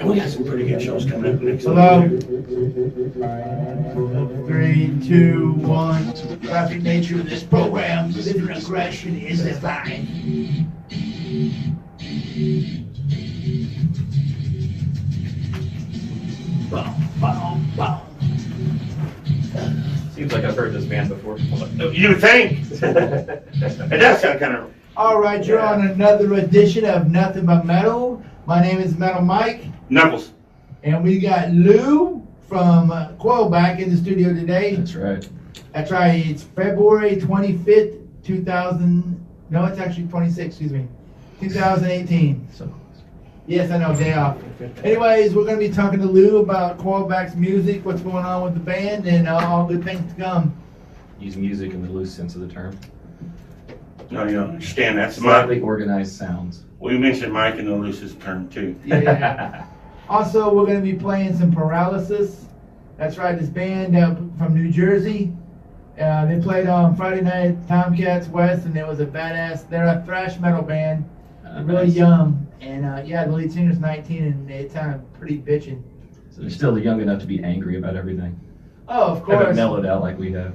We got some pretty good shows coming up next Hello. week. 3, 2, 1. The graphic nature of this program, living aggression is divine. Boom, boom, boom. Seems like I've heard this band before. You would think. It does sound kind of. All right, you're on another edition of Nothing But Metal. My name is Metal Mike, Knuckles. and we got Lew from Coilback in the studio today. That's right. That's right. It's February 25th, 2000. No, it's actually 26. Excuse me, 2018. So Yes, I know, day off. Anyways, we're going to be talking to Lew about Coilback's music, what's going on with the band, and all good things to come. use music in the loose sense of the term. No, you don't understand. That's Slightly my. organized sounds. We mentioned Mike in the loosest term too. Yeah. Also, we're going to be playing some Paralysis. That's right, this band from New Jersey. They played on Friday night at Tomcats West, and it was a badass. They're a thrash metal band, really Nice. young. And yeah, the lead singer's 19, and they sounded pretty bitchin'. So they're still young enough to be angry about everything. Oh, of Haven't course. mellowed out like we have.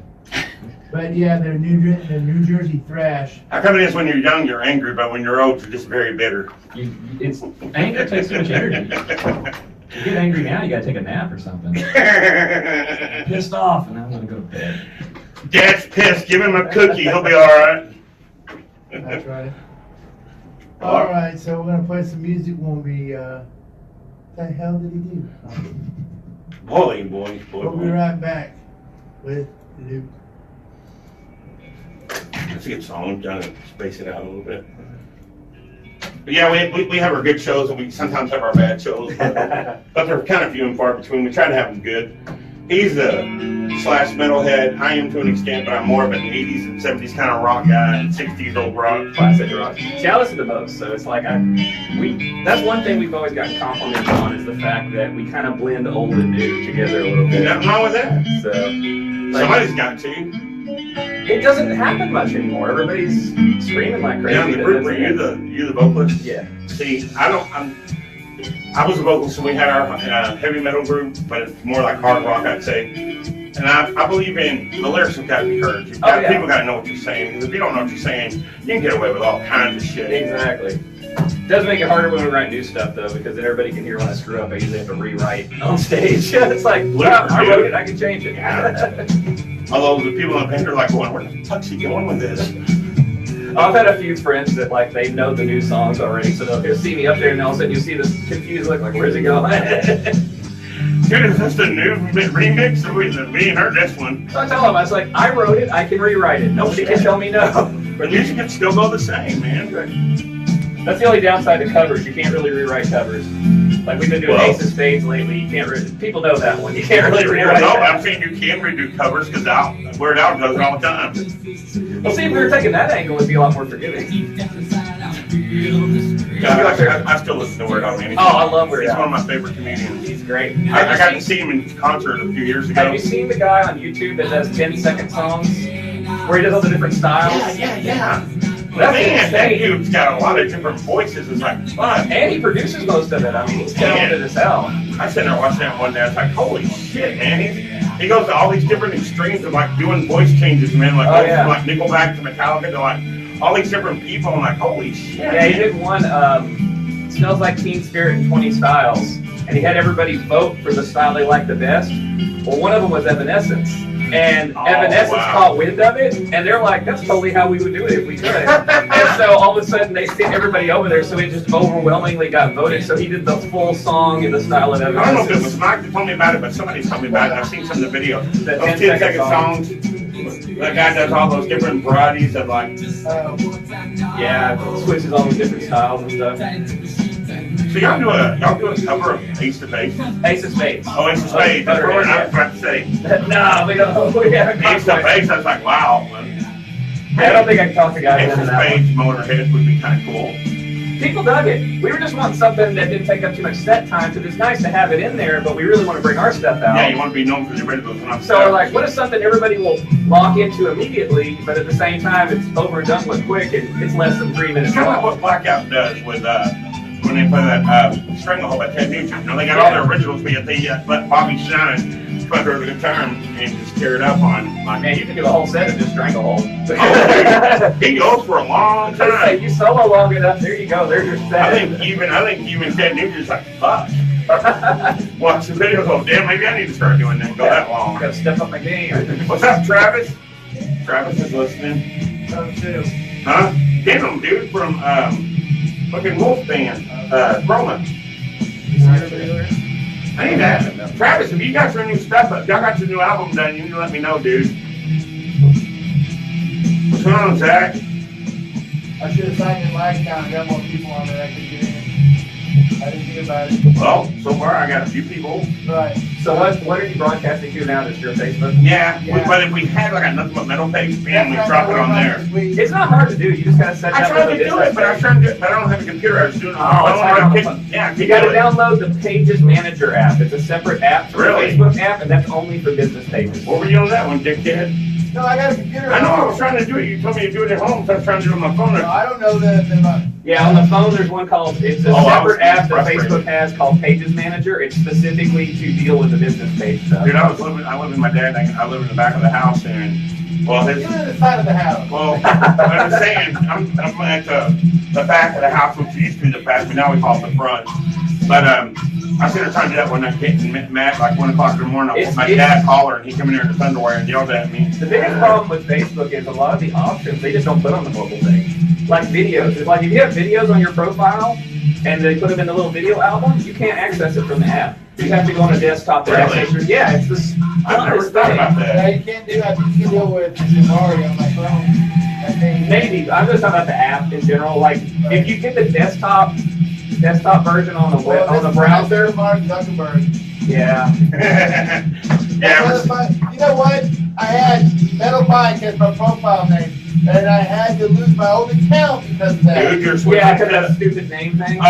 But yeah, they're New Jersey thrash. How come it is when you're young you're angry, but when you're old you're just very bitter? Anger takes too much energy. You get angry now, you gotta take a nap or something. Pissed off, and now I'm gonna go to bed. Dad's pissed. Give him a cookie. He'll be all right. That's right. All right, so we're gonna play some music when we. What the hell did he do? Boy. We'll be right back with Luke. That's a good song. I'm trying to space it out a little bit. But yeah, we have our good shows, and we sometimes have our bad shows, but they're kind of few and far between. We try to have them good. He's a slash metalhead. I am to an extent, but I'm more of an 80s and 70s kind of rock guy, and 60s old rock. Classic rock. See, I listen to both, so it's like that's one thing we've always gotten compliments on is the fact that we kind of blend old and new together a little bit. Nothing wrong with that. So Somebody's got to. it doesn't happen much anymore. Everybody's screaming like crazy. Yeah, the group, were you the vocalist? Yeah. See, I was a vocalist, so we had our heavy metal group, but it's more like hard rock, I'd say. And I believe in the lyrics have got to be heard. People got to know what you're saying. Because if you don't know what you're saying, you can get away with all kinds of shit. Exactly. It does make it harder when we write new stuff though, because then everybody can hear when I screw up. I usually have to rewrite on stage. It's like, well, I wrote it, I can change it. Although the people in the band are like, going, where the fuck's he going with this? I've had a few friends that like they know the new songs already, so they'll see me up there and all of a sudden you see this confused look like, where's he going? Dude, is this the new remix? We ain't heard this one. So I tell them, I was like, I wrote it, I can rewrite it. Nobody can tell me no. But music can still go the same, man. That's the only downside to covers. You can't really rewrite covers. Like we've been doing Ace of Spades lately. You can't. People know that one. You can't really rewrite. No, that. I'm saying you can redo covers because Weird Al does it all the time. Well, see, if we were taking that angle, it'd be a lot more forgiving. Yeah, I still listen to Weird Al, man. Oh, I love Weird Al. He's one of my favorite comedians. He's great. I got to see him in concert a few years ago. Have you seen the guy on YouTube that does 10-second songs where he does all the different styles? Yeah. That's Man, that insane. dude's got a lot of different voices. It's like fun. And he produces most of it. I mean, he's talented as hell. I sat there watching that one day. I was like, holy shit, man. He goes to all these different extremes of like doing voice changes, man. Like, Oh, yeah. from like Nickelback to Metallica to like all these different people. I'm like, holy shit. Yeah, he did one, Smells Like Teen Spirit in 20 styles. And he had everybody vote for the style they liked the best. Well, one of them was Evanescence. And Evanescence caught wind of it, and they're like, that's totally how we would do it if we could. And so all of a sudden they sent everybody over there, so it just overwhelmingly got voted. So he did the full song in the style of I don't know if it Evanescence. was Mike that told me about it, but somebody told me about it. I've seen some of the videos. The Those 10-second 10-second songs. That guy does all those different varieties of like. Yeah, switches all the different styles and stuff. So y'all do a cover of Ace of Base? Ace of Spades. Oh, Ace of Spades. That's what I was about to say. No, we don't. We haven't Ace of Base. I was like, wow. I don't think I can talk to guys Ace into of that one. Spades, Motorhead would be kind of cool. People dug it. We were just wanting something that didn't take up too much set time, because it's nice to have it in there, but we really want to bring our stuff out. Yeah, you want to be known for the originals. So we're like, what is something everybody will lock into immediately, but at the same time it's over and done with quick, and it's less than 3 minutes Kind of like long. what Blackout does with when they play that Stranglehold by Ted Nugent. You know, they got all their originals, but yet they let Bobby Shine put her the guitar and just tear it up on. Man, you can do a whole set of just Stranglehold. He goes for a long Say time. you solo long enough, there you go, there's your set. I think even Ted Nugent's like, fuck. Watch the video, go, damn, maybe I need to start doing that. Go that long. Gotta step up my game. What's up, Travis? Travis is listening. Huh? Get him, dude, from fucking Wolf Band, Roma. I need that. Travis, if you got your new stuff up, y'all got your new album done, you need to let me know, dude. What's going on, Zach? I should have signed in my account and got more people on there I could get in. I didn't think about it. Well, so far I got a few people. Right. So what are you broadcasting to now? Just your Facebook? Yeah, Yeah. but if we had like a Nothing But Metal page, man, we drop it on there. It's not hard to do. You just gotta set I that tried little to do it, but I was trying to do it, but I don't have a computer. I was doing it on Oh, my it's phone. hard on I the couldn't- phone. Yeah, I You couldn't gotta do it. download the Pages Manager app. It's a separate app from Really? the Facebook app, and that's only for business pages. What were you on that one, dickhead? No, I got a computer. I know I was trying to do it. You told me to do it at home, so I was trying to do it on my phone. No, I don't know the Yeah, on the phone, there's one called, it's a Oh, I was separate app that frustrated. Facebook has called Pages Manager. It's specifically to deal with the business page stuff. Dude, I live with my dad. I live in the back of the house, and well, You live in the side of the house. well, I was saying, I'm at the back of the house, which used to be the back, but now we call it the front. But I was gonna try to do that one night, and Matt, like 1 o'clock in the morning, my dad called her, and he come in there in his underwear and yelled at me. The biggest problem with Facebook is a lot of the options they just don't put on the mobile thing. Like videos. It's like if you have videos on your profile and they put them in the little video album, you can't access it from the app. You have to go on a desktop to Really? access it. Yeah, it's this. I've never thought about Yeah, that. you can't do that. You can do it with Safari on my phone. I think. Maybe I'm just talking about the app in general. Like if you get the desktop version on the web, on the browser. Mark Zuckerberg. Yeah. Yeah, You know what? I had Metal Mike as my profile name, and I had to lose my old account because of that. dude, you're switching Yeah, because that to stupid name thing.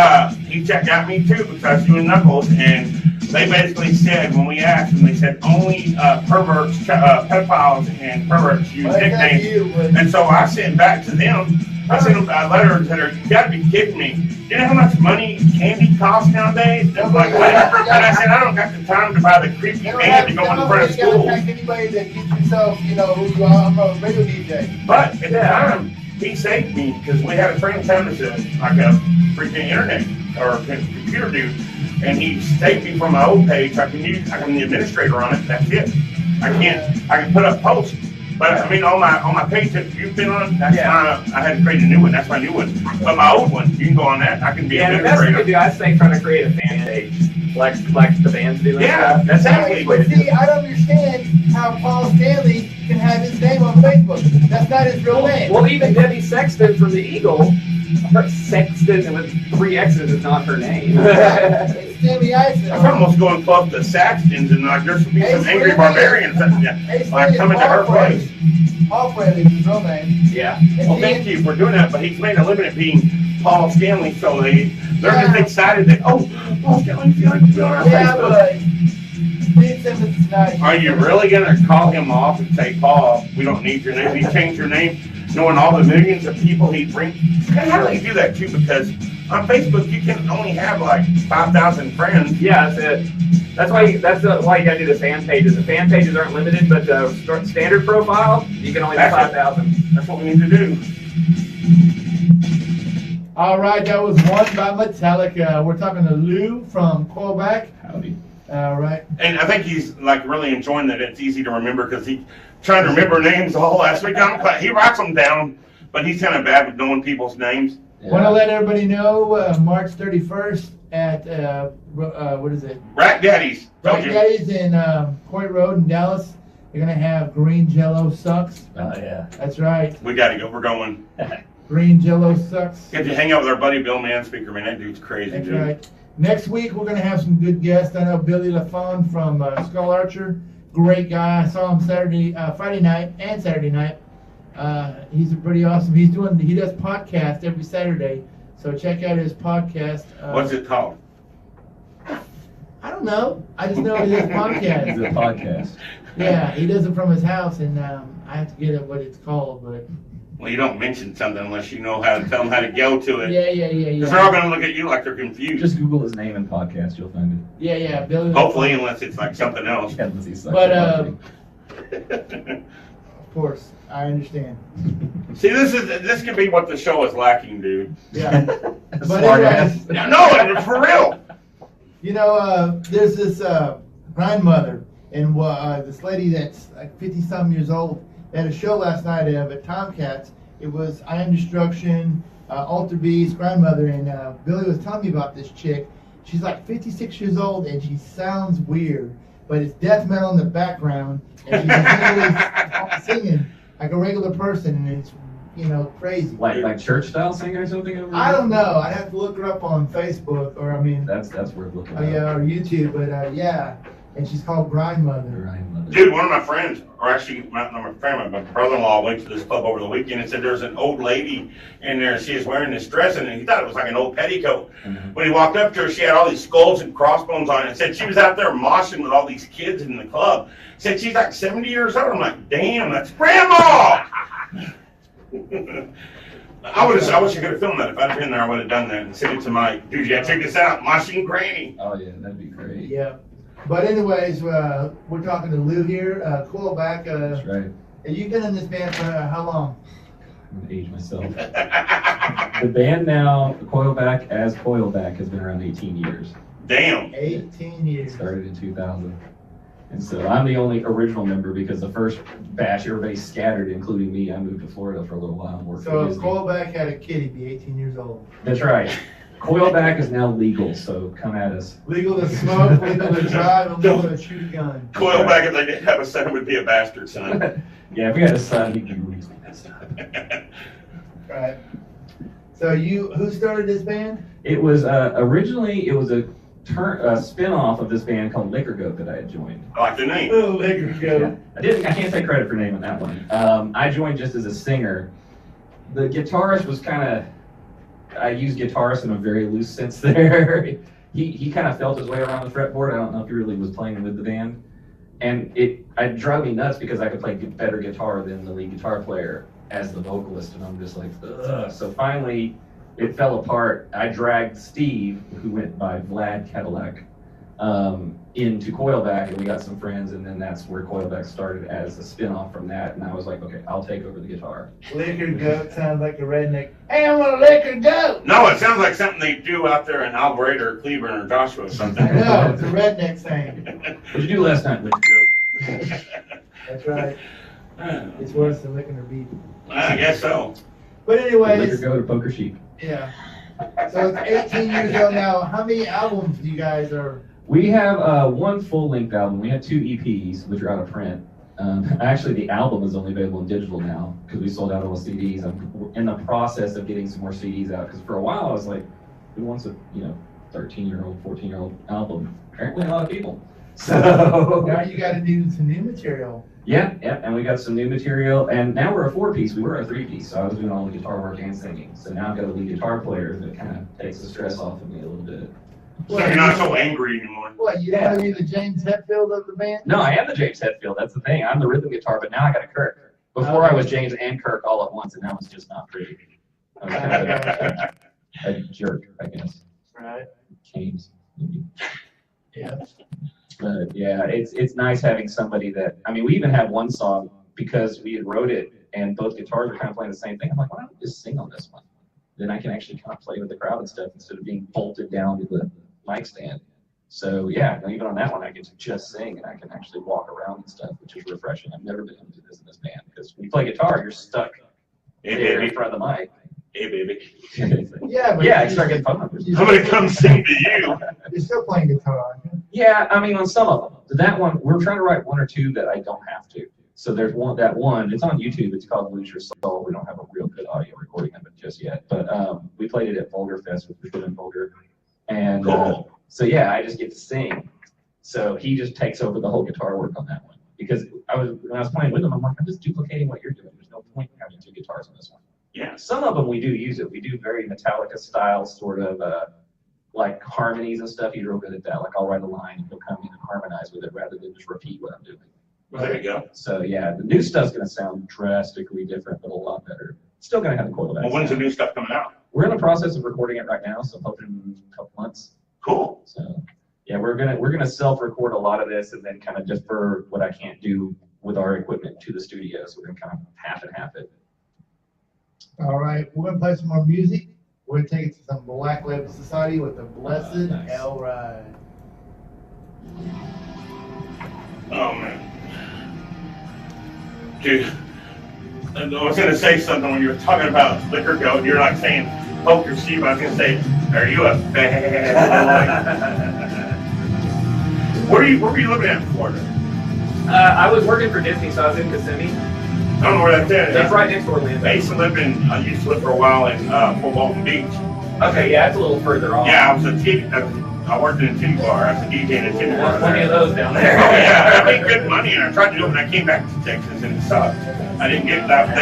he checked out me too because you and Knuckles, and they basically said when we asked them, they said only perverts, pedophiles, and perverts use Well, that's nicknames. you, but- And so I sent back to them. I sent them a letter and said, "You gotta be kidding me! You know how much money candy costs nowadays?" And like, and I said, "I don't got the time to buy the creepy You don't man have to go you in don't front of gotta school." attack anybody that gets yourself, you know, who you are. I'm a radio DJ. But at the time, he saved me because we had a friend come that's like a freaking internet or a computer dude, and he saved me from my old page. I'm the administrator on it. That's it. I can put up posts, but I mean on my page that you've been on, that's I had to create a new one. That's my new one. But my old one, you can go on that. I can be Yeah, the best thing to administrator. do, I say, try to create a fan page, like the bands do. And Yeah, stuff. That's exactly. the way to But do see, it. I don't understand how Paul Stanley can have his name on Facebook. That's not his real name. Well, even Debbie Sexton from the Eagle, her Sexton with 3 X's is not her name. It's Stanley Ison. I'm almost going close to Saxtons and like there should be some angry barbarians like coming to her place. Paul Fraley is his real name. Yeah. Well, thank you for doing that, but he's made a living at being Paul Stanley, so they're just excited that, oh, Paul Stanley's going to be on our Yeah, Facebook. but Steve Simmons is not. Are you really going to call him off and say, Paul, we don't need your name? He changed your name, knowing all the millions of people he'd bring. And how do they do that, too? Because on Facebook, you can only have like 5,000 friends. Yeah, that's it. That's why you gotta do the fan pages. The fan pages aren't limited, but the standard profile, you can only do That's it. 5,000. That's what we need to do. All right, that was one by Metallica. We're talking to Lew from Coilback. Howdy. All right. And I think he's like really enjoying that it's easy to remember because he's trying to remember names all last week. He writes them down, but he's kind of bad with knowing people's names. Want to let everybody know March 31st at what is it? Rack Daddies. Told Right you. Daddy's in Coit Road in Dallas. They're gonna have green Jello sucks. Oh, yeah. That's right. We got to go. We're going. Green Jello sucks. Get to hang out with our buddy Bill Manspeaker, man. That dude's crazy, That's dude. right. Next week we're gonna have some good guests. I know Billy LaFon from Skull Archer, great guy. I saw him Friday night and Saturday night. He's pretty awesome. He does podcast every Saturday, So check out his podcast. What's it called? I don't know. I just know he does It's podcast. a podcast. Yeah, he does it from his house, and I have to get it what it's called, but Well, you don't mention something unless you know how to tell them how to go to it. yeah. Because they're all going to look at you like they're confused. Just Google his name and podcast, you'll find Yeah, Billy. Hopefully, unless it's like something else. it. Yeah, let's see, it's like But, marketing. Of course, I understand. See, this could be what the show is lacking, dude. Yeah. But Smart anyways, ass. No, for real. you know, there's this grandmother and this lady that's like 50-some years old. They had a show last night at Tomcats. It was I Am Destruction, Alter Beast, grandmother, and Billy was telling me about this chick. She's like 56 years old and she sounds weird, but it's death metal in the background, and she's literally singing like a regular person, and it's crazy. Like church style singer or something over I there? don't know. I'd have to look her up on Facebook or That's worth looking at. or YouTube, but yeah. And she's called Grindmother. Dude, one of my friends, or actually not my friend, my brother-in-law went to this club over the weekend and said there's an old lady in there. She was wearing this dress, and he thought it was like an old petticoat. Mhm. When he walked up to her, she had all these skulls and crossbones on it, and said she was out there moshing with all these kids in the club. Said she's like 70 years old. I'm like, damn, that's grandma! I wish I could have filmed that. If I'd been there, I would have done that and sent it to my dude. Yeah, check this out, moshing granny. Oh yeah, that'd be great. Yeah. But anyways, we're talking to Lew here. Coilback. That's right. You've been in this band for how long? I'm gonna age myself. The band now, Coilback as Coilback, has been around 18 years. Damn. 18 It years. started in 2000. And so I'm the only original member because the first batch, everybody scattered, including me. I moved to Florida for a little while and worked So for if Disney. Coilback had a kid, he'd be 18 years old. That's right. Coilback is now legal, so come at us. Legal to smoke, legal to drive, and legal to shoot a gun. Coil back if they didn't have a son would be a bastard son. Yeah, if we had a son, he'd be really messed up. Right. So who started this band? It was originally it was a spin-off of this band called Liquor Goat that I had joined. I like the name. Oh, Liquor Goat. I can't take credit for naming that one. I joined just as a singer. The guitarist was kind of, I use guitarist in a very loose sense there. he kind of felt his way around the fretboard. I don't know if he really was playing with the band. And it drove me nuts because I could play better guitar than the lead guitar player as the vocalist. And I'm just like, ugh. So finally, it fell apart. I dragged Steve, who went by Vlad Cadillac, into Coilback, and we got some friends, and then that's where Coilback started as a spin-off from that. And I was like, okay, I'll take over the guitar. Liquor Goat sounds like a redneck. Hey, I'm a Liquor Goat! No, it sounds like something they do out there in Alvarado or Cleveland or Joshua or something. No, it's a redneck saying. What'd you do last night, Liquor Goat? That's right. It's worse than licking her beef. I guess so. But Liquor anyways, Goat or Poker Sheep? yeah. So it's 18 years ago now. How many albums do you guys are? We have one full-length album. We had 2 EPs, which are out of print. Actually, the album is only available in digital now because we sold out all the CDs. I'm in the process of getting some more CDs out because for a while I was like, who wants a 13-year-old, 14-year-old album? Apparently, a lot of people. So Now you got to do some new material. yeah, and we got some new material, and now we're a 4-piece. We were a 3-piece, so I was doing all the guitar work and singing. So now I've got a lead guitar player that kind of takes the stress off of me a little bit. So you're not so angry anymore. What, you want to be the James Hetfield of the band? No, I am the James Hetfield. That's the thing. I'm the rhythm guitar, but now I got a Kirk. Before I was James and Kirk all at once, and now it's just not pretty. I was kind of a jerk, I guess. Right. James, maybe. Yeah. But yeah, it's nice having somebody that, I mean, we even had one song because we had wrote it and both guitars were kind of playing the same thing. I'm like, why don't we just sing on this one? Then I can actually kind of play with the crowd and stuff instead of being bolted down to the mic stand. So yeah, even on that one, I get to just sing and I can actually walk around and stuff, which is refreshing. I've never been able to do this in this band because when you play guitar, you're stuck Hey, there in baby. front of the mic. Hey, baby. Yeah, but Yeah, you start getting phone numbers. Somebody come sing to you. You're still playing guitar, aren't you? Yeah, I mean, on some of them. That one, we're trying to write 1 or 2 that I don't have to. So there's one, it's on YouTube. It's called Lose Your Soul. We don't have a real good audio recording of it just yet. But we played it at Vulgar Fest with Richard and Vulgar. And Cool. so, yeah, I just get to sing. So he just takes over the whole guitar work on that one. Because when I was playing with him, I'm like, I'm just duplicating what you're doing. There's no point in having 2 guitars on this one. Yeah, some of them we do use it. We do very Metallica style sort of like harmonies and stuff. He's real good at that. Like I'll write a line and he'll come in and harmonize with it rather than just repeat what I'm doing. Well, there you go. So yeah, the new stuff's gonna sound drastically different, but a lot better. Still gonna have the Coilback. Well, when's the sound. new stuff coming out? We're in the process of recording it right now, so I'm hoping in a couple months. Cool. So yeah, we're gonna self-record a lot of this and then kind of defer what I can't do with our equipment to the studio. So we're gonna kind of half and half it. All right, we're gonna play some more music. We're gonna take it to some Black Label Society with the Blessed Nice. L Ride. Oh man. Dude, I was gonna say something when you were talking about liquor goat. You're like saying poker sheep. I was gonna say, are you a bad boy? Where were you living at in Florida? I was working for Disney, so I was in Kissimmee. I don't know where that's at. That's right next to Orlando. I used to live for a while in Fort Walton Beach. Okay, yeah, it's a little further off. Yeah, I worked in a titty bar. I was a DJ in a titty bar. There's plenty of there. those down Oh there. yeah, I made good money, and I tried to do it when I came back to Texas, and it sucked. I didn't get that.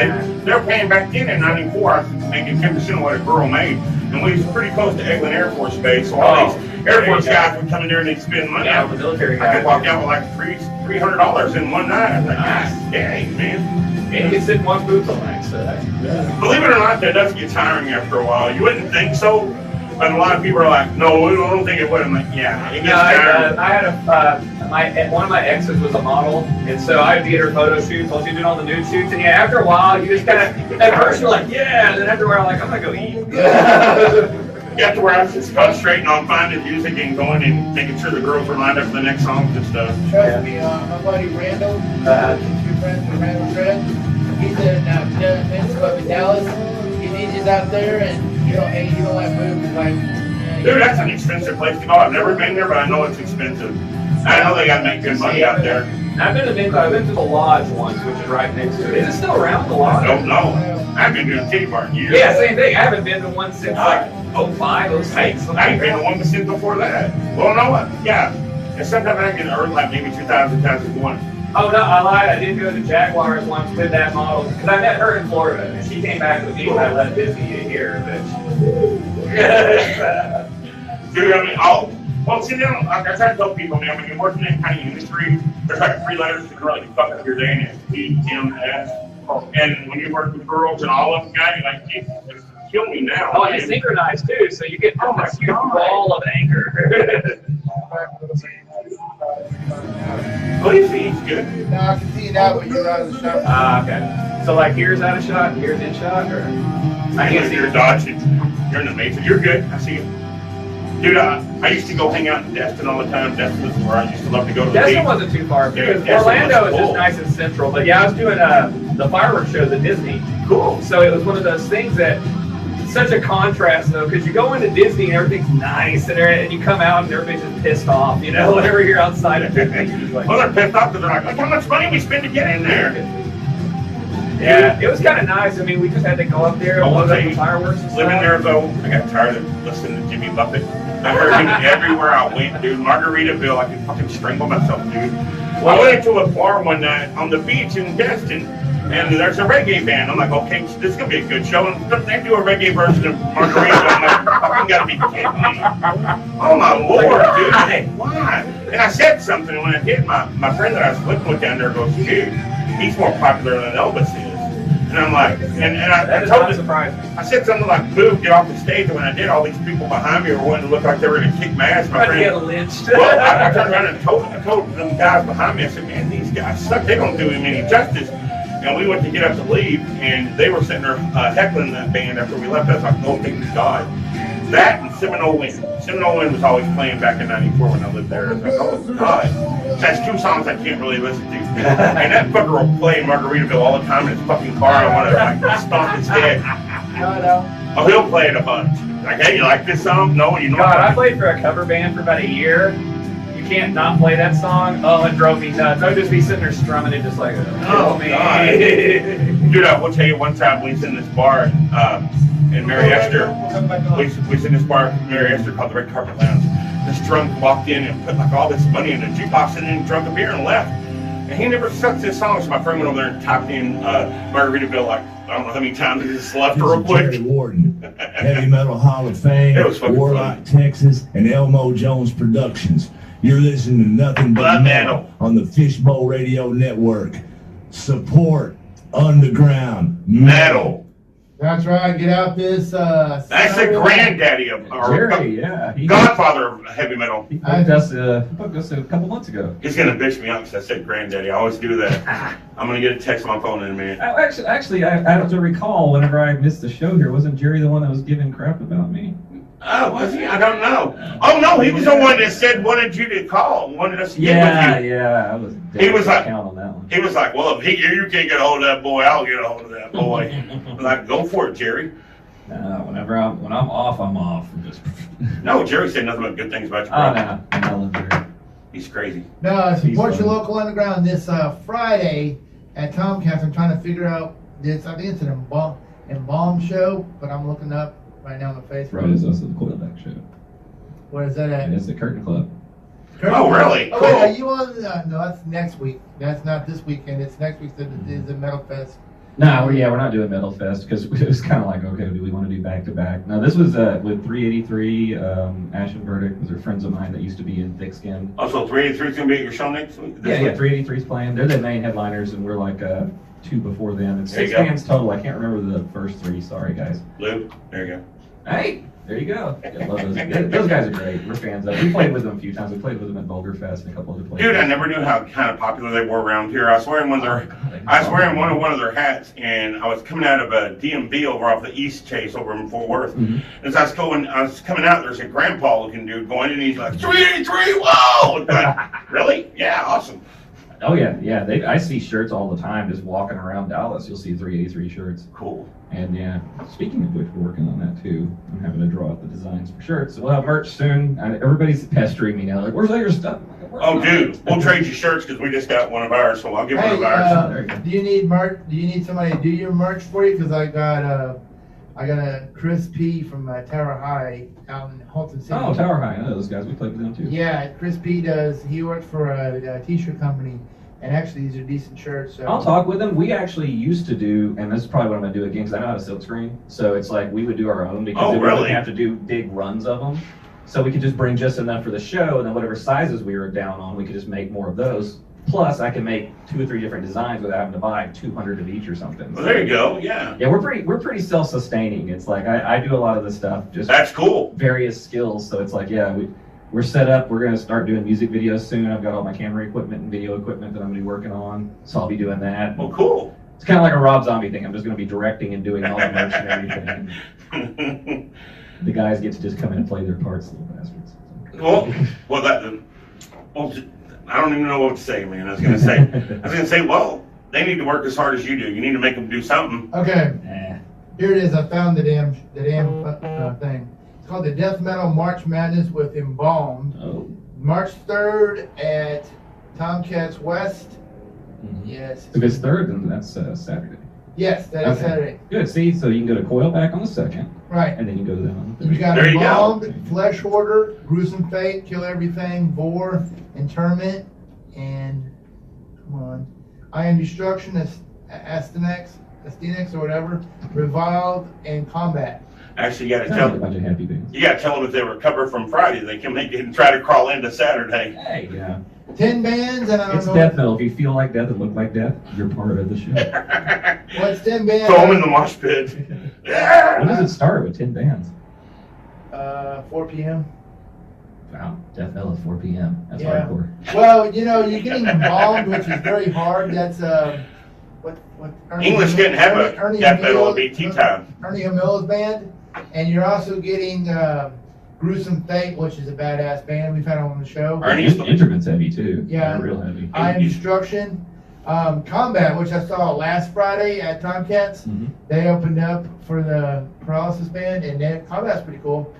They were paying back then in '94. I was making 10% of what a girl made, and we was pretty close to Eglin Air Force Base. So all these Air Force guys would come in there and they'd spend money. Yeah, the military I could guys. walk out with like $300 in one night. I was like, God dang, man. And you can sit and watch boots all night, so that's Believe it or not, that does get tiring after a while. You wouldn't think so, but a lot of people are like, no, I don't think it would. I'm like, yeah, it gets tiring. I had one of my exes was a model, and so I'd be at her photo shoots while she's doing all the nude shoots. And yeah, after a while, you just kind of, at first you're like, yeah, and then after a while, like, I'm gonna go eat. You have to where I was just concentrating on finding music and going and making sure the girls were lined up for the next songs and stuff. Trust me, my buddy Randall, since you're friends with Randall Shred, he's in men's club in Dallas. He DJs out there, and you don't like movies like. Dude, that's an expensive place to go. I've never been there, but I know it's expensive. I know they gotta make good money out there. I've been to the Lodge once, which is right next to it. Is it still around, the Lodge? I don't know. I've been doing titty bar in years. Yeah, same thing. I haven't been to one since like 05, 06. I ain't been to one since before that. Well, no, yeah. And sometimes I get early, like maybe 2000, 2001. Oh, no, I lied. I did go to Jaguars once with that model, because I met her in Florida, and she came back with me when I left Disney here, Dude, I mean, well, see, now, like I try to tell people, man, when you work in that kind of industry, there's like 3 letters that can really fuck up your day, and it's P, M, S. And when you work with girls and all of them, guys, you're like, Jesus, just kill me now. Oh, and it's synchronized, too, so you get this huge ball of anger. Oh, he's good. No, I can see that when you're out of the shop. Okay. So, like, here's out of shot, and here's in shot, or? I can't see You're your dodging. You're in the matrix. You're good. I see you. Dude, I used to go hang out in Destin all the time. Destin was where I used to love to go to the Destin beach. wasn't too far, because Destin Orlando was is just cool. nice and central, but yeah, I was doing the fireworks shows at Disney. Cool. So it was one of those things that, such a contrast though, because you go into Disney and everything's nice, and you come out and everybody's just pissed off, you know, whenever you're outside of Disney. You're just like, Well, they're pissed off because they're like, look how much money we spend to get in there. yeah, it was kind of nice. I mean, we just had to go up there and load up the fireworks and Living stuff. there though, I got tired of listening to Jimmy Buffett. I heard him everywhere I went, dude. Margaritaville, I could fucking strangle myself, dude. I went into a bar one night on the beach in Destin, and there's a reggae band. I'm like, okay, this is gonna be a good show. And they do a reggae version of Margaritaville. I'm like, you gotta be kidding me. Oh my lord, dude. Why? And I said something, and when I did, my friend that I was living with down there goes, dude, he's more popular than Elvis is. And I'm like, and That I is told not him, surprising. I said something like, "Boo, get off the stage." And when I did, all these people behind me were wanting to look like they were going to kick my ass. My Trying to get friend, lynched. well, I turned around and I told them guys behind me, I said, "Man, these guys suck. They don't do him any justice." And we went to get up to leave, and they were sitting there heckling that band after we left. I was like, "Oh, thank God." That and Seminole Wind. Seminole Wind was always playing back in '94 when I lived there. I was like, "Oh God." That's 2 songs I can't really listen to. And that fucker will play Margaritaville all the time in his fucking car. I want to like stomp his head. No. Oh, he'll play it a bunch. Like, hey, you like this song? No, you know. God, I played for a cover band for about a year. You can't not play that song. Oh, it drove me nuts. I'd just be sitting there strumming it, just like, Oh, me. God. Dude, I will tell you, one time we was in this bar in Mary Esther. We was in this bar in Mary Esther called the Red Carpet Lounge. This drunk walked in and put like all this money in a jukebox and then drunk a beer and left. And he never stuck to his songs. My friend went over there and typed in Margaritaville like, I don't know how many times, he just left real quick. Jerry Warden, Heavy Metal Hall of Fame, It was fucking Warlock, Texas, and Elmo Jones Productions. You're listening to nothing but Blood metal Metal on the Fishbowl Radio Network. Support underground Metal. That's right. Get out this. That's the Saturday. granddaddy of, or Jerry, yeah. godfather of heavy metal. He booked us a couple months ago. He's gonna bitch me out because I said granddaddy. I always do that. I'm gonna get a text on my phone in a minute. Actually, I have to recall whenever I missed the show here, wasn't Jerry the one that was giving crap about me? Oh, was he? I don't know. Oh no, he was the one that said wanted you to call, wanted us to get with you. Yeah, I was. He was like- count on that one. He was like, well, if you can't get a hold of that boy, I'll get a hold of that boy. I'm like, go for it, Jerry. When I'm off, I'm off. Just, No, Jerry said nothing but good things about you, oh bro. no, I love Jerry. He's crazy. No, support He's your fun. local underground this Friday at Tomcats. I'm trying to figure out this. I think it's an embalm show, but I'm looking up right now on the Facebook. Right, it's also the Coilback show. Where is that at? And it's the Curtain Club. Oh, really? Oh, wait, Cool. are you on? No, that's next week. That's not this weekend. It's next week. It's the Metal Fest. No, we're not doing Metal Fest because it was kind of like, okay, do we want to do back to back? No, this was with 383, Ash and Verdict. Those are friends of mine that used to be in Thick Skin. Also, 383 is gonna be at your show next week. Yeah, 383's playing. They're the main headliners, and we're like two before them. It's There you 6 go. bands total. I can't remember the first three. Sorry, guys. Lou, there you go. Hey, there you go. I love those guys are great. We're fans of them. We played with them a few times. We played with them at Boulder Fest and a couple other places. Dude, I never knew how kind of popular they were around here. I was wearing one of their hats, and I was coming out of a DMV over off the East Chase over in Fort Worth. Mhm. As I was coming out, there's a grandpa-looking dude going, and he's like, 383, whoa! It's like, really? Yeah, awesome. Oh yeah. I see shirts all the time just walking around Dallas. You'll see 383 shirts. Cool. And yeah, speaking of which, we're working on that too. I'm having to draw up the designs for shirts. We'll have merch soon. Everybody's pestering me now. Like, where's all your stuff? Oh, dude, we'll trade you shirts because we just got one of ours, so I'll give one Hey, of ours. There you go. do you need merch? Do you need somebody to do your merch for you? Because I got a Chris P from Tower High out in Halton City. Oh, Tower High. I know those guys. We played with them too. Yeah, Chris P does. He works for a t-shirt company, and actually these are decent shirts. So. I'll talk with them. We actually used to do, and this is probably what I'm going to do again because I know how to silk screen. So it's like we would do our own because Oh, we really? wouldn't have to do big runs of them. So we could just bring just enough for the show, and then whatever sizes we were down on, we could just make more of those. Plus, I can make 2 or 3 different designs without having to buy 200 of each or something. Well, there you go, yeah. Yeah, we're pretty self-sustaining. It's like I do a lot of this stuff, just That's cool. various skills. So it's like, yeah, we're set up. We're gonna start doing music videos soon. I've got all my camera equipment and video equipment that I'm gonna be working on. So I'll be doing that. Well, cool. It's kind of like a Rob Zombie thing. I'm just gonna be directing and doing all the merch and everything. The guys get to just come in and play their parts, little bastards. well, I don't even know what to say, man. I was gonna say, well, they need to work as hard as you do. You need to make them do something. Okay, Eh. here it is. I found the damn thing. It's called the Death Metal March Madness with Embalmed. Oh. March 3rd at Tomcats West. Mhm. Yes. If it's 3rd, then that's Saturday. Yes, that is Okay. Saturday. Good. See, so you can go to Coilback on the 2nd, Right. and then you go to them on the You 3rd. got There you go. Embalmed, Flesh Hoarder, Gruesome Fate, Kill Everything, Bore, Interment, and come on, I Am Destruction, Astenix or whatever, Reviled, and Combat. Actually, you gotta Sounds like a tell bunch of happy bands. you gotta tell them if they recover from Friday, they can make it and try to crawl into Saturday. Hey, yeah. 10 bands, and I don't It's know. death metal. If you feel like death and look like death, you're part of the show. Well, it's 10 bands. Throw them in the mosh pit. When Yeah. does it start with 10 bands? 4 p.m. Wow, death metal at 4 p.m. That's Yeah. hardcore. Well, you know, you're getting embalmed, which is very hard. That's what Ernie English didn't have a Ernie death metal Hamill's- at BT time. Ernie Hamill's band, and you're also getting Gruesome Fate, which is a badass band we've had on the show. Ernie's Instrument's heavy too. Yeah. They're real heavy. I Am Destruction, Combat, which I saw last Friday at Tomcats. Mhm. They opened up for the Paralysis band, and Combat's pretty cool.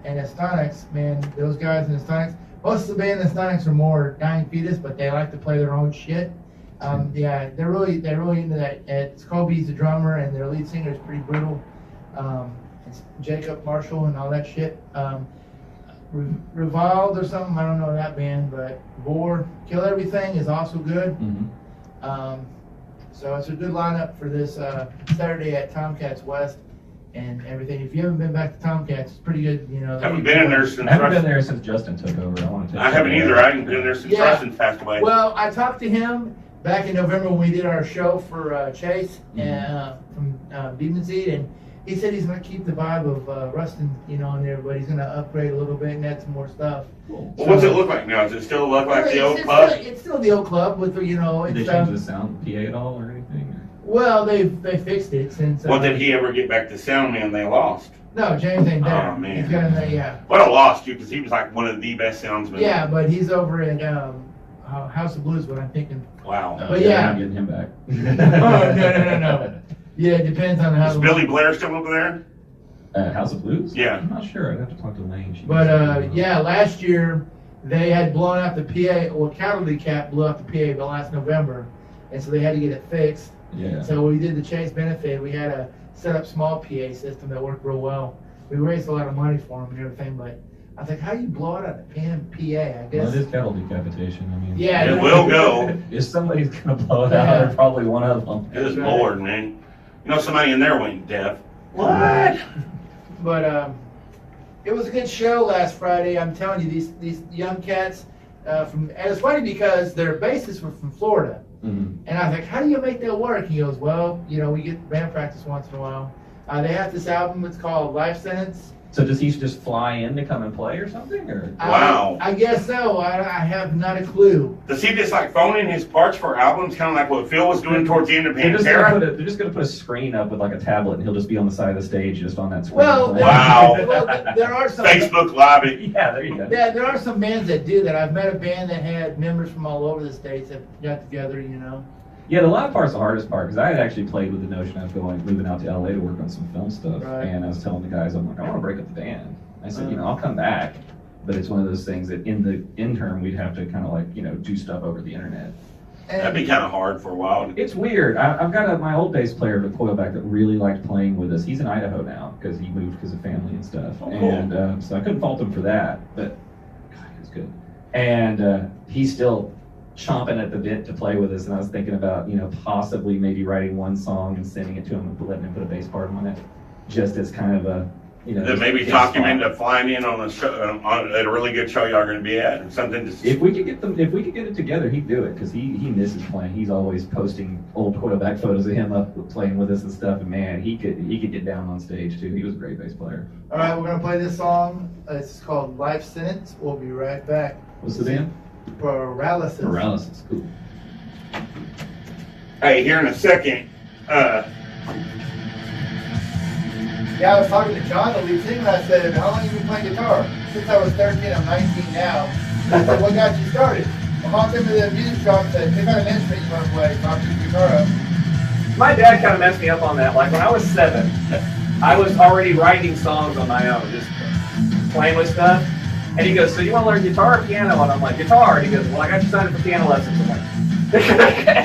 And Astonics, man, those guys in Astonics. Most of the band in Astonics are more Dying Fetus, but they like to play their own shit. Yeah, they're really into that. Colby's the drummer, and their lead singer is pretty brutal. It's Jacob Marshall and all that shit. Revolved or something. I don't know that band, but Vor Kill Everything is also good. So it's a good lineup for this Saturday at Tomcats West and everything. If you haven't been back to Tomcats, it's pretty good. You know. I haven't been in there since. I haven't been there since Justin took over. I haven't either. I haven't been there since Justin passed away. Well, I talked to him back in November when we did our show for Chase from Demon Seed, and he said he's going to keep the vibe of Rustin, you know, in there, but he's going to upgrade a little bit and add some more stuff. Well, what's it look like now? Does it still look like the old it's club? It's still the old club with, you know. Did they change the sound PA at all or anything? Or? Well, they fixed it since. Well, did he ever get back to sound man they lost? No, James ain't there. Oh, man. He's got in there, yeah. What a loss, too, because he was like one of the best soundsmen. Yeah, but he's over at House of Blues, what I'm thinking. Wow. But yeah. I'm getting him back. Oh, no. Yeah, it depends on how. Is Billy Blair still over there? House of Blues? Yeah. I'm not sure. I'd have to talk to Lane. But yeah, last year they had blown out the PA. Well, Cowardly Cat blew out the PA the last November, and so they had to get it fixed. Yeah. So we did the Chase benefit. We had a set up small PA system that worked real well. We raised a lot of money for them and everything, but I think, how do you blow it out a PA? I guess. Well, it is cattle decapitation. I mean, Yeah, It will go. If somebody's gonna blow it out, they're probably one of them. Good right. Lord, man. You know somebody in there went deaf. What? But it was a good show last Friday. I'm telling you, these young cats and it's funny because their bassists were from Florida. And I was like, how do you make that work? He goes, well, you know, we get band practice once in a while. They have this album, it's called Life Sentence. So does he just fly in to come and play or something? Or Wow. I guess so. I have not a clue. Does he just like phone in his parts for albums, kind of like what Phil was doing towards the end of they're Pantera? just gonna put a screen up with like a tablet, and he'll just be on the side of the stage, just on that screen. Well, Wow. there are some. Facebook Live it. Yeah, there you go. Yeah, there are some bands that do that. I've met a band that had members from all over the states that got together, you know. Yeah, the live part's the hardest part because I had actually played with the notion of moving out to LA to work on some film stuff, Right. and I was telling the guys, I'm like, I want to break up the band. I said, you know, I'll come back, but it's one of those things that in the interim we'd have to kind of like, you know, do stuff over the internet. That'd be kind of hard for a while. It's weird. I've got my old bass player of Coilback that really liked playing with us. He's in Idaho now because he moved because of family and stuff. Oh, cool. And so I couldn't fault him for that, but God, he was good. And he's still chomping at the bit to play with us, and I was thinking about, you know, possibly maybe writing one song and sending it to him and letting him put a bass part on it, just as kind of a, you know. Then maybe talk him into flying in on a show, at a really good show y'all are going to be at, or something. If we could get it together, he'd do it because he misses playing. He's always posting old Coilback photos of him up playing with us and stuff. And man, he could get down on stage too. He was a great bass player. All right, we're gonna play this song. It's called Life Sentence. We'll be right back. What's the band? Paralysis. Paralysis. Cool. Hey, here in a second, Yeah, I was talking to John, the lead singer, and I said, how long have you been playing guitar? Since I was 13, I'm 19 now. I said, what got you started? My mom took me to the music shop and said, pick out an instrument you want to play. So I picked the guitar up. My dad kind of messed me up on that. Like when I was 7, I was already writing songs on my own, just playing with stuff. And he goes, so you want to learn guitar or piano? And I'm like, guitar. And he goes, well, I got you signed up for piano lessons. I'm like,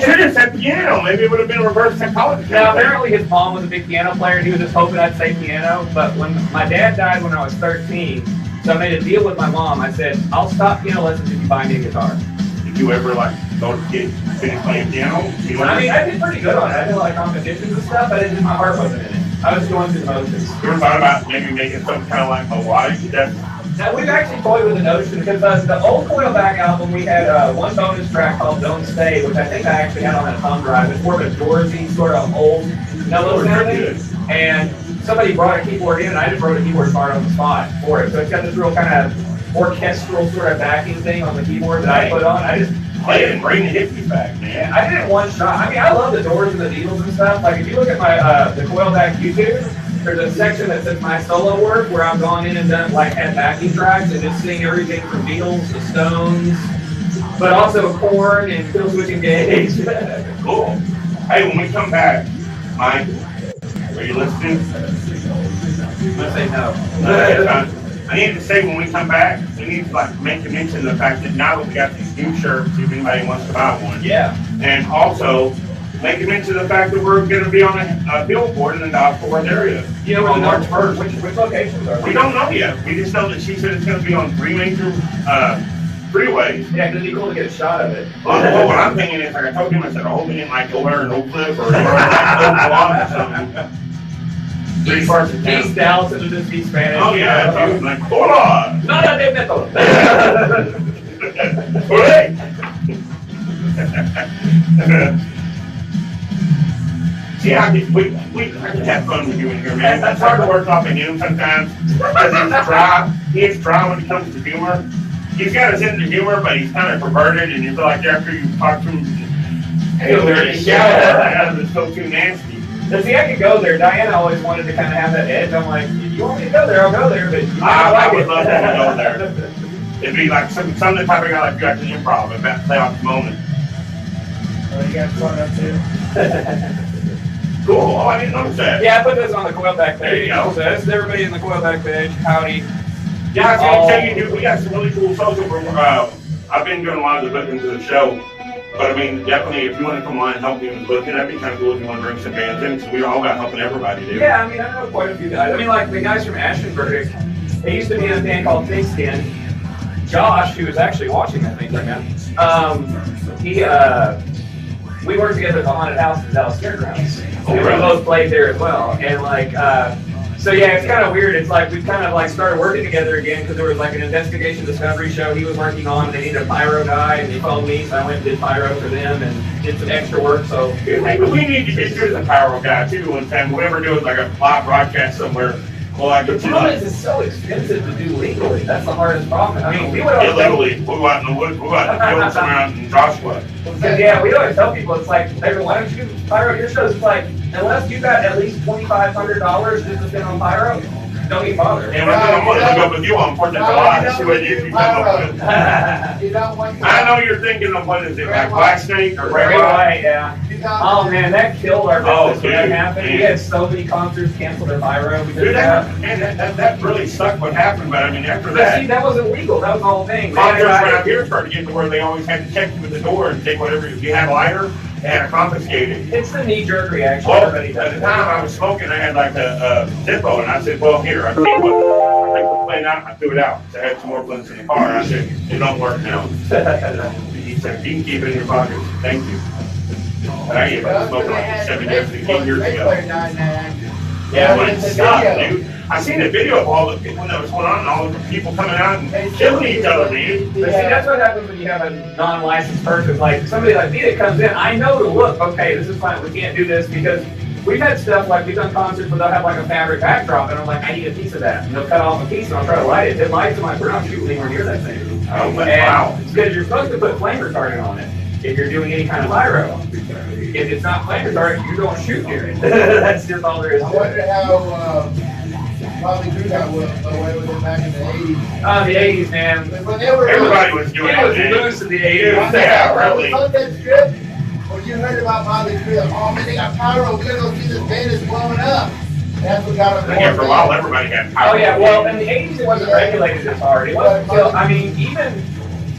should have said piano. Maybe it would have been reverse psychology. now, apparently his mom was a big piano player, and he was just hoping I'd say piano. But when my dad died when I was 13, so I made a deal with my mom. I said, I'll stop piano lessons if you buy me a guitar. Did you ever like go to finish playing piano? I mean, I did pretty good on it. I did like competitions and stuff, but my heart wasn't in it. I was going through the motions. You ever thought about maybe making something kind of like melodic? Now, we've actually toyed with the notion, because the old Coilback album, we had one bonus track called Don't Stay, which I think I actually had on that thumb drive. It's more of a Georgie sort of old mellow sounding. And somebody brought a keyboard in, and I just wrote a keyboard part on the spot for it. So it's got this real kind of orchestral sort of backing thing on the keyboard that I put on. I just They didn't bring the hippies back, man. I did it one shot. I mean, I love the Doors and the Beatles and stuff. Like, if you look at my the Coilback YouTube, there's a section that says my solo work where I've gone in and done like had backing tracks and just sing everything from Beatles to Stones, but also Korn and Kill Switch Engage. Cool. Hey, when we come back, Mike, are you listening? I'm gonna say no. I need to say when we come back, we need to like make a mention of the fact that now that we got these new shirts, if anybody wants to buy one. Yeah. And also, Make him into the fact that we're going to be on a billboard in the Dallas-Fort Worth area. You know, on March where, 1st. which locations are We don't know yet. We just know that she said it's going to be on 3 major freeways. Yeah, because it'd be cool to get a shot of it. Well, what I'm thinking is, like I told him, I said, I hope he didn't like go there in Oak Cliff or like Oak Lawn or something. 3 parts of town. East Dallas, it'll just be Spanish. Oh yeah, dude, like, hold on. No, no, de meto. Hey. See, I can have fun with you in here, man. It's hard to work off of him sometimes because he's dry. He is dry when it comes to humor. He's got his sense of humor, but he's kind of perverted, and you feel like after you talk to him, it's so too nasty. But see, I could go there. Diana always wanted to kind of have that edge. I'm like, you want me to go there? I'll go there, but you I would love to go there. It'd be like some type of guy like you got to improv and play off the moment. Oh, you got fun up too? Cool. Oh, I didn't notice that. Yeah, I put this on the Coilback There you page. go. So this is everybody in the Coilback page. Howdy. Yeah, I was gonna tell you, dude, we got some really cool shows over. I've been doing a lot of the bookings of the show, but I mean, definitely, if you want to come on and help me with booking, that'd be kind of cool if you want to bring some bands in, because we all got helping everybody, dude. Yeah, I mean, I know quite a few guys. I mean, like the guys from Ashtonburg, they used to be in a band called Pigskin. Josh, who was actually watching, I think, right now, we worked together at the Haunted House in Dallas Fairgrounds. Oh, We really? both played there as well. And like, so yeah, it's kind of weird. It's like we kind of like started working together again because there was like an investigation discovery show he was working on. They needed a pyro guy, and they called me, so I went and did pyro for them and did some extra work. So Dude, maybe we need to get you as a pyro guy too one time. Whenever doing like a live broadcast somewhere, well, I the could problem is it's so expensive to do legally. That's the hardest problem. I mean, we would always illegally. We go out in the woods. We go out in the fields around in Joshua. Yeah, we always tell people, it's like, hey, why don't you do pyro at your shows? It's like, unless you got at least $2,500 just to spend on pyro, don't even bother. And I'm going to go with you on 4th of July to see what you come up with. You don't want I know you're thinking of what is it, like Black Snake or Ray Red White? White, yeah. Oh man, that killed our Oh, business when that dude, happened. man. We had so many concerts cancel their pyro because Dude, of that. that really sucked what happened, but I mean, after But see, that, that wasn't legal. That was the whole thing. concerts around here started getting to where they always had to check you at the door and take whatever, if you had a lighter, they had to confiscate it. It's the knee-jerk reaction. Well, Everybody at does the it. time I was smoking, I had like a Zippo, and I said, well, here, I think we're playing out, I threw it out. So I had some more blunts in the car, and I said, it don't work now. He said, you can keep it in your pocket, thank you. And I gave up smoking like 8 years ago. Yeah, but it sucked, dude. I seen a video of all the people that was going on, and all the people coming out and killing each other, man. But see, that's what happens when you have a non-licensed person. Like somebody like me that comes in, I know to look, okay, this is fine, we can't do this because we've had stuff like we've done concerts where they'll have like a fabric backdrop, and I'm like, I need a piece of that. And they'll cut off a piece, and I'll try to light it. If it lights, I'm like, we're not shooting anywhere near that thing. Oh, And wow. it's because you're supposed to put flame retardant on it if you're doing any kind of pyro. If it's not flame retardant, you don't shoot near it. That's just all there is I to it. wonder how Bobby Drew got away with it back in the 80s. Oh, the 80s, man. When they were Everybody was doing It was it, man. loose in the 80s. Yeah, really. On that strip, when you heard about Bobby Drew, like, oh man, they got pyro, we gotta go see this band is blowing up. That's what got him. Yeah, for a while, everybody had power. Oh yeah, well in the 80s it wasn't regulated as hard. It wasn't until, I mean, even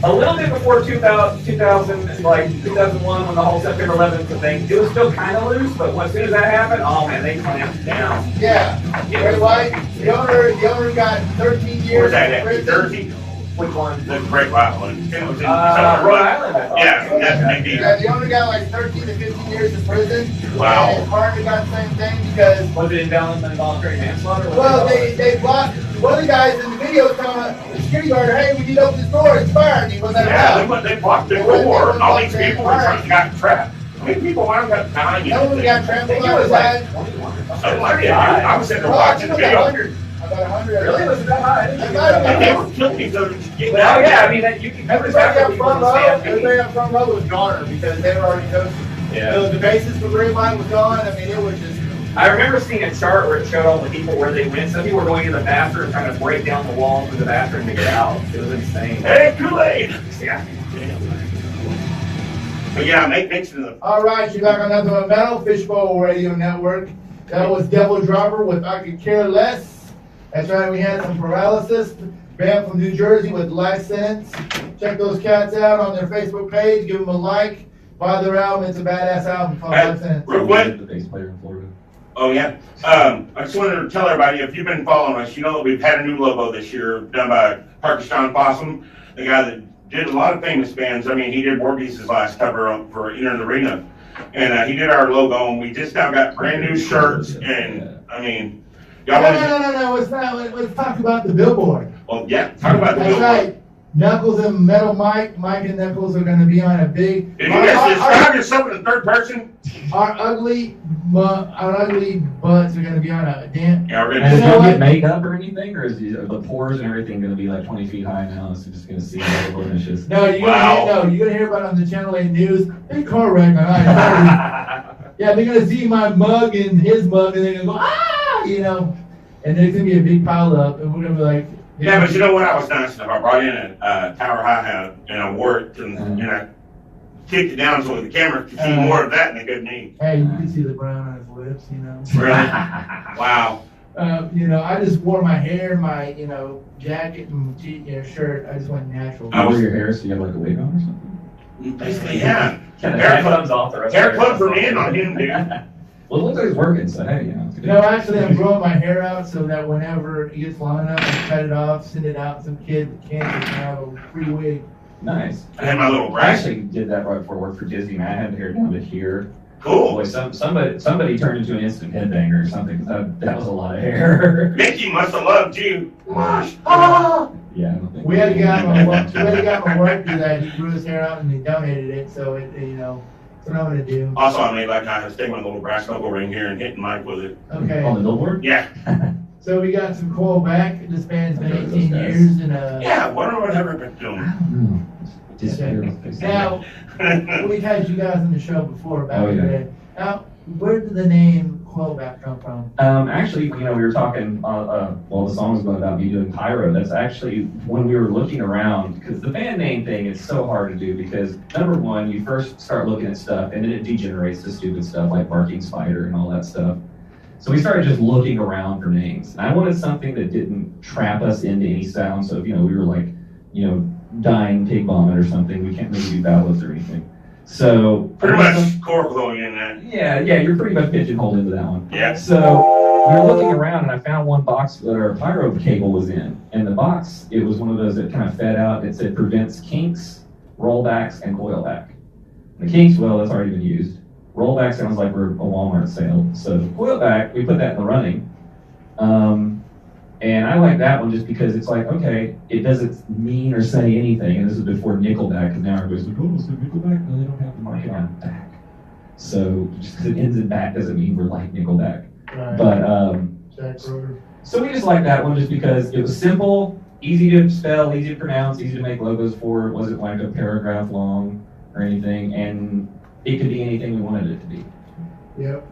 a little bit before 2000, like 2001 when the whole September 11th thing, it was still kind of loose, but as soon as that happened, oh man, they clamped it down. Yeah, Ray White, the owner got 13 years Where's that in at? prison. Jersey? Which one? The Great White one. It was in Rhode Island, I thought. Yeah, that's big Yeah, deal. the owner got like 13 to 15 years in prison. Wow. And his partner got the same thing because, Was it involuntary manslaughter? well, they blocked, one of the guys in the video was telling the security guard, hey, we need to open this door, it's fire, and he wasn't Yeah, allowed. they blocked the door, and all these people were trying to got trapped. How many people wound up dying? No one got I trampled think it was like outside. 21 or something. Something like that. I was sitting there watching the video. About 100. Really? Was it that high? I didn't think it was I that thought And high. they were killing each other. just getting Well, out. yeah, I mean, that you can never Everybody stop up people front from row, stampede. everybody up front row was goner because they were already toasted. Yeah. So the basis for Ray White was gone. I mean, it was just. I remember seeing a chart where it showed all the people where they went. Some people were going to the bathroom trying to break down the walls of the bathroom to get out. It was insane. Hey, Kool-Aid. Yeah. But yeah, make mention of All right, you're back on Nothing But Metal, Fishbowl Radio Network. That was Devil Dropper with I Could Care Less. That's right, we had some Paralysis, band from New Jersey with Life Sentence. Check those cats out on their Facebook page, give them a like Buy their album. It's a badass album. Called Hey, 5 Cents. real quick. The bass player in Florida. Oh, yeah. I just wanted to tell everybody, if you've been following us, you know that we've had a new logo this year done by Parkistan Possum, the guy that did a lot of famous bands. I mean, he did Warbeast's last cover for Enter the Arena. And he did our logo, and we just now got brand new shirts. And, I mean, y'all No. It's not. Let's talk about the billboard. Well, yeah, talk about the That's billboard. right. Knuckles and Metal Mike and Knuckles are going to be on a big. If you guys describe yourself in the third person, Our ugly butts are going to be on a dance. yeah, we're And gonna is You it know gonna what? get makeup or anything, or is the pores and everything gonna be like 20 feet high now? So just gonna see all the blemishes. No, you're Wow. gonna hear about it on the Channel 8 News. Big car wreck on I-30. Yeah, they're gonna see my mug and his mug, and they're gonna go and there's gonna be a big pile up, and we're gonna be like. Yeah, but you know what? I was nice enough. I brought in a tower hi hat and I wore it and I kicked it down so the camera could see more of that than it could me. Hey, you can see the brown on his lips, Really? Wow. I just wore my hair, my jacket and shirt. I just went natural. I was- Over your hair, so you have like a wig on or something? Basically, yeah. Kind of Hair hair club- comes off the rest Hair of club for me and on him, dude. Well, it looks like it's working, so hey, it's good. No, actually, I'm growing my hair out so that whenever it gets long enough, I cut it off, send it out. Some kid with cancer can have a free wig. Nice. I had my little I brush. actually did that right before I worked for Disney, man. I had hair down to here. Cool. Boy, somebody turned into an instant headbanger or something, because that was a lot of hair. Mickey must have loved you. Ah! Yeah, I don't think. We had a guy on my work do that. He grew his hair out and he donated it. So that's what I'm gonna do. Also, I made like I was taking my little brass knuckle ring here and hitting Mike with it. Okay. On the billboard? Yeah. So we got some Coilback. This band's been Those 18 guys. years and Yeah, wonder what I've ever been doing. I don't know. Disappeared off the face of the earth. now we've had you guys on the show before back Oh, in the yeah. day. Now, where did the name Coilback come from? Actually, we were talking, the song was about me doing pyro. That's actually when we were looking around, because the band name thing is so hard to do because, number one, you first start looking at stuff and then it degenerates to stupid stuff like Barking Spider and all that stuff. So we started just looking around for names. And I wanted something that didn't trap us into any sound. So if, we were like, dying pig vomit or something, we can't really do ballads or anything. So Pretty much core going in that. Yeah, you're pretty much pigeonholed into that one. Yeah. So we were looking around and I found one box that our pyro cable was in. And the box, it was one of those that kind of fed out. It said prevents kinks, rollbacks, and coilback. The kinks, well, that's already been used. Rollback sounds like we're a Walmart sale. So coilback, we put that in the running. And I like that one just because it's like, okay, it doesn't mean or say anything. And this is before Nickelback, because now everybody's like, oh, so Nickelback? No, they don't have the market on back. So just because it ends in back doesn't mean we're like Nickelback. Right. But Jack Roger. so we just like that one just because it was simple, easy to spell, easy to pronounce, easy to make logos for. It wasn't like a paragraph long or anything, and it could be anything we wanted it to be. Yep.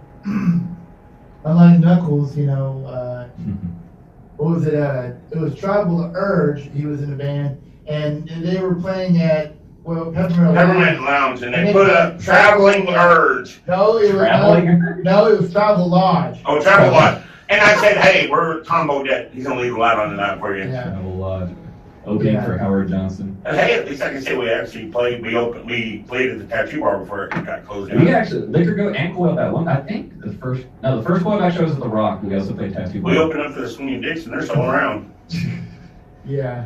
Unlike Knuckles, what was it? It was Tribal Urge. He was in the band, and they were playing at Peppermint Lounge, and they put up Traveling Urge. No, it was Traveling? no, it was Travel Lodge. Oh, Travel Lodge. And I said, hey, we're Combo Deck. He's gonna leave a light on tonight for you. Yeah. Travel Lodge. Opening Yeah. for Howard Johnson. And hey, at least I can say we actually played. We played at the tattoo bar before it got closed down. We actually, Liquor Goat and Coilback one, I think the first Coilback show was at the Rock. We also played Tattoo We Bar. opened up to the Swinging Dicks, and they're still around. Yeah.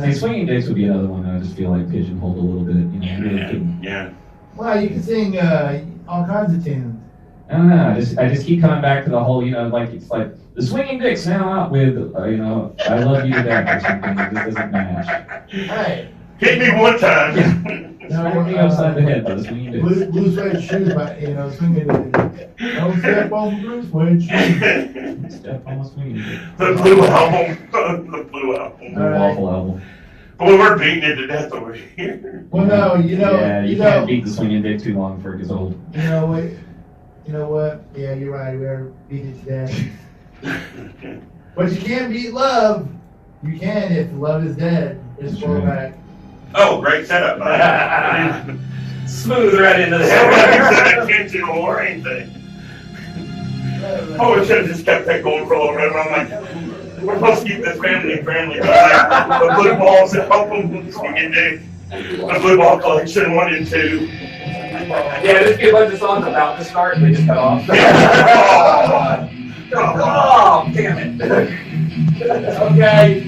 See, Swinging Dicks would be another one that I just feel like pigeonholed a little bit. You really Yeah, couldn't. yeah. Well, you can sing all kinds of tunes. I don't know. I just keep coming back to the whole, it's like the Swinging Dicks now out with, I love you to death or something. It just doesn't match. Hey. Hit me one time. Smack me upside the head by the Swinging Dicks. Blue suede shoes, but swinging. Don't step on blue suede shoes. Step on the Swinging Dicks. The Blue Album. The Blue Album. The Waffle Album. Well, we're beating it to death over here. Well, no, Yeah, you can't beat the Swinging Dick too long before it gets old. You know what? Yeah, you're right. We're beating it to death. But you can't beat love. You can if love is dead. Just That's fall right. back. Oh, great setup. Smooth right into the That intentional or anything. Oh, we should have just kept that going for a little bit. I'm like, we're supposed to keep this family friendly. But like, the blue balls that help them swing in the blue ball collection 1 and 2. Yeah, there's a bunch of songs about to start and they just cut off. Oh, damn it. Okay.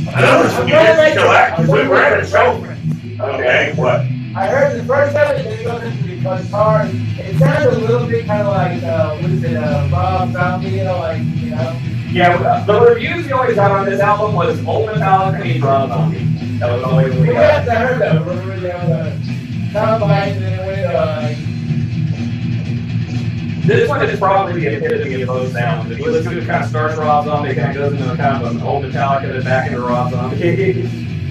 I know there's some music to that because we were at a show. Okay, what? I heard the first time it goes into the guitar. It sounded a little bit kind of like, what is it, Rob Zombie, like, Yeah, the reviews we always had on this album was Old Metallica and Rob Zombie. That was always what we got. I heard that. Remember they were combine and then it went, This one is probably the epitome of those sounds. If you listen to it, kind of starts Rob Zombie, it kind of goes into kind of an old Metallica, then back into Rob Zombie.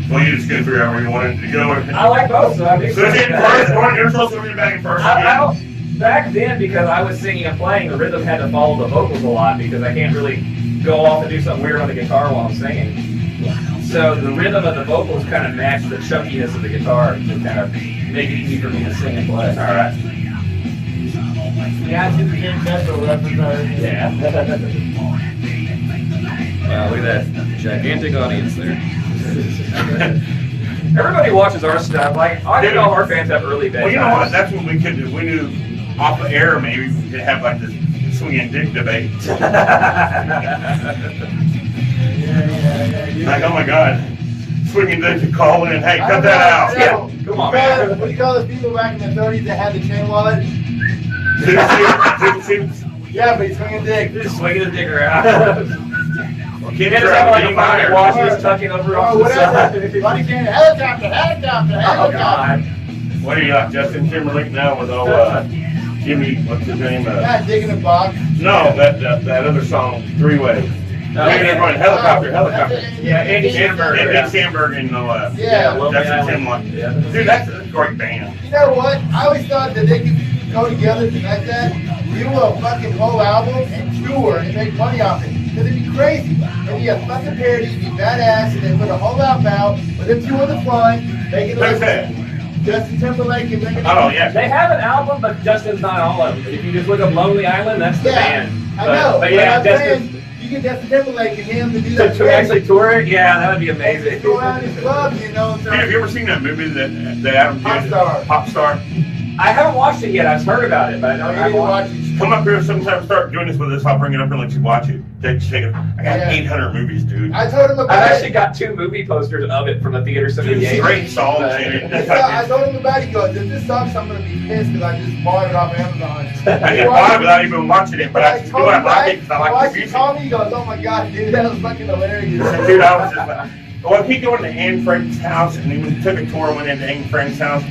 Well, you just couldn't figure out where you wanted to go. I like both, so I think So it's in first one, you're supposed to read back in first I again. don't, back then, because I was singing and playing, the rhythm had to follow the vocals a lot because I can't really go off and do something weird on the guitar while I'm singing. So the rhythm of the vocals kind of matched the chunkiness of the guitar to kind of make it easy for me to sing and play. All right. yeah, I see the King Metal reference already. Yeah. Wow, look at that gigantic audience there. Everybody watches our stuff. Like, I think all our fans have early bedtimes. Well, you know what? That's what we could do. We knew off the air, maybe we could have like this swinging dick debate. Like, oh my God, swinging dick to call in. Hey, cut that out. Yeah, come on, man. What do you call those people back in the 30s that had the chain wallet? Yeah, but he's swinging dick. Just swinging the dick around. Kids It's are kind of like a being pocket fired. watch, tucking over off Oh, the what side. is it? Buddy King, helicopter, helicopter, Oh, helicopter. God. What are you like, Justin Timberlake now with old Jimmy? What's his name? Not digging a box. No, that other song, Three Way. They're going helicopter, helicopter. Yeah, Andy Samberg. And Yeah. Dick Sandberg and Yeah. Lonely Justin Island. Timberlake. Yeah. Dude, that's a great band. You know what? I always thought that they could go together like that, do a fucking whole album and tour and make money off it. Because it'd be crazy. It'd be a fucking parody, it'd be badass, and then put a whole album out with them two on the front, make it Who's like that? Justin Timberlake and make it. Oh, yeah. They have an album, but Justin's not all of them. If you just look up Lonely Island, that's the Yeah, band. I know. But yeah, I'm Justin. saying, you get Justin Timberlake and him to do To, that. to actually tour it, yeah, that would be amazing. Go out and club, you know. So Hey, have you ever seen that movie that Adam Pop did? Star. Pop Star. I haven't watched it yet. I've heard about it, but I don't you need to watch it. Come up here sometime, start doing this with us. I'll bring it up and let you watch it. Take it. I got Yeah. 800 movies, dude. I told him I've about actually it. got 2 movie posters of it from the theater some Dude, days. great songs in it. I told him about it. He goes, if this sucks, I'm going to be pissed because I just bought it off Amazon. I can buy it without even watching it, but I do I like it because I like the He music. called me, he goes, oh my God, dude, that was fucking hilarious. Dude, I was just like, well, he going to Anne Frank's house, and he took a tour, went into Anne Frank's house,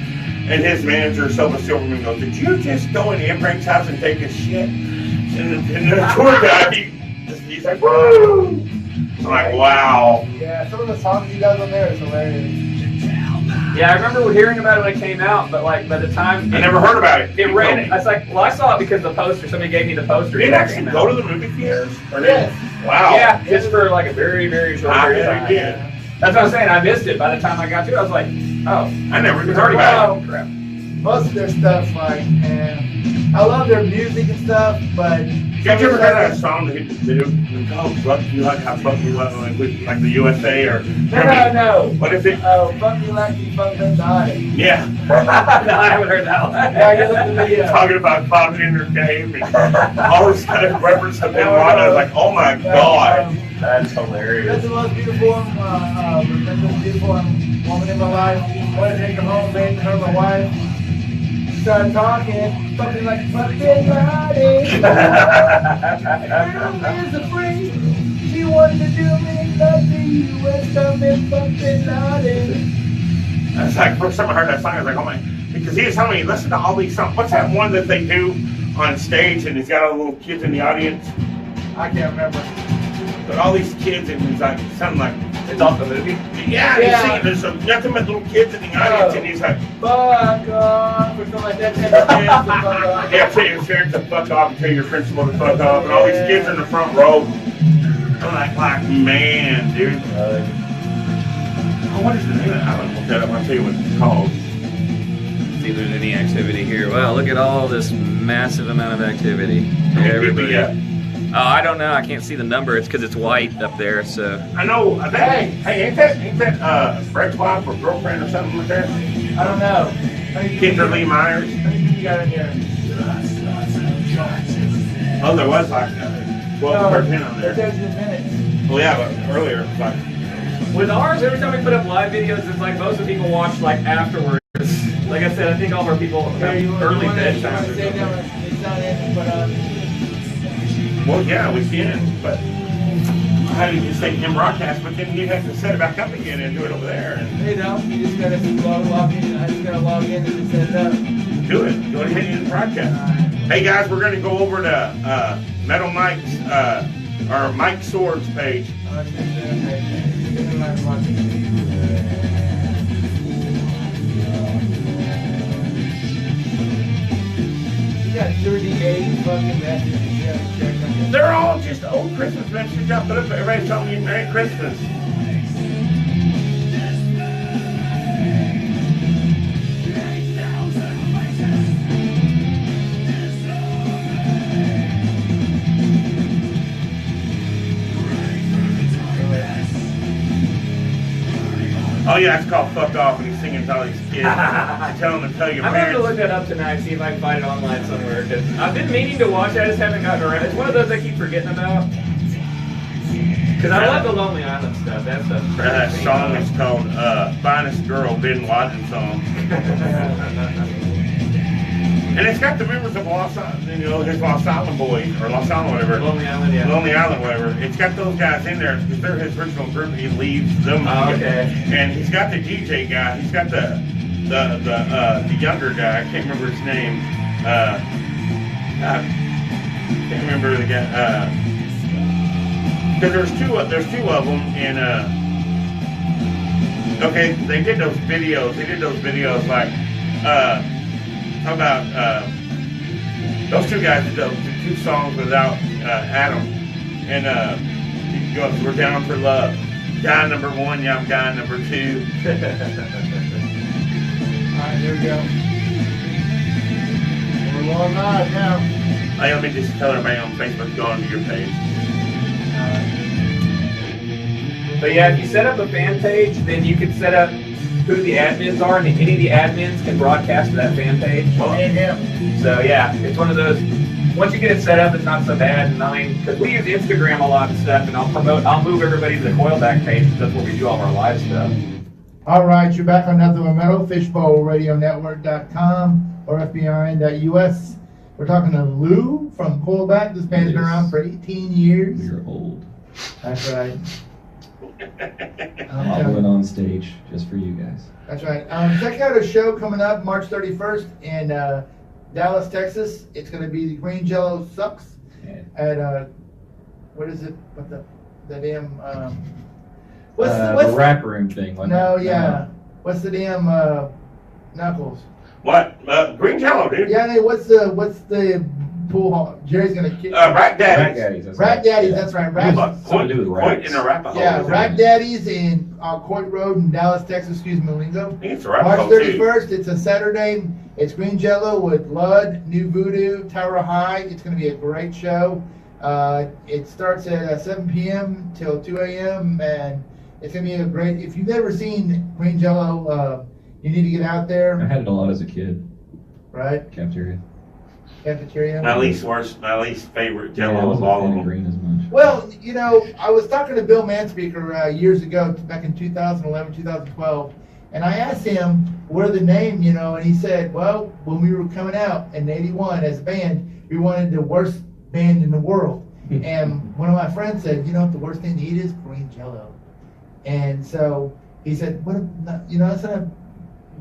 and his manager, Silver Silverman, goes, did you just go in Anne Frank's house and take a shit? And the tour guy, he's like, woo! I'm like, wow. Yeah, some of the songs he does on there is hilarious. Yeah, I remember hearing about it when it came out, but like by the time I never heard about it. it ran, I was like, well, I saw it because the poster. Somebody gave me the poster. Did when you it actually came go out. to the movie theaters? Or Yes. Wow. Yeah, just for like a very, very short I period of bet time. you did. That's what I'm saying. I missed it. By the time I got to it, I was like, oh, I never even it's heard already about it. out. Oh, crap. Most of their stuff's like, man, I love their music and stuff, but. Did you ever hear that song that they do? Oh, fuck you like how fuck you like the USA or No. What is it? Oh, fuck you like you fucking died. Yeah. No, I haven't heard that one. Yeah, you look at the video. Talking about climbing in their cave and all this kind of reference of them. I was like, oh my god. That's hilarious. That's the most beautiful, the most beautiful woman in my life. I want to take her home, make her my wife. Start talking, fucking like fucking body. Girl is a freak. She wanted to do me nothing. You was coming fucking naughty. That's like first time I heard that song, I was like, oh my, because he was telling me, listen to all these songs. What's that one that they do on stage and he's got all the little kids in the audience? I can't remember. But all these kids and he's like something like, It's off the movie. yeah, Yeah. he's singing. There's some nothing but little kids in the audience and he's like, Fuck off, or something like that. Fuck off. yeah, tell your parents to fuck off and tell your principal to fuck off, and all these kids in the front row. I'm like, man, dude. Oh, what is the name of it? I don't look that up. I'll tell you what it's called. See if there's any activity here. Wow, look at all this massive amount of activity. Everybody. Yeah. Oh, I don't know. I can't see the number. It's because it's white up there. So I know. Hey, ain't that Brett's wife or girlfriend or something like that? I don't know. Kimberly Myers. How many people you got in here? Oh, there was like 12 or 13 on It there. says in minutes. Well, yeah, but earlier it was like, With ours, every time we put up live videos, it's like most of the people watch like afterwards. Like I said, I think all of our people have early bedtime. Say that when it's not in, but well, yeah, we can, but how do you just say in broadcast? But then you have to set it back up again and do it over there and you know, you just gotta log in. I just gotta log in and set it up. do it. Go ahead and broadcast. Hey guys, we're gonna go over to Metal Mike's or Mike Swords page. You got 38 fucking messages. You have to check on it. They're all just old Christmas messages I put up. Everybody's telling you Merry Christmas. Oh yeah, it's called Fuck Off, and he's singing to all these kids. Tell them to tell your I'm going to parents. look that up tonight, see if I can find it online somewhere. Because I've been meaning to watch it, I just haven't gotten around. It's one of those I keep forgetting about. Because I love the Lonely Island stuff. That stuff's crazy. That song is called Finest Girl Bin Laden Song. And it's got the members of Los Island, you know, his Los Island Boys, or Los Island whatever. Lonely Island, yeah. Lonely Island whatever. It's got those guys in there because they're his original group. He leaves them. Oh, okay. And he's got the DJ guy. He's got the younger guy. I can't remember his name. I can't remember the guy. Because there's two of them, and okay, they did those videos. They did those videos like how about those two guys did those two songs without Adam, and he goes, "We're down for love." Guy number one, yeah, I'm guy number two. Alright, here we go. We're going live now. Hey, let me just tell everybody on Facebook to go onto your page. But yeah, if you set up a fan page, then you can set up who the admins are, and any of the admins can broadcast to that fan page. And him. So yeah, it's one of those. Once you get it set up, it's not so bad. And I mean, because we use Instagram a lot and stuff, and I'll move everybody to the Coilback page. That's where we do all of our live stuff. All right, you're back on Nothing But Metal, fishbowlradionetwork.com or fbrn.us. We're talking to Lew from Coilback. This band's been around for 18 years. We're old. That's right. I'll do it on stage just for you guys. That's right. Check out a show coming up March 31st in Dallas, Texas. It's going to be the Green Jello Sucks Yeah. at what is it? What the damn The rap room thing. wasn't no, it? yeah. What's the damn Knuckles? What? Green Jello, dude. Yeah, hey, what's the pool hall? Jerry's gonna kick. Rat Rat Daddies. Daddies. That's Rack right. Daddies, Yeah. that's right. Rack, Something to do with Coit rats. in Arapaho. yeah, isn't it? Rack Daddies in Coit Road in Dallas, Texas. Excuse me, lingo. I think it's March Arapaho too. 31st. It's a Saturday. It's Green Jello with Lud, New Voodoo, Tower High. It's going to be a great show. It starts at 7 p.m. till 2 a.m. and it's going to be a great. If you've never seen Green Jello, you need to get out I there. had it a lot as a kid. Right, Cafeteria. cafeteria. My least favorite Yeah, I Jello of wasn't all a of fan of them. green as much. Well, you know, I was talking to Bill Manspeaker years ago, back in 2011, 2012, and I asked him where the name, you know, and he said, well, when we were coming out in '81 as a band, we wanted the worst band in the world. And one of my friends said, you know what the worst thing to eat is? Green Jello. And so he said, you know, that's not a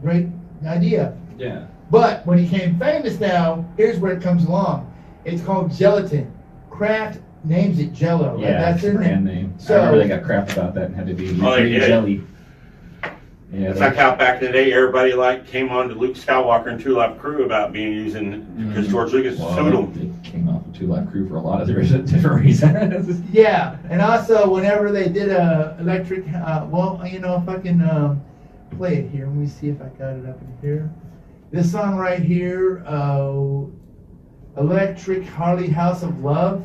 great idea. Yeah. But when he became famous now, here's where it comes along. It's called gelatin. Kraft names it Jello. Yeah, That's their brand name. name. So- I remember they got crap about that and had to be Oh, they green did? jelly. Yeah, It's like how back in the day everybody like came on to Luke Skywalker and Two Live Crew about being using because George Lucas sued them. It came off of Two Live Crew for a lot of different reasons. Yeah, and also whenever they did electric, well, you know, if I can play it here, let me see if I got it up in here. This song right here, Electric Harley House of Love.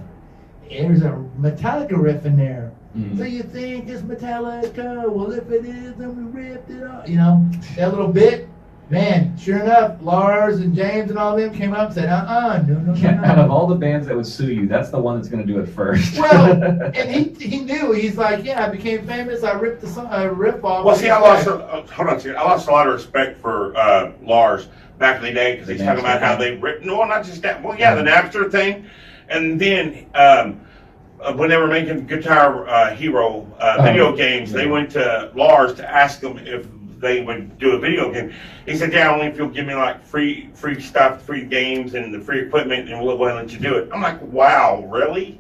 There's a Metallica riff in there. So you think it's Metallica? Well, if it is, then we ripped it off. You know, that little bit. Man, sure enough, Lars and James and all them came up and said, no. Out of all the bands that would sue you, that's the one that's going to do it first. Well, and he knew. He's like, yeah, I became famous. I ripped the riff off. Well, see, I lost a lot of respect for Lars back in the day because he's talking about how they ripped. No, not just that. Well, yeah, the Napster thing, and then when they were making Guitar Hero video games, they went to Lars to ask him if they would do a video game. He said, yeah, only if you'll give me like free stuff, free games, and the free equipment, and we'll go ahead and let you do it. I'm like, wow, really?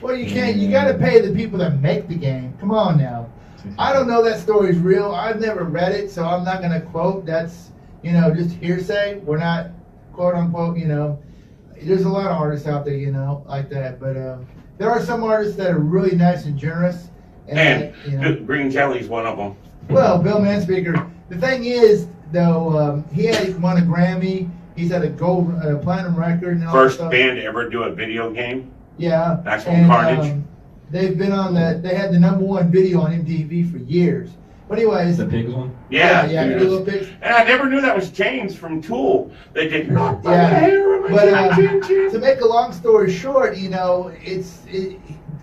Well, you can't. You got to pay the people that make the game. Come on now. I don't know that story's real. I've never read it, so I'm not going to quote. That's, just hearsay. We're not, quote unquote, There's a lot of artists out there, like that. But there are some artists that are really nice and generous. And Green Jelly's one of them. Well, Bill Manspeaker. The thing is, though, he had won a Grammy. He's had a gold, platinum record. And all First that stuff. band to ever do a video game. Yeah. Actual Carnage. They've been on they had the #1 video on MTV for years. But anyways. The Pigs one? Yeah, Little Pigs. And I never knew that was James from Tool. They did not. Yeah. But to make a long story short, it's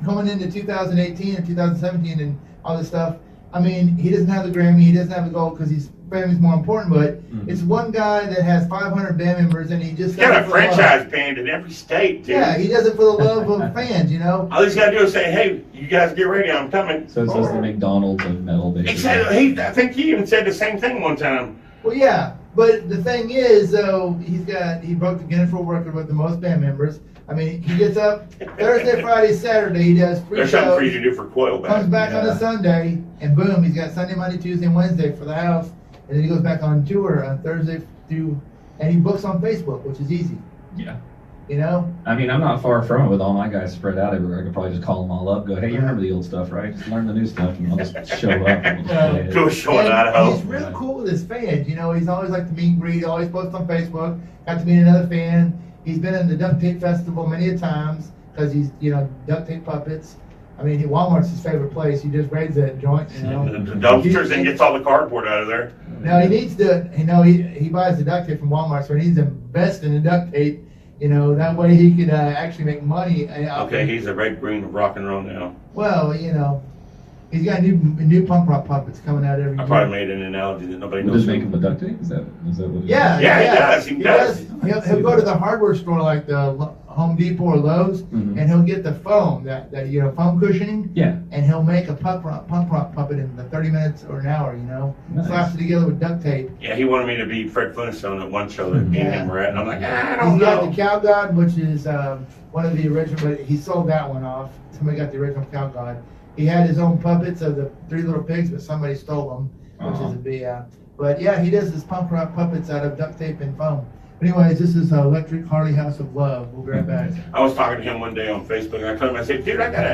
coming into 2018 and 2017 and all this stuff. I mean, he doesn't have the Grammy, he doesn't have the gold because his family's more important, but it's one guy that has 500 band members and he just got a franchise band in every state, dude. Yeah, he does it for the love of fans, All he's got to do is say, hey, you guys get ready, I'm coming. So it says the McDonald's of metal, basically. I think he even said the same thing one time. Well, yeah, but the thing is, though, he broke the Guinness World Record with the most band members. I mean, he gets up Thursday, Friday, Saturday. He does free There's shows. something for you to do for Coilback. Comes back on a Sunday, and boom, he's got Sunday, Monday, Tuesday, and Wednesday for the house. And then he goes back on tour on Thursday and he books on Facebook, which is easy. Yeah. I mean, I'm not far from it with all my guys spread out everywhere. I could probably just call them all up, go, hey, you remember the old stuff, right? Just learn the new stuff, and I'll just show up. And we'll play it. Do a show in Idaho. He's real cool with his fans. He's always like to meet and greet. He always posts on Facebook. Got to meet another fan. He's been in the Duct Tape Festival many a times because he's, duct tape puppets. I mean, Walmart's his favorite place. He just raids that joint, The dumpsters and gets all the cardboard out of there. No, he needs to, he buys the duct tape from Walmart, so he needs to invest in the duct tape, that way he could actually make money. Okay, he's a red green of rock and roll now. Well, he's got new punk rock puppets coming out every year. I probably made an analogy that nobody knows. Just make him a duct tape? Is that what Yeah, he does. He'll go to the hardware store like the Home Depot or Lowe's, and he'll get the foam, that foam cushioning. Yeah. And he'll make a punk rock puppet in the 30 minutes or an hour. Nice. Slaps it together with duct tape. Yeah, he wanted me to be Fred Flintstone at one show that me and him were at, and I'm like, I don't He's know. got the Cow God, which is one of the original, but he sold that one off. Somebody got the original Cow God. He had his own puppets of the 3 Little Pigs, but somebody stole them, which is a big. But yeah, he does his punk rock puppets out of duct tape and foam. Anyways, this is Electric Harley House of Love. We'll be right back. I was talking to him one day on Facebook, and I told him, I said, dude, I got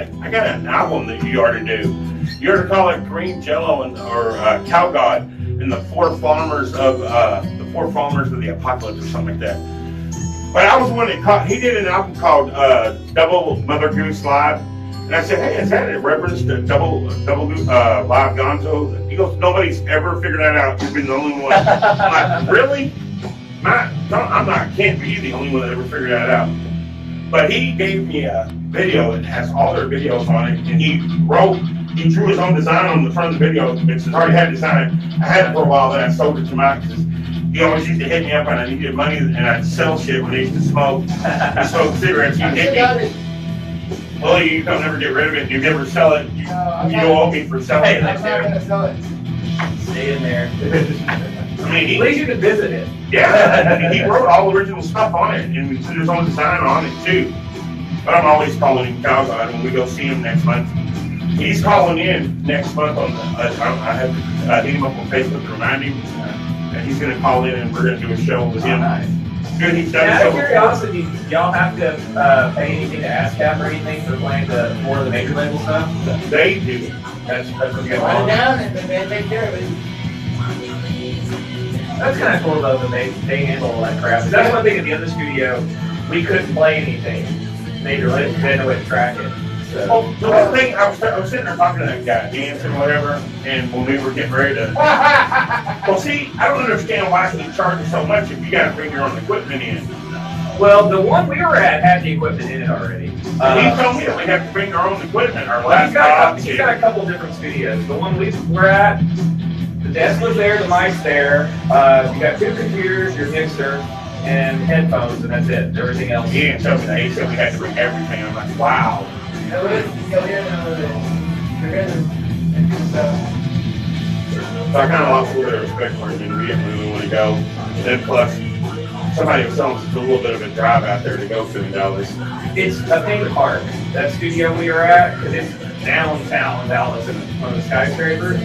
an album that you ought to do. You ought to call it Green Jello or Cow God and the Four Farmers of the Apocalypse or something like that. But I was the one that caught. He did an album called Double Mother Goose Live, and I said, hey, is that a reference to Double Goose Live Gonzo? He goes, nobody's ever figured that out. You've been the only one. I'm like, really? Can't be the only one that ever figured that out. But he gave me a video that has all their videos on it, and he drew his own design on the front of the video. It's already had design. I had it for a while, then I sold it to Mike. He always used to hit me up when I needed money, and I'd sell shit when he used to smoke. He smoked cigarettes. He'd hit me. Well, you don't ever get rid of it. You never sell it. You owe me for selling it. I'm not gonna sell it. Stay in there. I mean, At least you can visit it. Yeah, he wrote all the original stuff on it, and he put his own design on it too. But I'm always calling him Cow God when we go see him next month. He's calling in next month on I have to hit him up on Facebook to remind him, and he's going to call in, and we're going to do a show with him. Nice. Good, he's done Out of so. curiosity, y'all have to pay anything to ASCAP or anything for playing more of the major label stuff? They do. That's what Write it down and they take care of it. That's kind of cool though that they handle all that crap. 'Cause that's one thing at the other studio, we couldn't play anything major label. We had no way to track it. Oh, the one thing, I was sitting there talking to that guy, dancing, whatever, and when we were getting ready to. Well, see, I don't understand why he charges so much if you got to bring your own equipment in. Well, the one we were at had the equipment in it already. He told me that we have to bring our own equipment, our Well, laptops. he's got a couple different studios. The one we were at, the desk was there, the mic's there. You got 2 computers, your mixer, and headphones, and that's it. Everything else. He didn't tell me that. He said we had to bring everything. I'm like, wow. You'll hear them a little bit. You're hearing them. So I kind of lost a little bit of respect for him, and we didn't really want to go. And then plus, somebody was telling us it's a little bit of a drive out there to go to in Dallas. It's a theme park. That studio we were at, because it's downtown Dallas in one of the skyscrapers.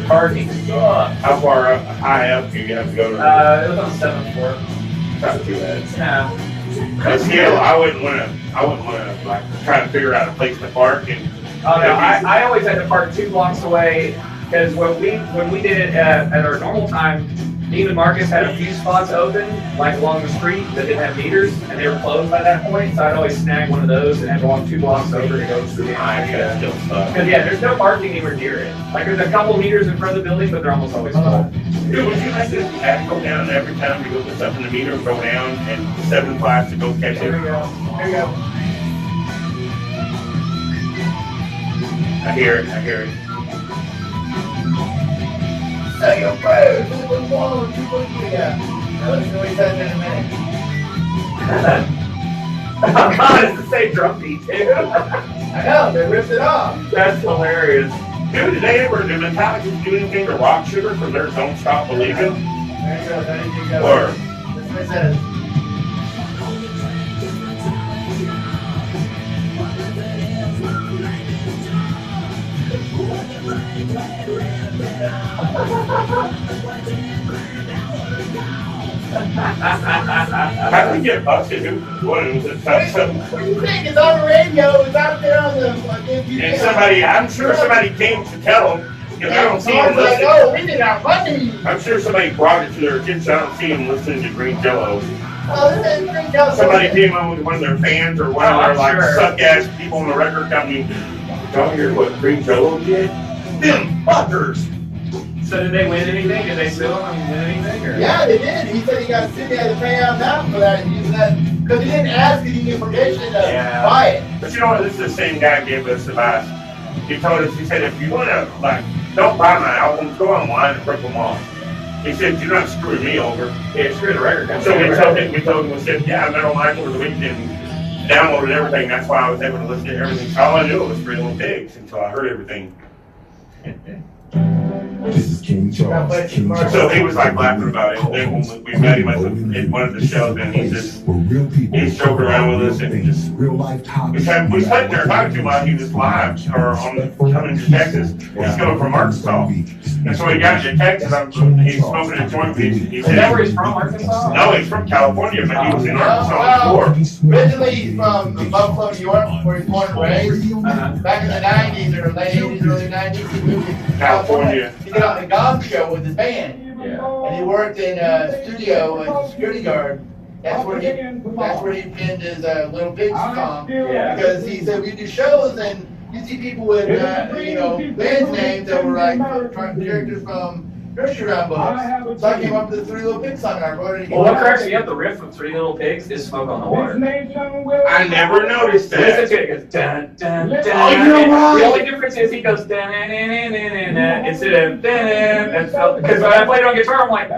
Parking sucks. How far up, high up do you have to go to? It was on the 7th floor. Not too bad. No. But still, I wouldn't want to like try to figure out a place to park and. Oh no, I always had to park 2 blocks away because when we did it at our normal time, Neiman Marcus had a few spots open, like along the street that didn't have meters, and they were closed by that point. So I'd always snag one of those and have to walk 2 blocks over to go to the That still sucks. Because yeah, there's no parking anywhere near it. Like there's a couple meters in front of the building, but they're almost always full. Dude, would you like to have to go down every time you go put stuff in the meter, go down and 7 class to go catch There we it? go. There we go. I hear it. Say your prayers. 2.1, 2.3. Yeah. Now let's see what he says in a minute. Oh God, it's the same drum beat too. I know, they ripped it off. That's hilarious. Dude, did Metallica do anything to Rock Sugar from their Don't Stop Believing? There you go, there you go. Or That's what it says. how did we get busted? What was it? What do you think? It's on the radio. It's out there on the fucking. And somebody, I'm sure somebody came to tell them, because I don't see them like, listening. oh, we did our money. I'm sure somebody brought it to their attention. I don't see them listening to Green Jello. Oh, this is Green Jello. Somebody came on with one of their fans or one of their I'm like sure. suck-ass people in the record company. Y'all hear what Green Jello did? Them fuckers! So did they win anything? Did they sue him and win anything? Or? Yeah, they did. He said he got sued. He had to pay out now for that. Using that because he didn't ask any permission to buy it. But you know what? This is the same guy who gave us advice. He told us, he said, if you want to, like, don't buy my albums, go online and rip them off. He said, you're not screwing me over. Yeah, screw the record. And so we told him, we said, yeah, I met online over the weekend and downloaded everything. That's why I was able to listen to everything. So all I knew was 3 Little Pigs until I heard everything. This is King Charles. King Charles. So he was like laughing about it. Then when we met him at one of the shows, and he just, Where real people he's joking around with us and just, real life topics. we sat there talking to him while he was live or coming to Texas. He's coming from Arkansas. And so he got to Texas, he's smoking a joint. He Is that where said, he's from, Arkansas? no, he's from California, but he was in Arkansas before. Originally, he's from Buffalo, New York, where he's born and raised. Back in the 90s or late 80s, early 90s, he moved to California. He did on the Gong Show with his band. Yeah. And he worked in a studio as a security guard. That's where he pinned his Little Big song. Yeah. Because he said we do shows and you see people with band names that were like characters from nursery rhyme books. So I came up with the 3 Little Pigs song and I wrote it. Well, what cracks me up, the riff from 3 Little Pigs is Smoke on the Water. I never noticed that. Listen to it, it goes dun dun dun. Oh, you're right. The only difference is he goes dun dun dun dun dun instead of dun dun. Because when I played it on guitar, I'm like,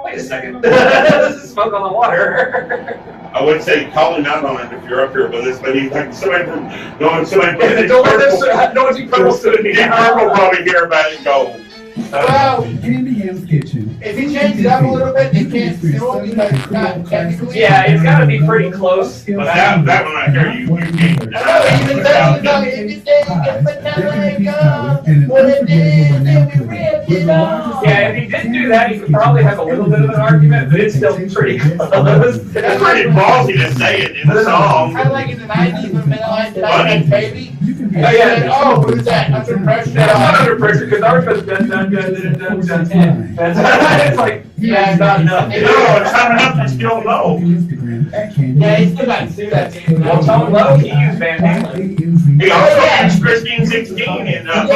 wait a second, this is Smoke on the Water. I would say call him out on it if you're up here with us, but he's like somebody from going somebody. Don't let this. No one's purple stood me Deep down. Purple will probably hear about it and go. Well, Candy M's Kitchen. if he changes it up a little bit, they can't sue him because it's not technically. Yeah, it's got to be pretty close. But that one right there, you can't. I know, even though he's like, if you say you can put that like, what it is, then we ripped it off. Yeah, if he didn't do that, he could probably have a little bit of an argument, but it's still pretty close. That's pretty ballsy to say it in the song. Kind of like in the 90s when Men Like that baby. Oh, yeah. Oh, who's that? Under pressure. That's not under pressure because ours goes dun dun dun dun dun dun. It's like Yeah, it's not enough. No, it's not enough to still low. Yeah, he's still got to sue that team. Well, Tone Low, he used Van Halen. He also used Christine 16 and Dome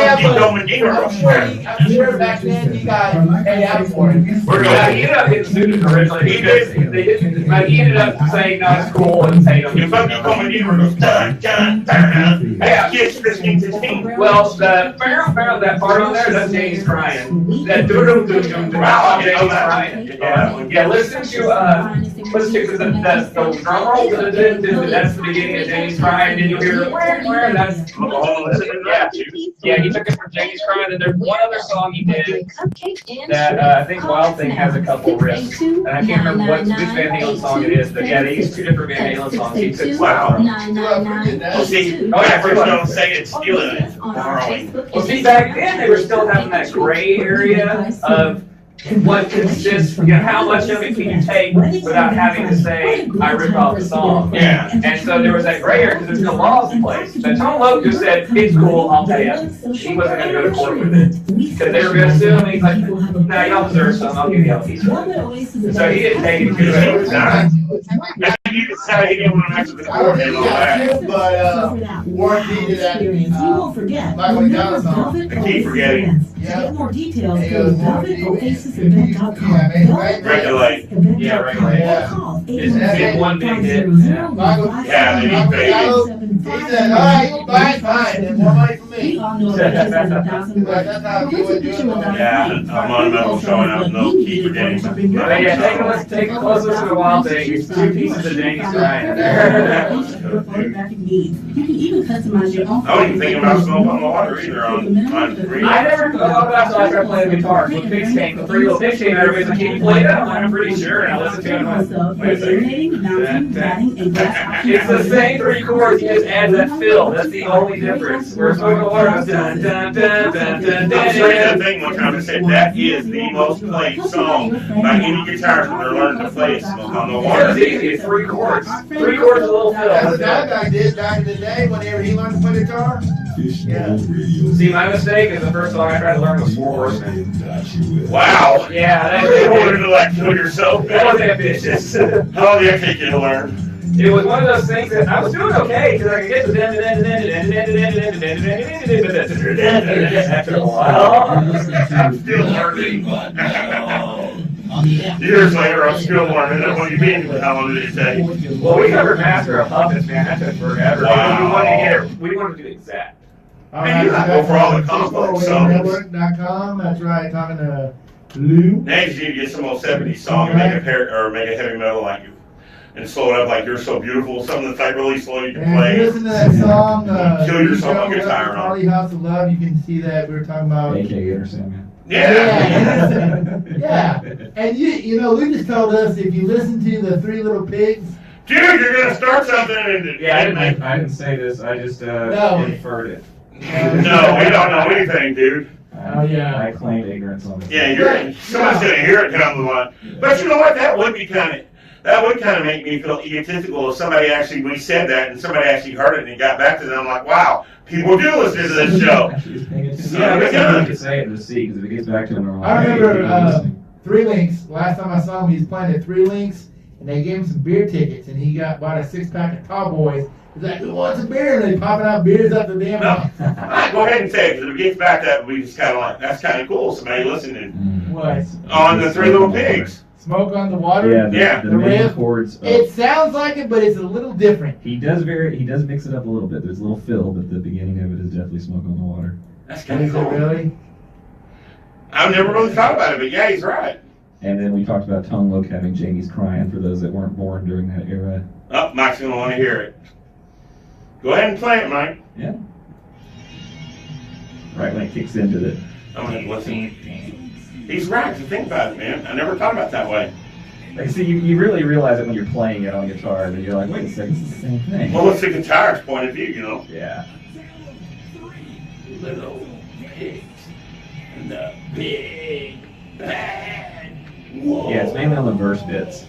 and I'm sure back then he got paid out for it. Yeah, he ended up getting sued originally. He did. But he ended up saying, no, it's cool, and paid him. You fucking Dome and Gamer goes, dun, dun, dun. Yeah, kids Christine 16. Well, the that part on there, that's James crying. That doo-doo-doo-doo. Wow, James crying. Yeah, listen to the drum roll, that's the beginning of James crying, and you hear where that's yeah, he took it from James crying, and there's one other song he did that I think Wild Thing has a couple riffs, and I can't remember which Van Halen song it is, but yeah, they used two different Van Halen songs. He took wow. Well, see, first don't say it's stealing it. Well, see, back then they were still having that gray area of what consists, how much of it can you take without having to say, I ripped off the song. Yeah. And so there was that gray area because there's no laws in place. But Tone Loc just said, it's cool, I'll pay you. He wasn't going to go to court with it. Because they were going to sue him, and he's like, nah, y'all deserve some, I'll give you a piece of it. So he didn't take it to You decided he didn't want to mess with the court and all that. But Warren did that. You won't forget. Like when he got us on. I keep forgetting. To get more details, Hey, go to velvetoasisevent.com. Regulate. Yeah, regulate. It's one big hit. Yeah, they need baby. He said, all right, fine, and more money for me. We all know that That's how he would do it. Yeah, I'm on metal showing up, no key forgetting. But yeah, take a close listen to Wild Thing. It's two pieces of James crying in there. photographic needs. You can even customize your own. I wasn't even thinking about smoke on the water either on three. I never thought about it until I started playing guitar. When Pigs came, the three little Pigs came, everybody's like, can you play that? I'm pretty sure. And I listened to it and I went, wait a second. It's the same three chords, you just add that fill. That's the only difference. Whereas Smoke on the Water goes dun dun dun dun dun dun. I'm saying the thing one time I said that is the most played song by any guitarist when they're learning to play Smoke on the It's Water. easy, it's three chords. Three chords, a little fill. That's what that guy did back in the day whenever he learned to play guitar. Yeah. See, my mistake is the first song I tried to learn was Four Horsemen. Wow. Yeah, You wanted to like kill yourself. that was ambitious. How long did it take you to learn? It was one of those things that I was doing okay because I could get to after a while. I'm still learning. Years later, I'm still learning. What do you mean? How long did it take? Well, we covered Master of Puppets, man. That took forever. Wow. We wanted to get it. We wanted to do exact. All And you right, go for all the complex songs. Network.com. That's right. Talking to Lew. Next, you need to get some old 70s song and make a heavy metal like you. And slow it up like You're So Beautiful. Something that's like really slow you can And if play. you listen to that song, Kill yourself on guitar. Party House of Love, you can see that we were talking about. A.K.A. Anderson, man. Yeah. Yeah. And you know, Lou just told us if you listen to the Three Little Pigs. Dude, you're going to start something. And, Yeah, I didn't say this, I just No. inferred it. No, we don't know anything, dude. Oh, yeah. I claimed ignorance on this. Yeah, someone's going to hear it down the line. But you know what? That would kind of make me feel egotistical if somebody actually, we said that and somebody actually heard it and got back to them. I'm like, wow, people do listen to this show. Yeah, I guess I need to say it to see, because if it gets back to normal. I remember Three Links. Last time I saw him, he was playing at Three Links, and they gave him some beer tickets, and he bought a 6-pack of Tall Boys. He's like, who wants a beer? And they popping out beers up the damn. No, go ahead and say it, because if it gets back that, we just kind of like, that's kind of cool. Somebody listening What? on the Three Little Pigs. Smoke on the Water? Yeah, the The main riff. chords. It sounds like it, but it's a little different. He does mix it up a little bit. There's a little fill, but the beginning of it is definitely Smoke on the Water. That's kind of Is it cool. really? I've never really thought about it, but yeah, he's right. And then we talked about Tone Loc having Jamie's Crying for those that weren't born during that era. Oh, Mike's going to want to hear it. Go ahead and play it, Mike. Yeah. Right when it kicks into it. I'm going to listen. He's right to think about it, man. I never thought about it that way. Like, see, you really realize it when you're playing it on guitar, and you're like, wait a second, this is the same thing. Well, it's the guitarist's point of view, you know. Yeah. Little pigs and the big bad wolf. Yeah, it's mainly on the verse bits.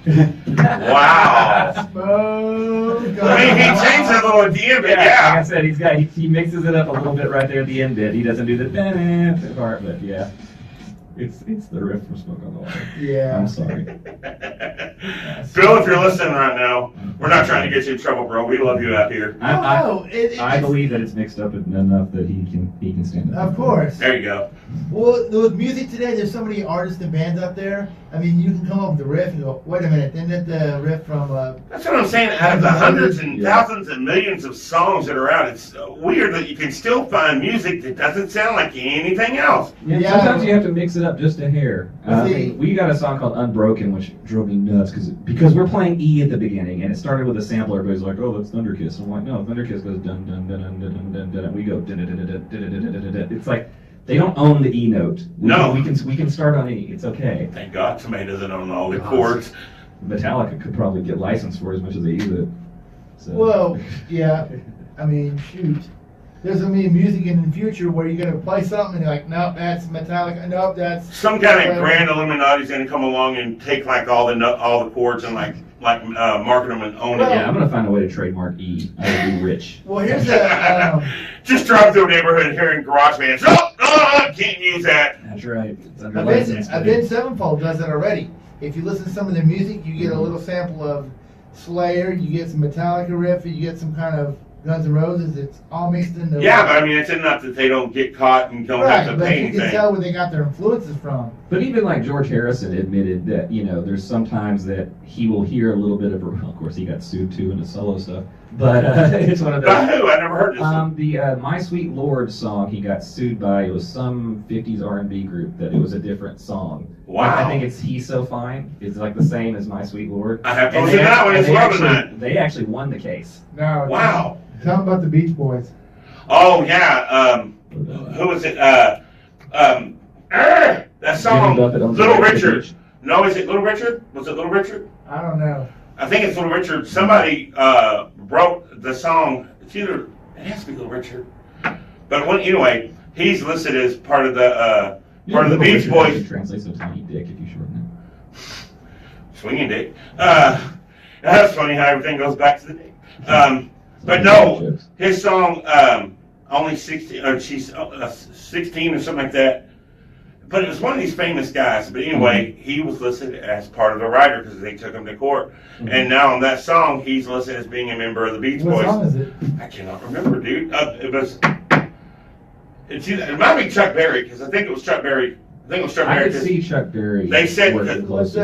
Wow. Oh, God. I mean, he changed it a little at the end, but Like I yeah. said, he mixes it up a little bit right there at the end bit. He doesn't do the part, but yeah. It's the riff from Smoke on the Water. Yeah. I'm sorry. Bill, if you're listening right now, we're not trying to get you in trouble, bro. We love you out here. I believe that it's mixed up enough that he can stand up. Of course. There you go. Well, with music today, there's so many artists and bands out there. I mean, you can come up with the riff and go, wait a minute, isn't it the riff from... That's what I'm saying. Out of the hundreds and thousands and millions of songs that are out, it's weird that you can still find music that doesn't sound like anything else. Yeah, sometimes you have to mix it up just a hair. See. We got a song called Unbroken, which drove me nuts because we're playing E at the beginning, and it started with a sample. Everybody's like, "Oh, that's Thunderkiss." I'm like, "No, Thunderkiss goes dun dun dun dun dun dun dun." We go dun dun dun dun dun dun dun dun. It's like they don't own the E note. We can start on E. It's okay. Thank God somebody doesn't own all the chords. Metallica could probably get licensed for as much as they use it. So. Well, yeah. I mean, shoot. There's going to be music in the future where you're going to play something and you're like, nope, that's Metallica. Nope, that's... Some kind of grand Illuminati's going to come along and take like all the chords and like market them and own it. Yeah, I'm gonna find a way to trademark E. I will be rich. Well, here's the... Just drive through a neighborhood here in garage bands. Oh, can't use that. That's right. It's under license. Avenged Sevenfold does it already. If you listen to some of their music, you get a little sample of Slayer, you get some Metallica riff, you get some kind of Guns N' Roses. It's all mixed in the... Yeah, but I mean, it's enough that they don't get caught and don't have to but pay you anything. can tell where they got their influences from. But even like George Harrison admitted that, there's sometimes that he will hear a little bit of, well, of course he got sued too in his solo stuff, but it's one of those. By who? I never heard this. The My Sweet Lord song he got sued by, it was some 50s R&B group that it was a different song. Wow. I think it's He's So Fine. It's like the same as My Sweet Lord. I have to listen to that one as well. They actually won the case. No. Wow. Tell them about the Beach Boys. Oh, yeah. Who was it? That song, Little Richard. No, is it Little Richard? Was it Little Richard? I don't know. I think it's Little Richard. Somebody wrote the song. It's either, it has to be Little Richard. But anyway, he's listed as part of the Beach Boys. Translates to tiny dick if you shorten it. Swinging dick. That's funny how everything goes back to the dick. But no, his song, only 16, or she's 16 or something like that. But it was one of these famous guys. But anyway, he was listed as part of the writer because they took him to court. Mm-hmm. And now on that song, he's listed as being a member of the Beach Boys. What song is it? I cannot remember, dude. It might be Chuck Berry because I think it was Chuck Berry. I could see Chuck Berry. They said What's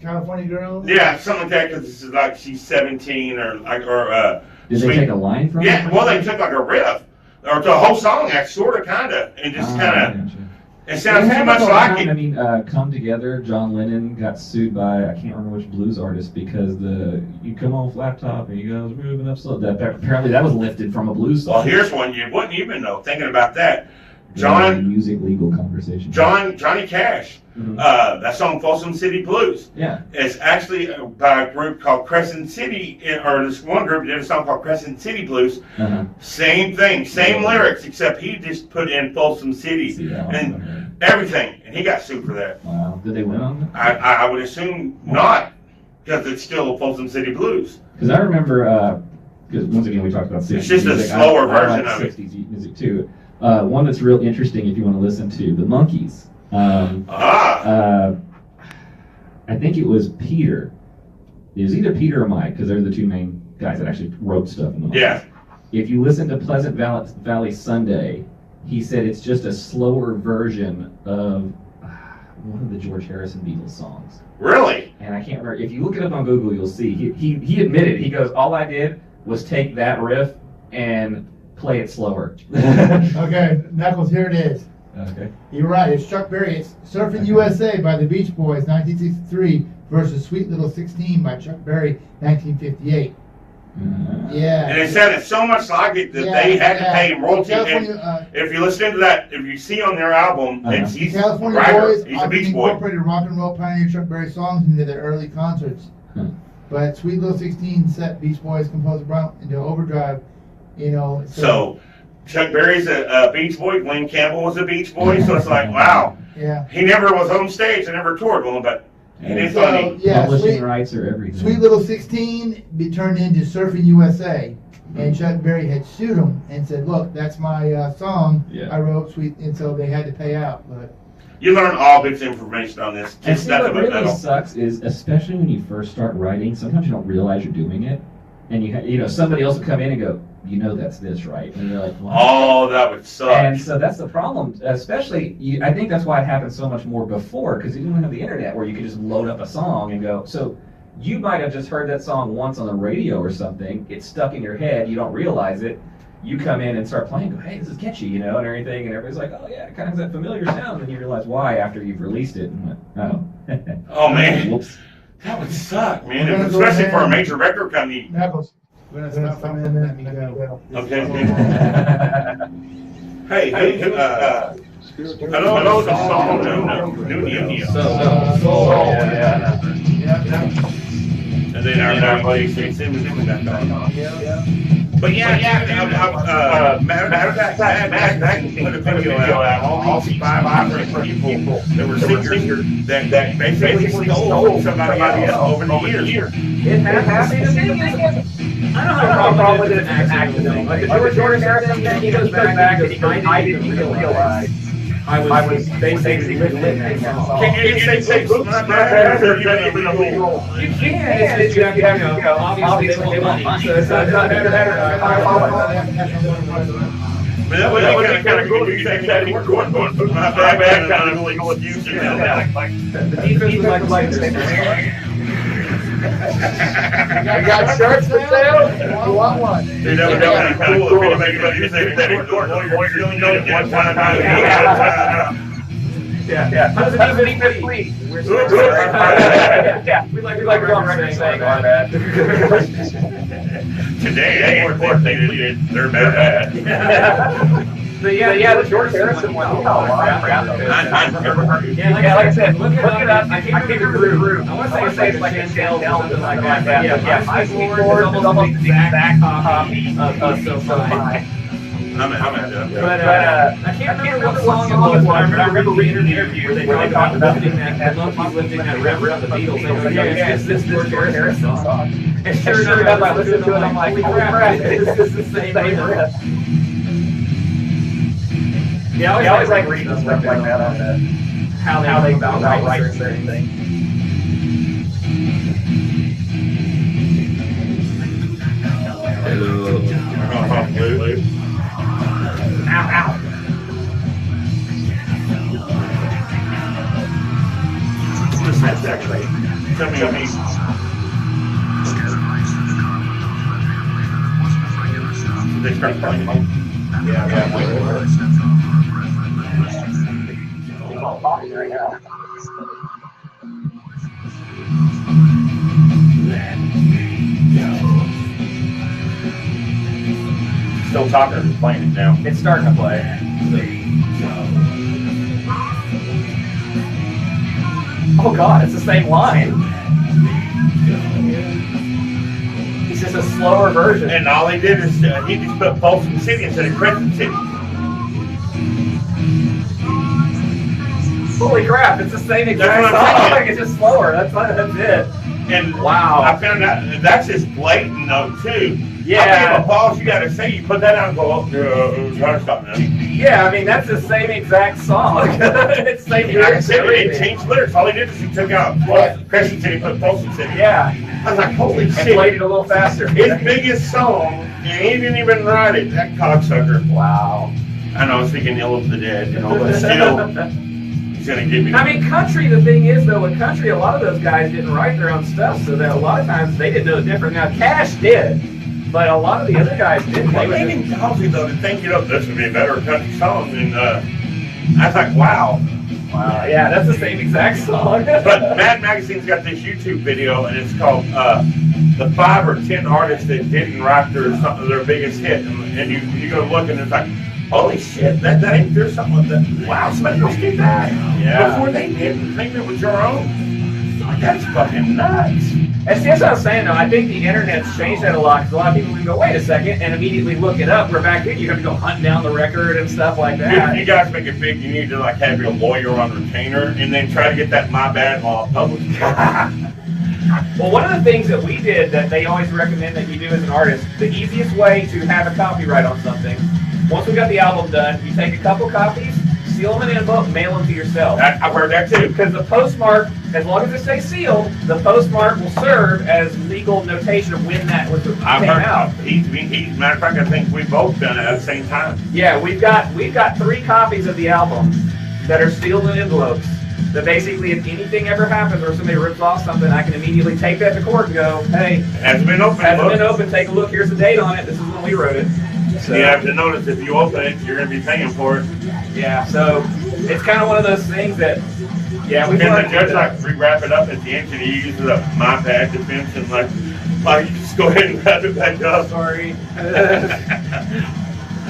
California Girl? Yeah, something like that, because this is like she's 17 or Did they take a line from it? Yeah, well, they took like a riff or the whole song, sort of, kind of, and just kind of. It sounds too much like it. I mean, Come Together. John Lennon got sued by I can't remember which blues artist because you come on flat top and you guys moving up slow. Apparently that was lifted from a blues song. Well, here's one you wouldn't even know. Thinking about that, music legal conversation. Johnny Cash. Mm-hmm. That song Folsom City Blues. Yeah. It's actually by a group called Crescent City, or this one group did a song called Crescent City Blues. Uh-huh. Same thing, same lyrics, except he just put in Folsom City and everything, and he got sued for that. Wow. Did they win on that? I would assume not, because it's still Folsom City Blues. Because I remember, because once again we talked about 60s It's just music. a slower I version like of it. 60s music too. One that's real interesting if you want to listen to, the Monkees. I think it was Peter. It was either Peter or Mike, because they're the two main guys that actually wrote stuff in the Monkees. Yeah. If you listen to Pleasant Valley Sunday, he said it's just a slower version of one of the George Harrison Beatles songs. Really? And I can't remember. If you look it up on Google, you'll see. He admitted. He goes, all I did was take that riff and play it slower. Okay, Knuckles, here it is. Okay. You're right, it's Chuck Berry. It's Surfing USA by the Beach Boys, 1963, versus Sweet Little 16 by Chuck Berry, 1958. Yeah. And it sounded so much like it that they had to pay him royalties. If you listen to that, if you see on their album, he's California a writer. Boys He's a Beach Boy. incorporated rock and roll pioneer Chuck Berry songs into their early concerts. But Sweet Little 16 set Beach Boys composer Brown into overdrive, So Chuck Berry's a Beach Boy. Glenn Campbell was a Beach Boy. So it's like, wow. Yeah. He never was on stage and never toured with them, but And it's So, funny. yeah, Publishing rights are everything. Sweet Little 16 be turned into Surfing USA. And Chuck Berry had sued him and said, look, that's my song Yeah. I wrote, Sweet, and so they had to pay out. But You learn all this information on this. And Just see, nothing what but really metal. sucks is, especially when you first start writing, sometimes you don't realize you're doing it, and you know somebody else will come in and go, you know that's this, right? And you're like, what? Oh, that would suck. And so that's the problem, especially, I think that's why it happened so much more before, because you didn't have the internet where you could just load up a song and go, so you might have just heard that song once on the radio or something, it's stuck in your head, you don't realize it, you come in and start playing, go, hey, this is catchy, you know, and everything, and everybody's like, oh yeah, it kind of has that familiar sound, and then you realize why after you've released it, and went, oh. Oh, man. Whoops. That would suck, man. We're gonna go Especially ahead for a and- major record company. Knuckles, we're going to stop for a minute and let me go. Okay. Hey, hello, the song. No. And then everybody sings in with that. But yeah, matter of fact, Matt put a video out on all these 5 different people that were singers that basically stole somebody else over the years. It happens. I don't have a problem with it as an accident. Like the George Harrison thing, he goes back and he goes, I didn't even realize I was basically living that song. Can you just say not bad or even illegal? You can, it's just you have to go, obviously they want money, so it's not better. But that was kind of cool. You say that we're going put my bad kind of illegal excuse in there. The defense was like this. You got shirts for sale? You want one? Dude, that would be kind of cool if anybody was saying that we're going to one time. Yeah. How's the defense please? Yeah. We like to go on record saying our bad. Today, they're bad. But yeah, the George Harrison one. I never heard it. Yeah, like I said, look it up. I can't remember the group. I want to say it's like a Shell or something like that. Yeah, my keyboard is almost the exact copy of So Fine. I'm at that. But I can't remember what song it was, but I remember reading the interview where they talked about lifting that river of the Beatles. They go, yeah, it's this George Harrison song. And sure enough, I listened to it and I'm like, holy crap, this is the same riff. Yeah, I always like reading stuff like that on how they about write certain things. Ow. That's actually. Tell me. They start playing. Yeah. Right now. Still talking, just playing it now. It's starting to play. Oh God, it's the same line. It's just a slower version. And all he did is he just put Folsom City instead of Crescent City. Holy crap, it's the same exact That's what I'm song. saying. It's just slower. That's it. And Wow. I found out that's just blatant though too. Yeah. I mean, a pause you gotta say, you put that out and go, oh, try to stop now. Yeah, I mean that's the same exact song. It's the same Like I lyrics. said, it everything. changed lyrics. All he did is he took out Crescent City, put Folsom City. Yeah, I was like, holy and shit. played it a little faster. His biggest song, and he didn't even write it, that cocksucker. Wow. I know, I was thinking Ill of the Dead, you know, but still, he's gonna give me. I mean, country, the thing is, though, with country, a lot of those guys didn't write their own stuff, so that a lot of times they didn't know the difference. Now, Cash did, but a lot of the other guys didn't. They What would made just, him Halsey though to think, you know, this would be a better country song? And I was like, wow. wow, yeah, that's the same exact song. But Mad Magazine's got this YouTube video, and it's called the 5 or 10 artists that didn't write their biggest hit. And you go look, and it's like, holy shit, that ain't there's something with that. Wow, somebody else did that. Yeah. Before they did, think it was your own. Like, that's fucking nuts. And see, that's what I was saying, though. I think the internet's changed that a lot, because a lot of people can go, wait a second, and immediately look it up, where back then you have to go hunt down the record and stuff like that. If you guys make it big, you need to like have your lawyer on retainer, and then try to get that My Bad law published. Well, one of the things that we did that they always recommend that you do as an artist, the easiest way to have a copyright on something, once we got the album done, you take a couple copies, seal them in an envelope, mail them to yourself. I've heard that too. Because the postmark, as long as it stays sealed, the postmark will serve as legal notation of when that was came out. Matter of fact, I think we both done it at the same time. Yeah, we've got 3 copies of the album that are sealed in envelopes. That basically, if anything ever happens or somebody rips off something, I can immediately take that to court and go, hey, Hasn't been open. hasn't been open, take a look, here's the date on it, this is when we wrote it. So, You have to notice if you open it, you're going to be paying for it. yeah, so it's kind of one of those things that, yeah, we've Can the learned to do judge that. like re-wrap it up at the end? Can he use a My Bad defense and like you just go ahead and wrap it back up? Sorry.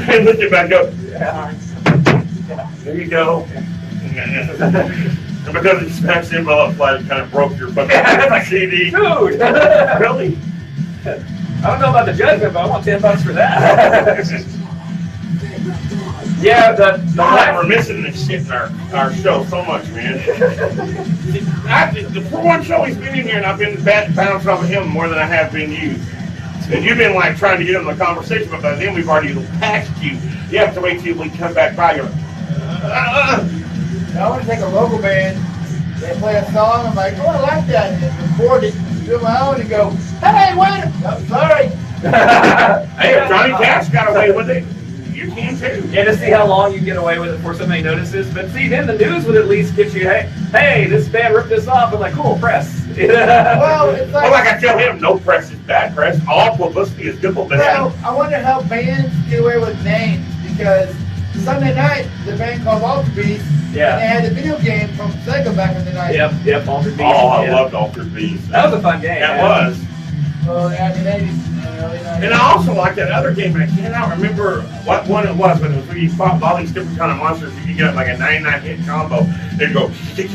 And lift it back up. Yeah. There you go. And because it smashed the envelope flat, it kind of broke your fucking CD. Dude! Really? I don't know about the judgment, but I want $10 for that. Yeah, the We're missing this shit in our show so much, man. For one show he's been in here, and I've been bouncing off of him more than I have been you. And you've been like trying to get him the conversation, but by then we've already passed you. You have to wait till we come back by. You're like, I want to take a local band, they play a song, I'm like, oh, I like that, and record it, do my own, and go, hey, wait, oh, sorry. hey, if Johnny Cash got away with it, you can too. Yeah, to see how long you get away with it before somebody notices. But see, then the news would at least get you, hey, this band ripped this off. I'm like, cool, press. Well, it's Well, like I tell him, no press is bad press. All publicity is good publicity. well, I wonder how bands get away with names, because Sunday night, the band called Alter Beast, Yeah. and they had a video game from Sega back in the night. Yep, Altered Beast. Oh, I yeah. loved Altered Beast. That was a fun game. That yeah. was. Well, yeah, in the 80s, early 90s. And I also like that other game, but I cannot remember what one it was, but it was where you fought all these different kind of monsters. You could get like a 99 hit combo. They'd go,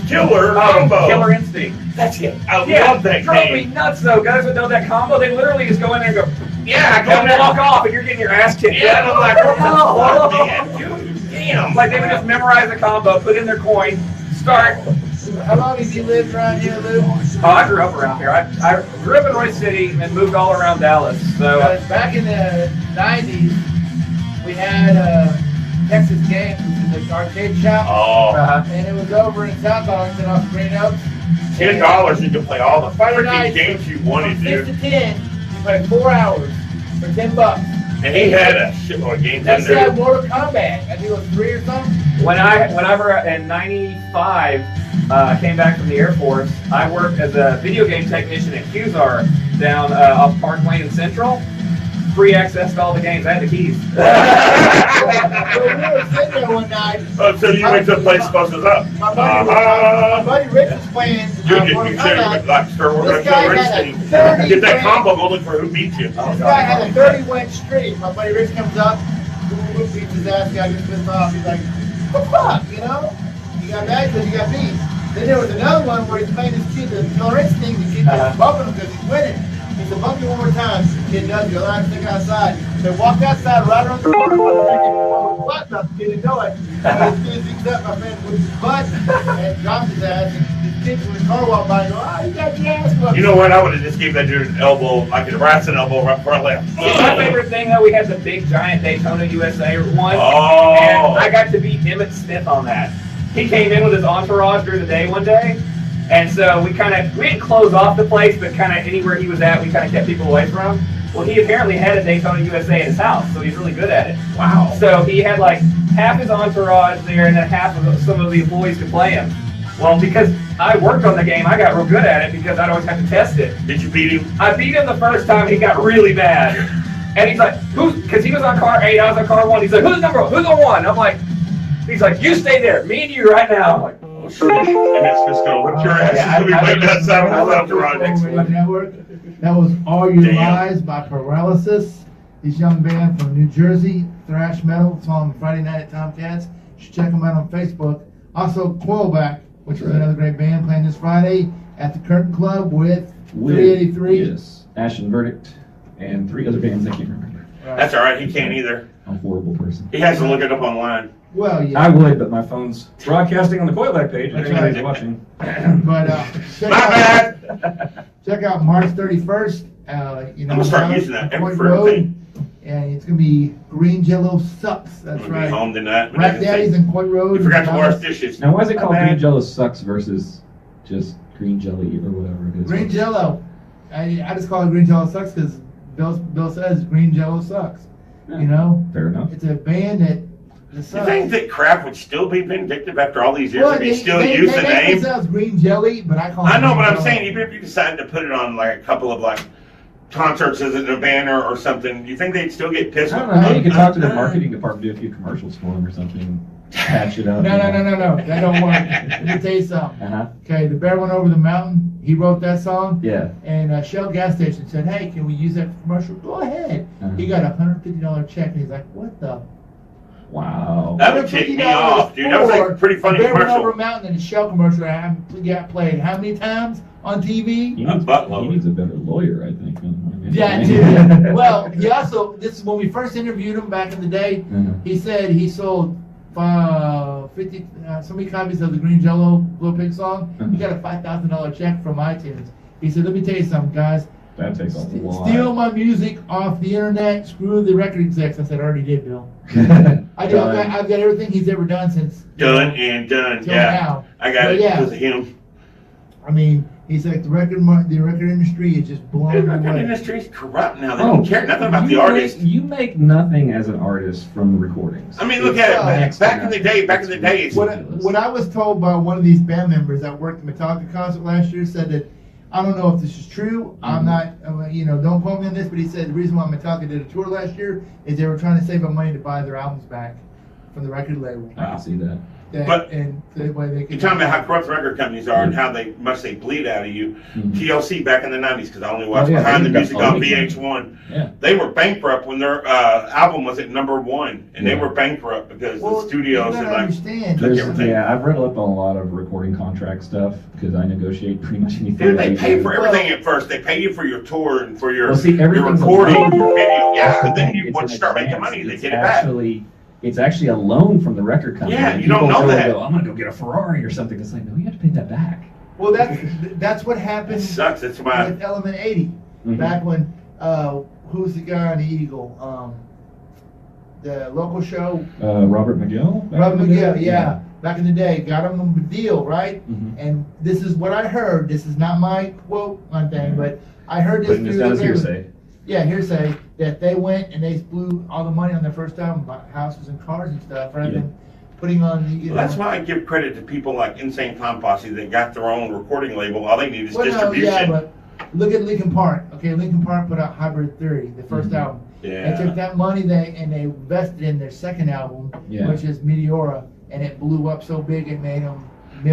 killer combo. Killer Instinct. That's it. I Yeah, love that drove me game. nuts though. Guys would know that combo. They literally just go in there and go, Yeah, I go and got walk off, and you're getting your ass kicked. Yeah, and I'm like, what the Oh. fuck, man? Dude, damn. Like they would just memorize the combo, put in their coin, start. How long have you lived around here, Lou? Oh, I grew up around here. I grew up in Royce City and moved all around Dallas. So Back in the 90s, we had Texas Games, which is an arcade shop, Oh, and it was over in South Arlington off Green Oaks. $10 you could play all the Friday freaking night, games you wanted from 6 to. to 10, you play 4 hours for $10. And he had a shitload of games in That's there. that Mortal Kombat. I think it was 3 or something. whenever in '95 I came back from the Air Force, I worked as a video game technician at Qzar down off Park Lane and Central. Free access to all the games. I had the keys. So we were sitting there one night. Oh, so you went to the place closes up. My buddy Rich was playing Dude, Mortal you should Kombat. like start working on This guy Killer had a Instinct. 30 Get that win. combo, go look for who beat you. This guy had a 30-win streak. My buddy Rich comes up, beats his ass, guy gets pissed off. He's like, what the fuck, you know? You got mad because you got beat. Then there was another one where he's playing this kid, the Killer Instinct, the kid just bumping him because he's winning. He said, bump you one more time. The kid does, go, all right, stick outside. They walk outside right around the corner, butt up, the kid didn't know it. And this kid zigs up, my friend, with his butt and drops his ass. And this kid from the car walked by and goes, you got your ass whooped. You know what? I would have just gave that dude an elbow, like a Bryson elbow right front left. My favorite thing though, we had the big giant Daytona USA one, Oh. and I got to beat Emmett Smith on that. He came in with his entourage during the day one day, and so we didn't close off the place, but kind of anywhere he was at, we kind of kept people away from him. Well, he apparently had a Daytona USA in his house, so he's really good at it. Wow. So he had like half his entourage there, and then half of some of the employees could play him. Well, because I worked on the game, I got real good at it because I'd always have to test it. Did you beat him? I beat him the first time, he got really bad. And he's like, because he was on car 8, I was on car 1. He's like, who's on 1? I'm like, he's like, you stay there, me and you right now. I'm like, Oh, shit. And it's just going to whip your ass. Yeah, You'll be waiting outside with his entourage. Network. That was All You Damn. Lies by Paralysis. This young band from New Jersey, thrash metal. Saw them Friday night at Tomcats. You should check them out on Facebook. Also, Coilback, which is another great band, playing this Friday at the Curtain Club with with 383? Yes, Ashen Verdict, and 3 other bands I can't remember. That's all right. He can't either. I'm a horrible person. He has to look it up online. Well, yeah. I would, but my phone's broadcasting on the Coilback page. If That's anybody's right. watching. But check My out, bad. check out March 31st. You know, I'm gonna start down using that Point for everything. And it's gonna be Green Jello Sucks. That's We'll be right. home tonight. Rat Daddies and Coit Road. You forgot to wash Dallas. dishes. Now, why is it My called bad. Green Jello Sucks versus just Green Jelly or whatever it is? Green Jello. I just call it Green Jello Sucks because Bill says Green Jello Sucks. Yeah. You know, Fair enough. it's a band that You sucks. think that Kraft would still be vindictive after all these years Well, if he still they used the name name? themselves Green Jelly, but I call I it know, Green but I'm Jello. saying even if you decided to put it on like a couple of like concerts as a banner or something, you think they'd still get pissed? I don't know. Maybe you could talk to the marketing department, do a few commercials for them or something. Patch it up. No, that don't work. Let me tell you something. Uh-huh. Okay, The Bear Went Over the Mountain, he wrote that song, Yeah. and Shell gas station said, hey, can we use that for commercial? Go ahead. Uh-huh. He got a $150 check, and he's like, what the? Wow. That would tick me off, dude. That was like a pretty funny The Bear Went Over commercial. a Mountain and the Shell commercial got played how many times on TV? He A needs, buttload. he needs a better lawyer, I think. Yeah, too. Well, he also, this is when we first interviewed him back in the day, Uh-huh. he said he sold 50, so many copies of the Green Jello Blue Pig song. He got a $5,000 check from iTunes. He said, let me tell you something, guys. That takes a lot. Steal my music off the internet, screw the record execs. I said, I already did, Bill. I've got everything he's ever done since. Done and done. Till Yeah. now. I got But it yeah. because of him. I mean, he's like, the record industry is just The blown record away. industry's corrupt now. They don't care nothing about the you artist. You make nothing as an artist from the recordings. I mean, look at it, man. Back in the day, it's What I was told by one of these band members that worked at Metallica concert last year said that, I don't know if this is true. I'm not, don't quote me on this, but he said the reason why Metallica did a tour last year is they were trying to save up money to buy their albums back from the record label. I can see that. But- and so that way they You're could. talking about how corrupt record companies are and how much they bleed out of you. Mhm. TLC back in the 90s, because I only watched Oh, yeah, Behind the they Music got on all the VH1. Yeah. They were bankrupt when their album was at #1, and they Yeah. were bankrupt because Well, the studios you had gotta like. understand. Took There's, everything. yeah, I've read up on a lot of recording contract stuff because I negotiate pretty much anything. Dude, that they we pay do. for everything at first. They pay you for your tour and for your, Well, see, your everything's recording, a loan. your video. Yeah, and then It's you an want to start making advance. money, they It's get it back. It's actually a loan from the record company. Yeah, And you don't people know go and that. Go, I'm gonna go get a Ferrari or something. It's like, no, you have to pay that back. Well, that's what It happened sucks. That's why. with Element 80. Mhm. Back when, who's the guy on the Eagle? The local show, Robert McGill. back Rob in the day? McGill, yeah. Back in the day, got him a deal, right? Mhm. And this is what I heard. This is not my quote on thing, but I heard this Putting this through down the as paper. hearsay. Yeah, hearsay that they went and they blew all the money on their first album, bought houses and cars and stuff, rather Yeah. than putting on the. Well, that's why I give credit to people like Insane Clown Posse that got their own recording label. All they need is Well, no, distribution. yeah, but look at Linkin Park. Okay, Linkin Park put out Hybrid Theory, the 1st Mhm. album. They took that money they invested in their second album, Yeah. which is Meteora, and it blew up so big it made them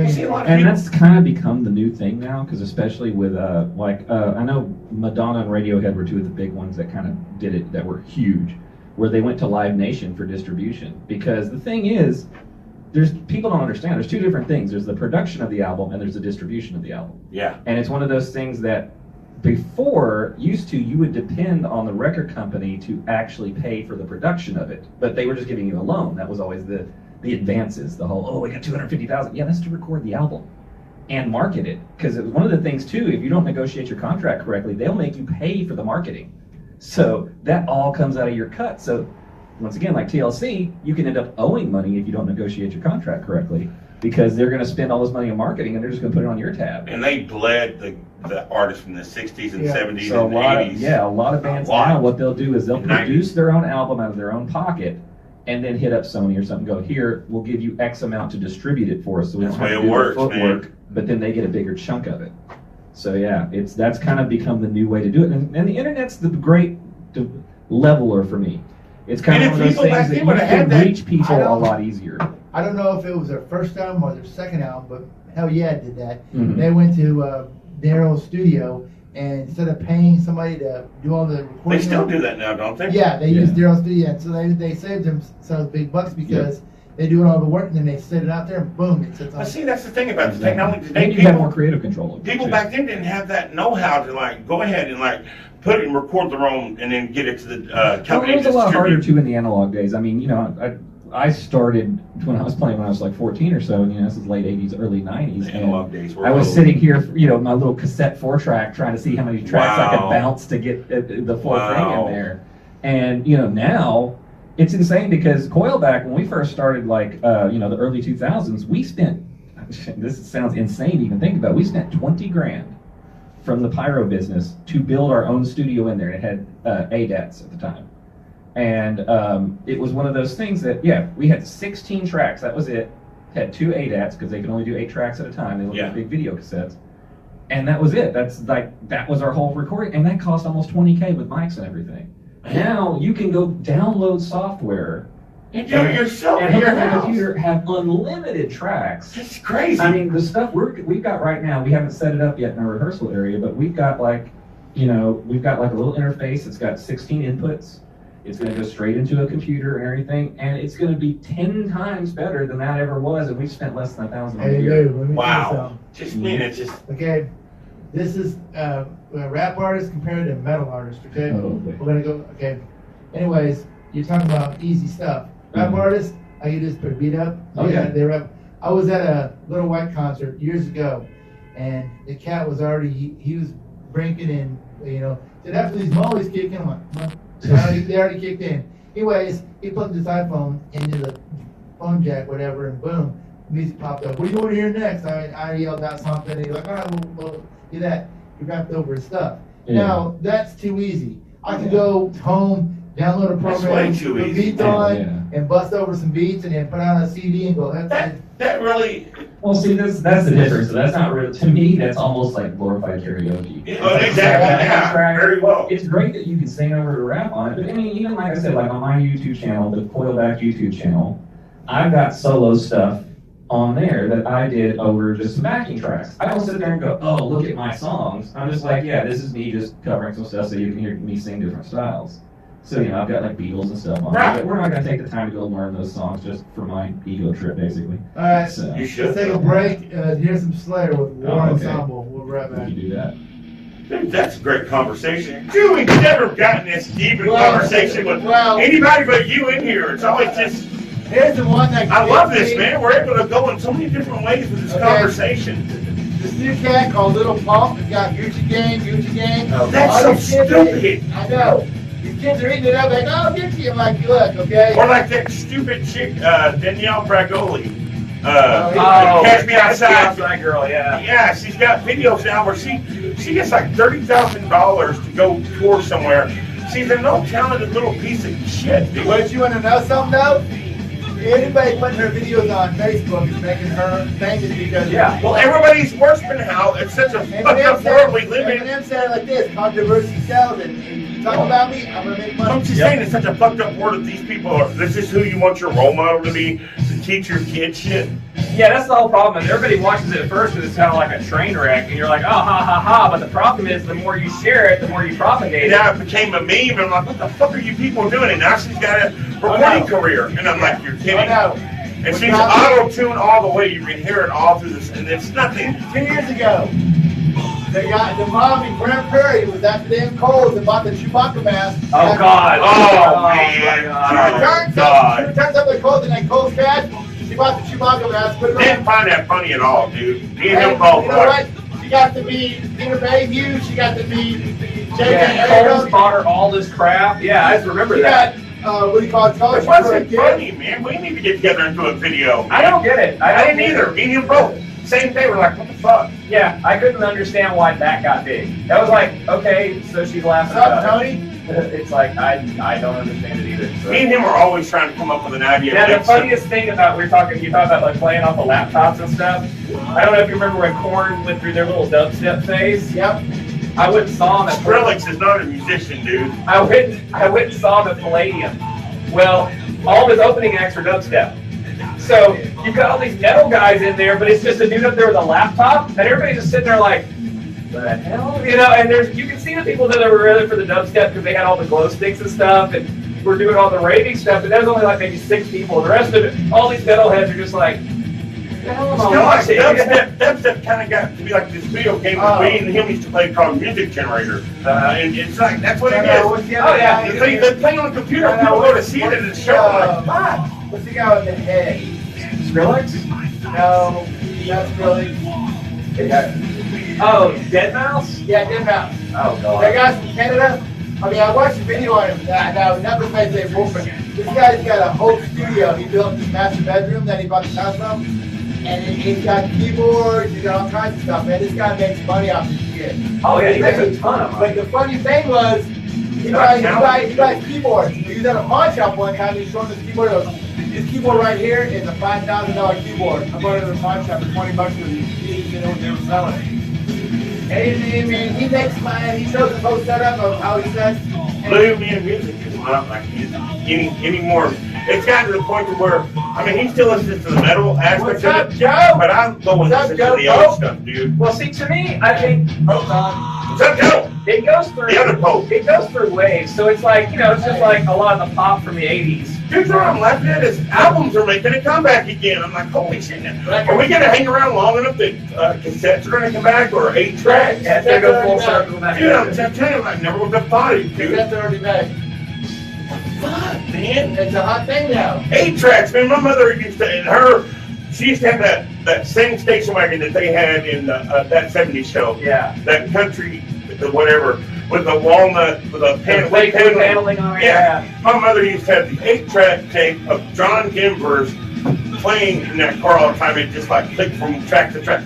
See, a lot millionaires. of And that's kind of become the new thing now, because especially with I know Madonna and Radiohead were two of the big ones that kind of did it, that were huge, where they went to Live Nation for distribution. Because the thing is, people don't understand. There's two different things. There's the production of the album and there's the distribution of the album. Yeah. And it's one of those things that before you would depend on the record company to actually pay for the production of it, but they were just giving you a loan. That was always the advances, the whole, we got 250,000. Yeah, that's to record the album and market it. Because one of the things too, if you don't negotiate your contract correctly, they'll make you pay for the marketing. So that all comes out of your cut. So once again, like TLC, you can end up owing money if you don't negotiate your contract correctly, because they're going to spend all this money on marketing and they're just going to put it on your tab. And they bled the artists from the 60s and Yeah. 70s So and a lot 80s. of a lot of bands A lot. now, what they'll do is they'll 90s. produce their own album out of their own pocket, and then hit up Sony or something. Go here, we'll give you X amount to distribute it for us, so we That's don't have the to way do it works, the footwork. man. But then they get a bigger chunk of it. So yeah, that's kind of become the new way to do it, and the internet's the great leveler for me. It's kind And of if one of those people back things that then you would've can had that- reach people I a don't- lot easier. I don't know if it was their first album or their second album, but hell yeah, it did that. Mhm. They went to Daryl's studio, and instead of paying somebody to do all the recording, They still do that now, don't they? Yeah, they Yeah. used Daryl's studio, and so they saved themselves big bucks because They do all the work, and then they set it out there, and boom, it sits on. But see, that's the thing about the technology today. And you have more creative control. People back then didn't have that know-how to like go ahead and like put it and record their own and then get it to the Well, company. it was a to lot harder distribute. too in the analog days. I mean, I started when I was playing when I was like 14 or so. This is late 80s, early 90s. The analog days were I was old. sitting here, my little cassette 4-track, trying to see how many tracks I could Wow. bounce to get the full thing Wow. in there. And now it's insane because Coilback, when we first started, like the early 2000s, we spent. This sounds insane to even think about. We spent $20,000 from the pyro business to build our own studio in there. It had ADATs at the time. And it was one of those things that, we had 16 tracks. That was it. Had 2 ADATs because they could only do 8 tracks at a time. They looked like big video cassettes. And that was it. That was our whole recording. And that cost almost $20,000 with mics and everything. Now you can go download software You do it yourself and in your on a house. computer, have unlimited tracks. It's crazy. I mean, the stuff we've got right now, we haven't set it up yet in our rehearsal area, but we've got like a little interface. It's got 16 inputs. It's going to go straight into a computer and everything, and it's going to be 10 times better than that ever was, and we've spent less than $1,000 a Hey, year. dude, let me tell you Wow. something. Just mean it's just Okay, this is rap artist compared to metal artist. Okay, Oh, okay. we're gonna go. Okay, anyways, you're talking about easy stuff. Rap Mhm. artists, I can just put a beat up. Oh, yeah. They rap. I was at a Little White concert years ago, and the cat was already he was drinking and said after these mollies kick in, I'm like, well, they already kicked in. Anyways, he plugged his iPhone into the phone jack, whatever, and boom, music popped up. What do you want to hear next? I yelled out something, and he's like, all right, we'll do that. He rapped over his stuff. Yeah. Now, that's too easy. I can go home, download a That's program, way too put easy. beats on, Yeah. and bust over some beats, and then put on a CD and go, that really. Well, see, that's the difference. So that's not real. To me, that's almost like glorified karaoke. Oh, exactly. Yeah, very well. It's great that you can sing over to rap on it, but I mean, even like I said, like on my YouTube channel, the Coilback YouTube channel, I've got solo stuff on there that I did over just some backing tracks. I don't sit there and go, oh, look at my songs. I'm just like, yeah, this is me just covering some stuff so you can hear me sing different styles. So, I've got like Beatles and stuff on there, but we're not going to take the time to go learn those songs just for my ego trip, basically. all right, So, You should. let's take a break. Here's some Slayer with War Oh, okay. Ensemble. We'll be right we back. can do that. Dude, that's a great conversation. Dude, we've never gotten this deep in Well, conversation with well- anybody but you in here. It's always just. Here's the one that I love gets this, me. man. We're able to go in so many different ways with this Okay. conversation. This new cat called Little Pump. It's got Gucci Gang. Oh, That's All so these kids stupid. I know. These kids are eating it up like, oh, Gucci. I'm like, look, okay. Or like that stupid chick, Danielle Bragoli. Oh, Catch Me Outside. Girl, yeah. Yeah, she's got videos now where she gets like $30,000 to go tour somewhere. She's a no talented little piece of shit, dude. But you want to know something though? Anybody putting her videos on Facebook is making her famous because Well, everybody's worshiping how it's such a fucked up world we live in. Eminem said it like this: controversy sells, and you talk about me, I'm gonna make money. I'm just saying it's such a fucked up world that these people are. This is who you want your role model to be, to teach your kids shit. Yeah, that's the whole problem. And everybody watches it at first because it's kind of like a train wreck, and you're like, oh, ha, ha, ha. But the problem is, the more you share it, the more you propagate it. Now it became a meme, and I'm like, what the fuck are you people doing? And now she's got a recording career, and I'm like, you're kidding. I know. And she's auto-tuned all the way. You can hear it all through this, and it's nothing. 2 years ago, the mom in Grand Prairie was at the damn Kohl's and bought the Chewbacca mask. Oh, God. Oh, my man. God. She returns up the Kohl's and that Kohl's cash. She bought the Chewbacca mask. Put it Didn't on. find that funny at all, dude. Me and And him both. you know what? She got to be Peter Bayview. She got to be Yeah, Cole's bought her all this crap. Yeah, I just remember She that. got, what do you call it? It Scholarship for a wasn't kid. funny, man. We need to get together and do a video. I don't get it. I don't didn't get either. Me and him both. Same day. We're like, what the fuck? Yeah, I couldn't understand why that got big. That was like, okay, so she's laughing What's up, about it. Tony? It's like, I don't understand it either. So. Me and him are always trying to come up with an idea. Yeah, the That's- funniest thing about, you talked about like playing off the laptops and stuff. I don't know if you remember when Korn went through their little dubstep phase. Yep. I went and saw him at Skrillex is not a musician, dude. I went and saw him at Palladium. Well, all of his opening acts are dubstep. So you've got all these metal guys in there, but it's just a dude up there with a laptop, and everybody's just sitting there like, the hell? And you can see the people that were really for the dubstep because they had all the glow sticks and stuff, and we're doing all the raving stuff, but there's only like maybe 6 people. The rest of it, all these metalheads are just like, what the hell am I watching? Dubstep kind of got to be like this video game that we and him used to play called Music Generator. And it's like, that's what it is. What's the Oh, other yeah. guy? They play on a computer, people go to see it at the show. I'm like, what? What's the guy with the head? Skrillex? No, that's really. Oh, Deadmau5? Yeah, Deadmau5. Oh, God. That guy's from Canada. I mean, I watched a video on him. Now, nothing makes it but this guy's got a whole studio. He built his master bedroom that he bought the house from. And he's got keyboards, he's got all kinds of stuff, man. This guy makes money off this shit. Oh, yeah, he makes a ton of But money. the funny thing was, he buys keyboards. He was at a pawn shop one time, he was showing this keyboard. This keyboard right here is a $5,000 keyboard. I bought it at a pawn shop for $20 for the keys, you know what they were selling. And he makes money, he shows the whole setup of how he says. Lew music is not like any more. It's gotten to the point to where, I mean, he still listens to the metal aspect What's of up, it, Joe? but I'm going to listen to the old stuff, dude. Well, see, to me, I think, What's up, Joe? it goes through. The other Pope. It goes through waves, so it's like, it's just like a lot of the pop from the 80s. Dude, what I'm laughing at is albums are making a comeback again. I'm like, holy shit. Are we going to hang around long enough that cassettes are going to come back or 8 tracks? Yeah, they go full circle back. Dude, I'm telling you, I never would have thought it, dude. That's already back. Fuck, man. It's a hot thing now. 8 tracks, man. My mother used to, she used to have that same station wagon that they had in that 70s show. Yeah. That country, the whatever, with the walnut, with a Play paneling on it. Yeah. My mother used to have the 8-track tape of John Denver's playing in that car all the time. It just like clicked from track to track.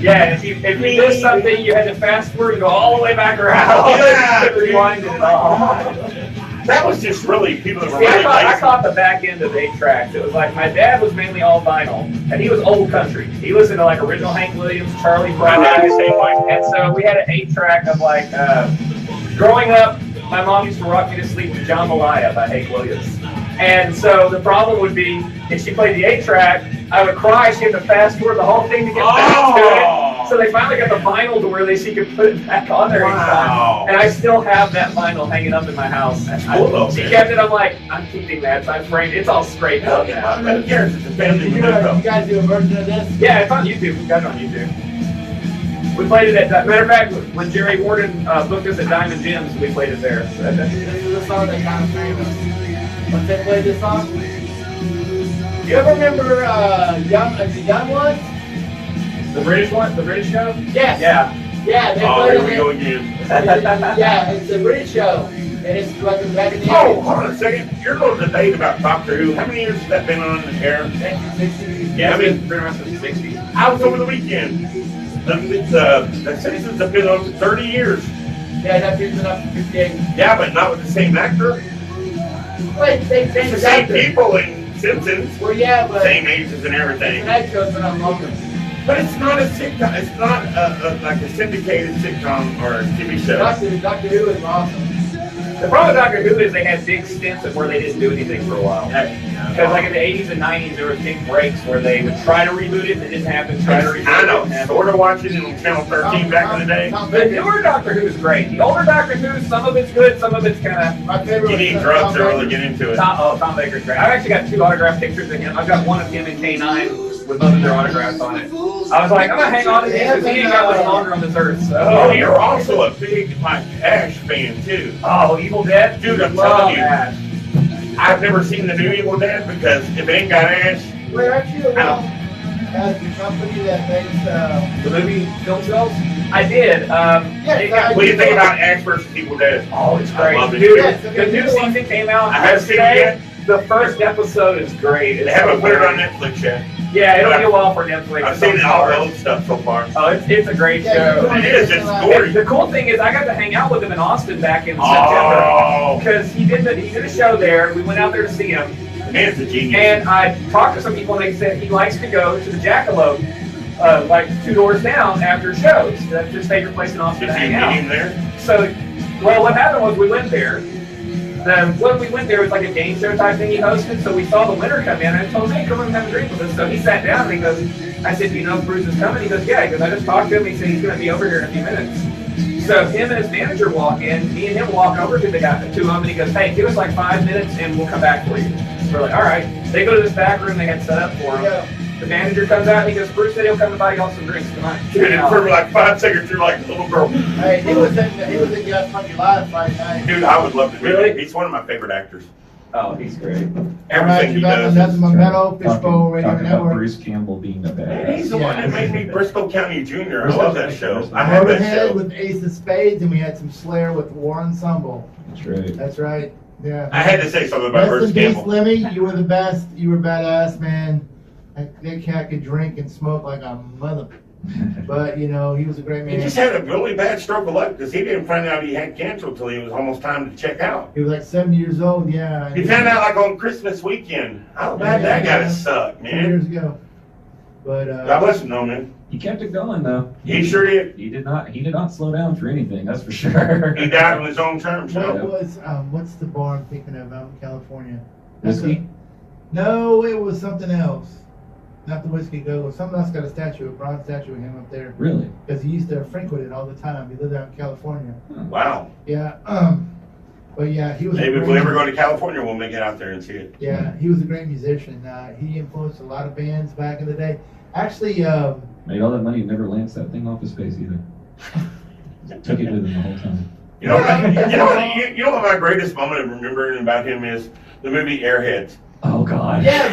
Yeah, if you missed something, you had to fast forward and go all the way back around. Yeah, You could rewind it all. That was just really people that were See, really I lazy. caught the back end of 8 tracks. It was like my dad was mainly all vinyl, and he was old country. He listened to like original Hank Williams, Charlie Brown, and so we had an 8-track of like growing up. My mom used to rock me to sleep to John Malaya by Hank Williams, and so the problem would be if she played the 8-track, I would cry. She had to fast forward the whole thing to get back to it. So they finally got the vinyl to where she could put it back on there each time. And I still have that vinyl hanging up in my house. That's cool though. She kept it. I'm like, I'm keeping that. So I framed it. It's all sprayed up now. Who cares? It's a family You guys do a version of this? Yeah, it's on YouTube. We got it on YouTube. We played it at, matter of fact, when Jerry Warden booked us at Diamond Gems, we played it there. So This song that kind of famous. Once they played this song, you ever remember Young Ones? the British one, the British show? Yes. Yeah. Yeah, they Oh, played here we it. go again. Yeah, it's a British show, and it's like back in the Oh, hold on a second. Your little debate about Doctor Who. How many years has that been on the air? 1960s. Yeah, I mean, been around since the 60s. I was over the weekend. The Citizens have been on for 30 years. Yeah, that dude's been up to 58. Yeah, but not with the same actor. Wait, they It's the changed same actor. people in Simpsons. Well, yeah, but Same ages and everything. that show's been on longer. But it's not a sitcom. It's not like a syndicated sitcom or a TV show. Doctor Who is awesome. The problem with Doctor Who is they had big stints of where they didn't do anything for a while. Because like in the 80s and 90s, there were big breaks where they would try to reboot it, and it didn't happen. Try to reboot I it, know. didn't happen. Sort of watching it on Channel 13 back in the day. The newer Doctor Who is great. The older Doctor Who, some of it's good, some of it's kind My favorite You was need drugs to Tom really Baker. get into of it. Tom Baker's great. I've actually got 2 autographed pictures of him. I've got one of him in K9 with both of their autographs on it. I was like, I'm gonna hang on to him because he ain't got much longer on this earth. So. Oh, you're also a big like Ash fan too. Oh, Evil Dead, Dude, I'm love telling you. Ash. I've never seen the new Evil Dead because if it ain't got Ash, Wait, aren't you the I one as the company that makes The movie film sales? I did. It got- what do you think about Ash versus Evil Dead? Oh, it's I great. love it. Dude, Yes, the new season came out I haven't seen it yesterday. The first episode is great. They It's haven't put it on hilarious. Netflix yet. Yeah, it'll be a while for Netflix. I've seen all the old stuff so far. Oh, it's a great show. It is. It's And gory. the cool thing is, I got to hang out with him in Austin back in Oh. September because he did a show there. We went out there to see him, Man's a genius. and I talked to some people, and they said he likes to go to the Jackalope, like 2 doors down after shows. That's his favorite place in Austin Did to you hang meet out. him there? So, well, what happened was we went there. When we went there, it was like a game show type thing he hosted. So we saw the winner come in, and I told him, hey, come and have a drink with us. So he sat down, and I said, do you know if Bruce is coming? He goes, yeah. He goes, I just talked to him. He said he's going to be over here in a few minutes. So him and his manager walk in, me and him walk over to the guy, to him, and he goes, "Hey, give us like 5 minutes and we'll come back for you." We're like, "All right." They go to this back room they had set up for him. Yeah. The manager comes out, he goes, "Bruce said he'll come and buy y'all some drinks tonight." And for like 5 seconds, you're like a little girl. Hey, he was in Gus Funky Live Friday night. Dude, I would love to meet Really? him. He's one of my favorite actors. Oh, he's great. Everything he does. That's is- my metal, Fishbowl Radio Talking about Network. Bruce Campbell being the Man, he's badass. the one that made me Briscoe County Jr. I love that show. I had that Motorhead show. with Ace of Spades, and we had some Slayer with War Ensemble. That's right. That's right. Yeah. I had to say something about Rest Bruce in peace, Campbell. Lemmy. You were the best. You were badass, man. That cat could drink and smoke like a mother. But, you know, he was a great He man. just had a really bad stroke of luck because he didn't find out he had cancer until he was almost time to check out. He was like 70 years old, yeah. He found out like on Christmas weekend. How bad that gotta suck, 2 man. years ago. But, God bless him, though, man. He kept it going though. He sure did. He did not slow down for anything, that's for sure. He died on his own terms. what So. was, what's the bar I'm thinking of out in California? Whiskey? No, it was something else. Not the Whiskey Go. Something else got a statue, a bronze statue of him up there. Really? Because he used to frequent it all the time. He lived out in California. Wow. Yeah. But yeah, he was. Maybe a if great, we ever go to California, we'll make it out there and see it. Yeah, he was a great musician. He influenced a lot of bands back in the day. Actually, Made all that money and never lanced that thing off his face either. Took it with him the whole time. You know, you know what my greatest moment of remembering about him is? The movie Airheads. Oh God. yeah,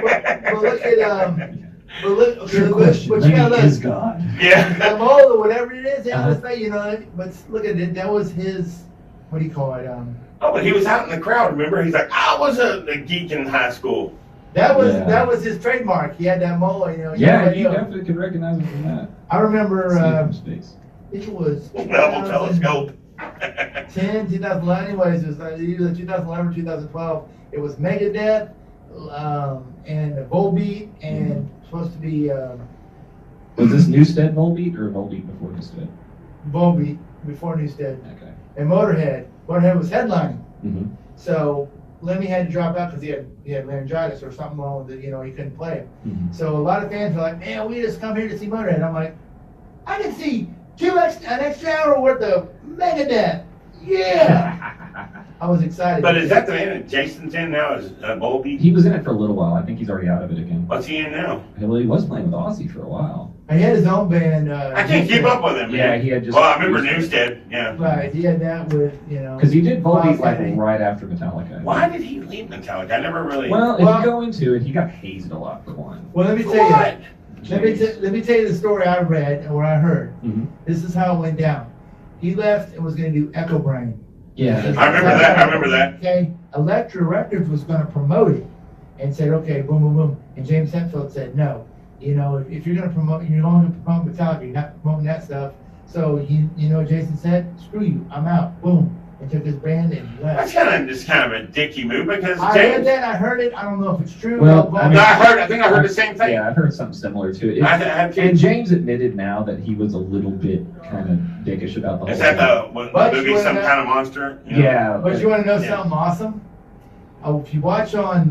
but look at but look, okay, Trick question. but you gotta Lemmy look. is God. Yeah. The mole or whatever it is, Uh-huh. you know. But look at it. That was his. What do you call it? Oh, but he was out in the crowd. Remember, he's like, I was a geek in high school. That Yeah. was his trademark. He had that mole, you know. Yeah, you you know. definitely could recognize him from that. I remember. See it from space. It was Level telescope. 2011, anyways, it was either 2011 or 2012. It was Megadeth, and Volbeat, and supposed to be Was this Newstead Volbeat or Volbeat before Newstead? Volbeat before Newstead, Okay. and Motorhead. Motorhead was headlining, Mm-hmm. so Lemmy had to drop out because he had laryngitis or something wrong with it. You know, he couldn't play. Mm-hmm. So a lot of fans were like, "Man, we just come here to see Motorhead." I'm like, "I can see an extra hour worth of Megadeth." Yeah, I was excited. But is that the man that Jason's in now? Is Volbeat? He was in it for a little while. I think he's already out of it again. What's he in now? Well, he was playing with Ozzy for a while. He had his own band. I can't keep up with him. Yeah, Man. he had just. Well, I remember Newstead. Yeah. Right, he had that with, you know. Because he did Volbeat like Ozzy. right after Metallica. Why did he leave Metallica? I never really. Well, if Well- you go into it, he got hazed a lot for one. Well, let me For tell you. what? Let me tell you the story I read and what I heard. Mhm. This is how it went down. He left and was going to do Echo Brain. Yeah. I remember that. Okay, Elektra Records was going to promote it and said, okay, boom, boom, boom. And James Hetfield said, no. You know, if you're going to promote, you're going to promote Metallica, you're not promoting that stuff. So, you know what Jason said? Screw you, I'm out. Boom. And took his band and That's left. kind of a dicky move because I James. read that, I heard it. I don't know if it's true. Well, but- I mean- I think I heard the same thing. Yeah, I've heard something similar to it. I have And too. James admitted now that he was a little bit kind of dickish about the whole Is that thing. the But movie you Some wanna- Kind of Monster? You know? Yeah. But you want to know Yeah. something awesome? If you watch on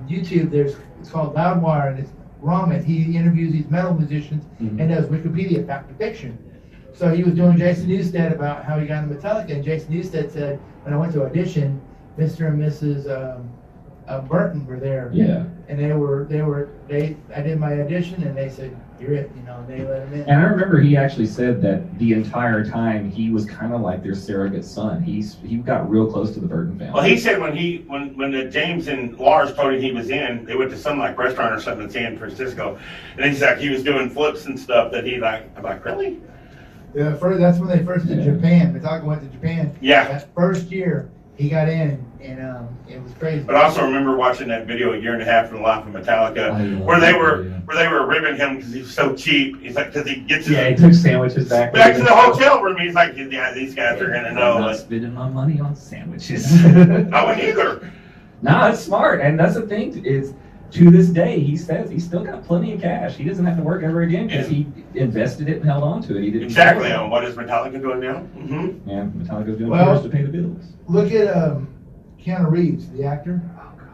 YouTube, it's called Loudwire, and it's Ramen. He interviews these metal musicians Mhm. and does Wikipedia fact or fiction. So he was doing Jason Newsted about how he got into Metallica, and Jason Newsted said, when I went to audition, Mr. and Mrs. Burton were there, Yeah. and I did my audition, and they said, "You're it," you know, and they let him in. And I remember he actually said that the entire time he was kind of like their surrogate son. He got real close to the Burton family. Well, he said when the James and Lars told him he was in, they went to some like restaurant or something in San Francisco, and he's like he was doing flips and stuff that he like. I'm like, really? Yeah, that's when they first did Yeah. Japan. Metallica went to Japan. Yeah. That first year, he got in, and it was crazy. But I also remember watching that video a year and a half from the life of Metallica, I love where they that were video. where they were ribbing him because he's so cheap. He's like, because he gets his, Yeah, he took sandwiches back. back to the hotel room. He's like, yeah, these guys are gonna know. I'm not Like, spending my money on sandwiches. I wouldn't either. No, it's smart, and that's the thing is, to this day, he says he's still got plenty of cash. He doesn't have to work ever again because he invested it and held on to it. He didn't Exactly. And what is Metallica doing now? Mm-hmm. Yeah, Metallica's doing Well- covers to pay the bills. Look at Keanu Reeves, the actor.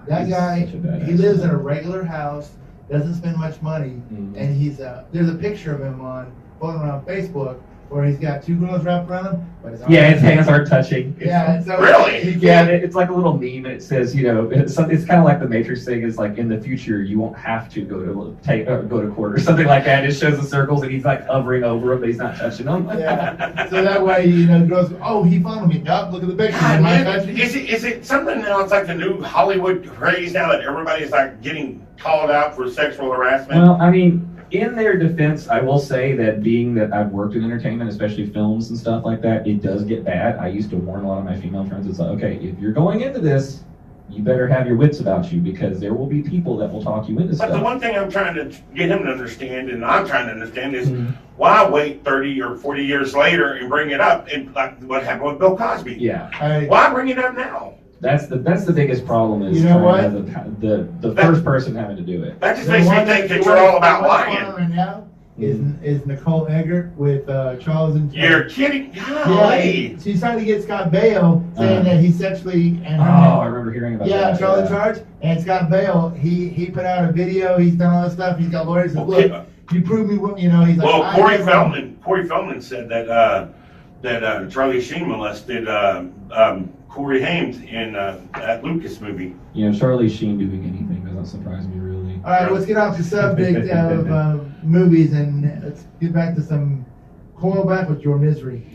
That He's guy, such a badass he lives man. in a regular house, doesn't spend much money, Mhm. and there's a picture of him on floating around Facebook where he's got two girls wrapped around him, but his Yeah, his hands aren't touching. Yeah, and so Really? Yeah, and it's like a little meme, and it says, it's kind of like the Matrix thing. Is like in the future you won't have to go to court or something like that. It just shows the circles, and he's like hovering over them, but he's not touching them. Yeah. So that way, girls, oh, he followed me. Nope, look at the picture. God, Am I man, touching you? is it something now? It's like the new Hollywood craze now that everybody's like getting called out for sexual harassment. Well, I mean, in their defense, I will say that being that I've worked in entertainment, especially films and stuff like that, it does get bad. I used to warn a lot of my female friends. It's like, okay, if you're going into this, you better have your wits about you, because there will be people that will talk you into But stuff. the one thing I'm trying to get him to understand, and I'm trying to understand, is why wait 30 or 40 years later and bring it up? And like what happened with Bill Cosby. Yeah, Why bring it up now? that's the biggest problem is You know trying to have the first person having to do it. That just makes me think that you're all about What's going lying. on right now is Nicole Eggert with Charles and You're kidding? Yeah, Golly. she's trying to get Scott Baio saying that he sexually and Oh, I remember hearing about that. Charlie Charge and Scott Baio. He put out a video. He's done all this stuff. He's got lawyers. That, look, you prove me wrong. He's like, Well, Corey Feldman said that Charlie Sheen molested Corey Haim in that Lucas movie. Charlie Sheen doing anything doesn't surprise me really. All right, let's get off the subject of movies and let's get back to some Coilback with Your Misery.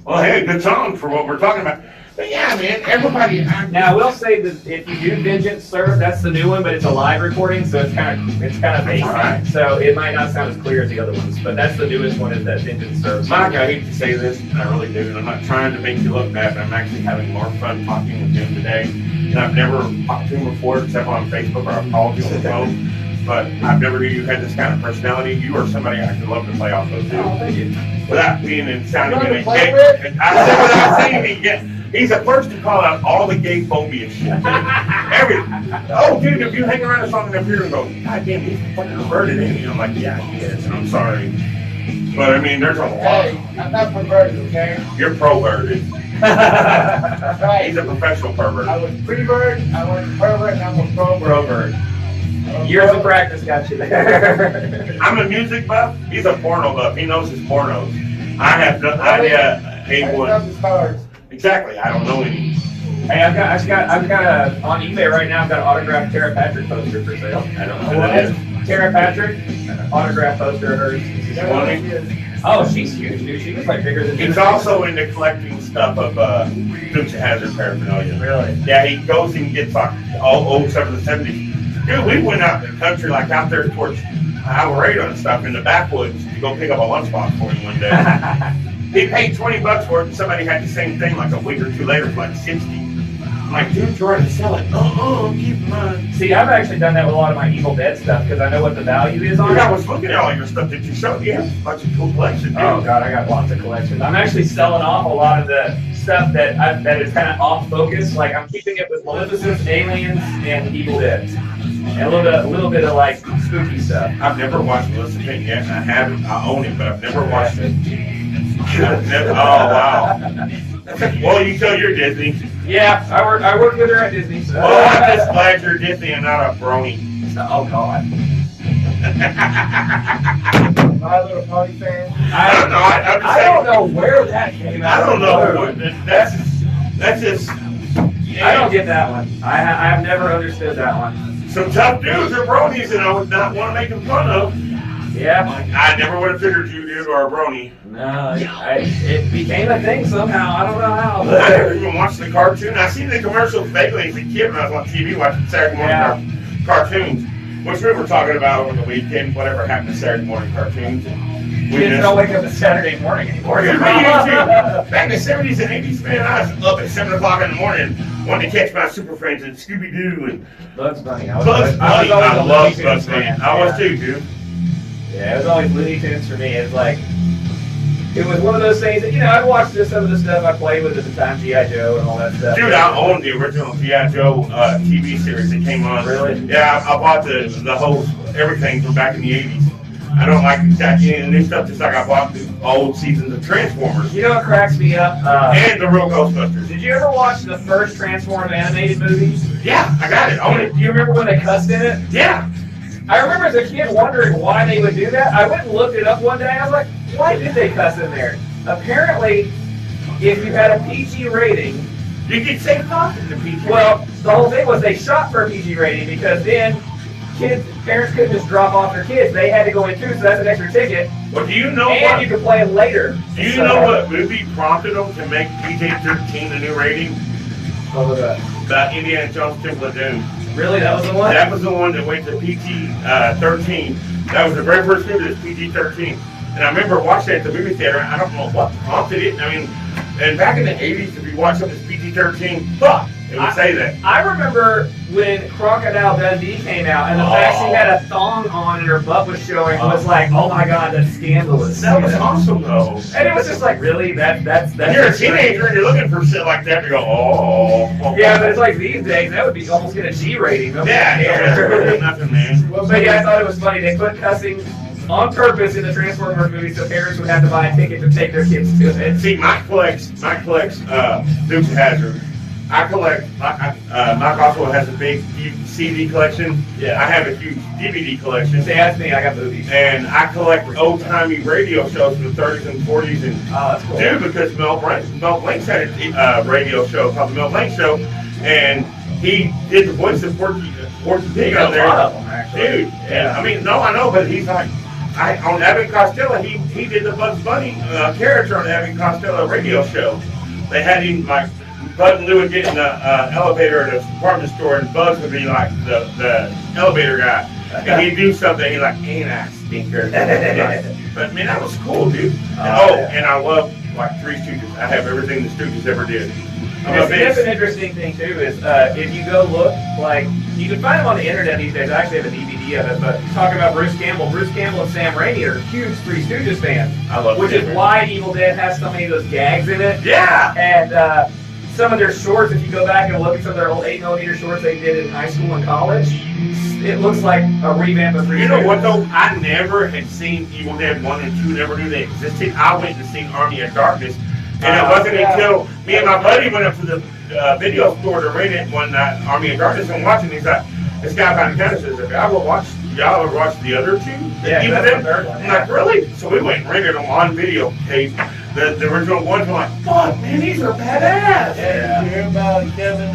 Well, hey, good song for what we're talking about. But yeah, man, everybody. Now I will say that if you do Vengeance Serve, that's the new one, but it's a live recording, so it's kind of basic. Right. So it might not sound as clear as the other ones, but that's the newest one, is that Vengeance Serve. Mike, I hate to say this, and I really do, and I'm not trying to make you look bad, but I'm actually having more fun talking with him today. And I've never talked to him before, except on Facebook, or I've called you on the phone. But I've never knew you had this kind of personality. You are somebody I could love to play off of too. Oh, thank you. Without being in sounding You in wanna a play gay. with? I said without saying it yet. He's the first to call out all the gay phobia shit. Dude, if you hang around us long enough, you're gonna go, God damn, he's fucking perverted, ain't he? I'm like, yeah, he is, and I'm sorry. But I mean, there's a lot. Hey, I'm not perverted, okay? You're pro-verted. Right. He's a professional pervert. I was pre-bird, I was pervert, and I'm a pro-bird. Years of practice got you there. I'm a music buff. He's a porno buff. He knows his pornos. I have no idea. I love the stars. Exactly. I don't know any. Hey, I've got on eBay right now. I've got an autographed Tara Patrick poster for sale. I don't know who that is. Tara Patrick, autographed poster of hers. Oh, she's huge, dude. She was like bigger than. He's also into collecting stuff of Dukes of Hazzard paraphernalia. Really? Yeah, he goes and gets like all old stuff of the 70s. Dude, we went out in the country, like out there towards Alvarado and stuff in the backwoods to go pick up a lunchbox for him one day. He paid $20 for it, and somebody had the same thing like a week or two later for like 60. I'm like, dude, trying to sell it. Keep mine. See, I've actually done that with a lot of my Evil Dead stuff because I know what the value is on Dude, it. I was looking at all your stuff that you showed. You have a bunch of cool collections, dude. Oh god, I got lots of collections. I'm actually selling off a lot of the stuff that is kind of off focus. Like I'm keeping it with Maleficent, Aliens, and Evil Dead, and a little bit of like spooky stuff. I've never watched Maleficent yet. I haven't. I own it, but I've never watched it. I've never. Oh wow. Well, you tell you're Disney. Yeah, I work with her at Disney. So. Well, I'm just glad you're Disney and not a brony. Oh god. My Little Pony fan. I don't know. I'm just I saying. don't know where that came out. I don't know. That's just. I don't get that one. I have never understood that one. Some tough dudes are bronies, and I would not want to make them fun of. Yeah. I never would have figured you, dude, or a brony. No, it became a thing somehow. I don't know how. I never even watched the cartoon. I seen the commercials vaguely as a kid when I was on TV watching Saturday morning cartoons, which we were talking about over the weekend. Whatever happened to Saturday morning cartoons? Kids don't wake up at Saturday morning anymore. Back in the 70s and 80s, man, I was up at 7 o'clock in the morning wanting to catch my Super Friends and Scooby-Doo and Bugs Bunny. Bugs Bunny. I love Bugs Bunny. I was too, dude. Yeah, it was always Looney Tunes for me. It's like, it was one of those things that, I'd watch some of the stuff I played with at the time, G.I. Joe and all that stuff. Dude, I owned the original G.I. Joe TV series that came on. Really? Yeah, I bought the whole, everything from back in the 80s. I don't like exactly any of the new stuff, just like I bought the old seasons of Transformers. You know what cracks me up? And the real Ghostbusters. Did you ever watch the first Transformers animated movie? Yeah, I got it. Own it. Do you remember when they cussed in it? Yeah. I remember as a kid wondering why they would do that. I went and looked it up one day. I was like, why did they cuss in there? Apparently, if you had a PG rating, You could say fuck in the PG. well, the whole thing was they shot for a PG rating because then parents couldn't just drop off their kids. They had to go in too, so that's an extra ticket. Well, do you know And what? you could play it later. Do you know what movie prompted them to make PG-13 the new rating? What was that? The Indiana Jones Temple of Doom. Really? That was the one? That was the one that went to PG-13. That was the very first movie that was PG-13. And I remember watching it at the movie theater. I don't know what prompted it. I mean, and back in the 80s, if you watch something that's PG-13, fuck, it would say that. I remember when Crocodile Dundee came out, and the fact she had a thong on and her butt was showing was like, oh my god, that's scandalous. That was awesome, though. And it was just like, really? That's When you're a teenager and you're looking for shit like that, you go, oh. Yeah, but it's like these days, that would be almost get a G rating. Nobody Yeah, cares. nothing, man. But yeah, I thought it was funny. They put cussing on purpose in the Transformers movie so parents would have to buy a ticket to take their kids to it. See, Mike collects Dukes of Hazzard. I collect, Mike also has a big CD collection. Yeah. I have a huge DVD collection. See, that's me. I got movies. And I collect old-timey radio shows from the 30s and 40s. And Oh, that's cool. dude, because Mel Blanc had a radio show called The Mel Blanc Show, and he did the voice of Porky Pig got on a there. lot of them, actually. Dude, Yeah. I mean, no, I know, but he's like, on Abbott and Costello, he did the Bugs Bunny character on the Abbott and Costello radio show. They had him like, Bud and Lou would get in the elevator at a department store, and Bugs would be like the elevator guy. And he'd do something, he'd like, ain't I stinker? But man, that was cool, dude. And I love like Three Stooges. I have everything the Stooges ever did. That's an interesting thing too. Is if you go look, like you can find them on the internet these days. I actually have a DVD of it. But talking about Bruce Campbell and Sam Raimi are huge Three Stooges fans. I love which Sam is Raimi. why Evil Dead has so many of those gags in it. Yeah. And some of their shorts, if you go back and look at some of their old 8mm shorts they did in high school and college, it looks like a revamp of Three Stooges. You know what though? I never had seen Evil Dead 1 and 2, never knew they existed. I went and seen Army of Darkness. And it wasn't until me and my buddy went up to the video store to rent it one night, Army of Darkness, and watching. He's like, this guy behind the counter says, if y'all will watch the other two, Yeah, Evil that's Dead. the third one, I'm yeah. like, really? So we went and rented them on videotape. The original ones. I'm like, fuck, man, these are badass. Did you hear about Kevin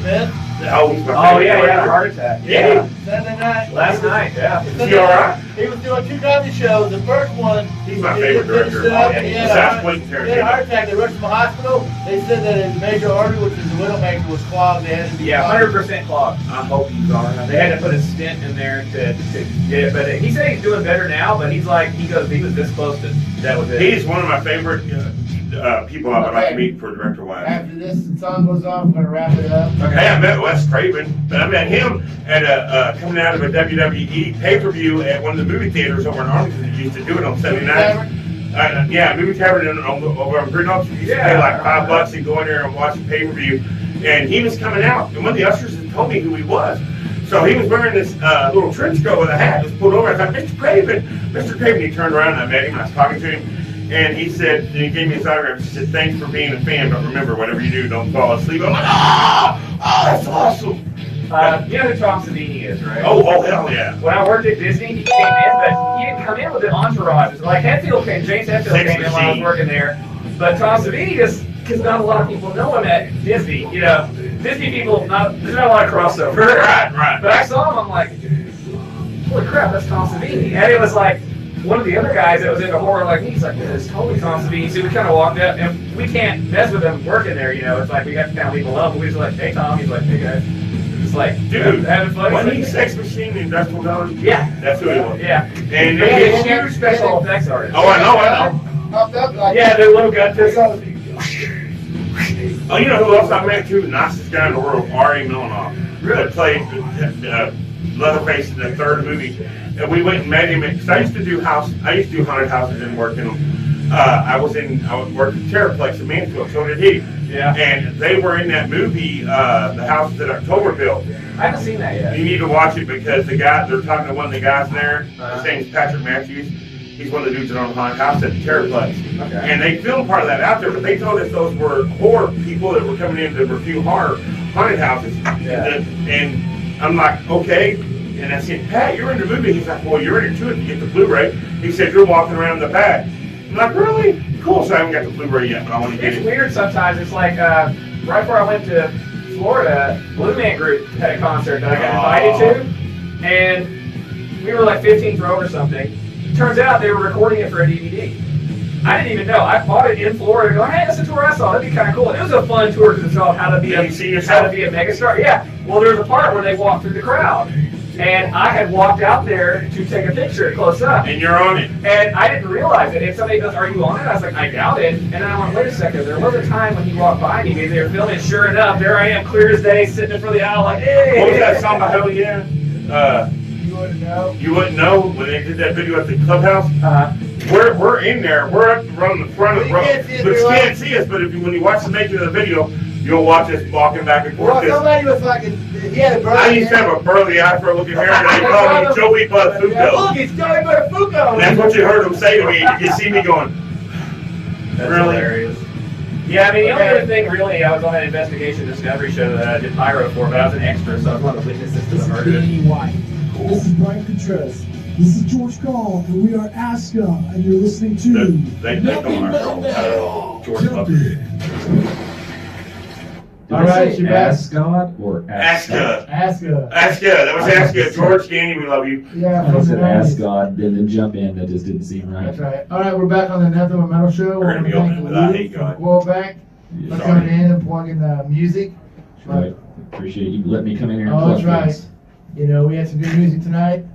Smith? Oh, he's my Oh favorite yeah, he had a character. heart attack. Yeah. Sunday night. Last night, yeah. Is he all right? He was doing 2 comedy shows. The first one, He's my he favorite finished director. it up, Oh, yeah, and he besides had a heart Quentin attack. Tarantino. They rushed him to the hospital. They said that his major artery, which is the widowmaker, was clogged. They had to be Yeah, clogged. 100% clogged. I hope he's all right. They had to put a stent in there to get it, but he said he's doing better now. But he's like, he was this close to that was it. He's one of my favorite people I would like to meet for director-wise. After this song goes off, we're going to wrap it up. Hey, I met Wes Craven, but I met him at coming out of a WWE pay-per-view at one of the movie theaters over in Arlington. He used to do it on 79. Yeah, movie tavern over on Green Oaks. You used to pay like $5 and go in there and watch the pay-per-view. And he was coming out, and one of the ushers had told me who he was. So he was wearing this little trench coat with a hat, just pulled over. I thought, Mr. Craven, Mr. Craven. He turned around, and I met him. I was talking to him. And he said, and he gave me his autograph. He said, thanks for being a fan, but remember, whatever you do, don't fall asleep. I'm like, oh, that's awesome. You know who Tom Savini is, right? Oh, hell yeah. When I worked at Disney, he came in, but he didn't come in with an entourage. Like James Hetfield came in when I was working there. But Tom Savini just, because not a lot of people know him at Disney. You know, Disney people, there's not a lot of crossover. Right. But I saw him, I'm like, holy crap, that's Tom Savini. And it was like, one of the other guys that was into horror like me, he's like, this is totally Tom Savini. So we kind of walked up, and we can't mess with him working there, you know. It's like, we have to kind of leave him alone. But we just like, hey, Tom. He's like, hey, guys. It's like, Dude, having fun. wasn't he Sex Machine in Industrial Dawn? Yeah. That's who he was. Yeah. And He's a huge special effects artist. oh, I know. Popped up like Yeah, the little gun pistols. Oh, you know who else I met too? The nicest guy in the world, Ari Milanoff. That played Leatherface in the third movie. And we went and met him because I used to do haunted houses and work in them. I worked at Terrorplex in Mansfield, so did he. Yeah. And they were in that movie, the house that October built. I haven't seen that yet. You need to watch it because they're talking to one of the guys there. His name's Patrick Matthews. He's one of the dudes that owned the haunted house at the Terrorplex. Okay. And they filmed part of that out there, but they told us those were horror people that were coming in to review haunted houses. Yeah. And I'm like, okay. And I said, Pat, you're in the movie. He's like, well, you're in it too if you get the Blu-ray. He said, you're walking around the back. I'm like, really? Cool. So I haven't got the Blu-ray yet, but I want to get It's it. weird sometimes. It's like right before I went to Florida, Blue Man Group had a concert that I got invited to, and we were like 15th row or something. Turns out they were recording it for a DVD. I didn't even know. I bought it in Florida, going, hey, that's a tour I saw. That'd be kind of cool. And it was a fun tour because it's called How to Be a Megastar. Yeah. Well, there was a part where they walked through the crowd, and I had walked out there to take a picture close up. And you're on it. And I didn't realize it. And somebody goes, are you on it? I was like, I doubt it. And then I went, wait a second. There was a time when he walked by me. Maybe they were filming. Sure enough, there I am, clear as day, sitting in front of the aisle like, hey. What was that song by Hell Yeah? You wouldn't know. You wouldn't know when they did that video at the clubhouse? We're in there. We're up around the front of the row. But you can't see us, but when you watch the making of the video, you'll watch us walking back and forth. Well, somebody was fucking, he had a burly I used to have a burly afro looking hair, and they called me Joey Buttafuoco. Look, it's Joey Buttafuoco. And that's what you heard him say to me. You see me going, That's really? hilarious. Yeah, I mean, the only other thing, really, I was on an investigation Discovery show that I did pyro for, but I was an extra, so I was one of the witnesses to the murder. White. This is Brian Contreras. This is George Gall, and we are Aska, and you're listening to They don't know George Buffett. All right, you're back. Ascot or Aska. Aska. Aska. That was Aska. George, Danny, we love you. Yeah, I from the said 90s. Ascot, then jump in. That just didn't seem right. That's right. All right, we're back on the Nothing But Metal Show. We're gonna be opening with I Hate God. Coilback for coming in and plugging the music. Right. Appreciate you letting me come in here and Oh, plug that's right. things. You know, we had some good music tonight.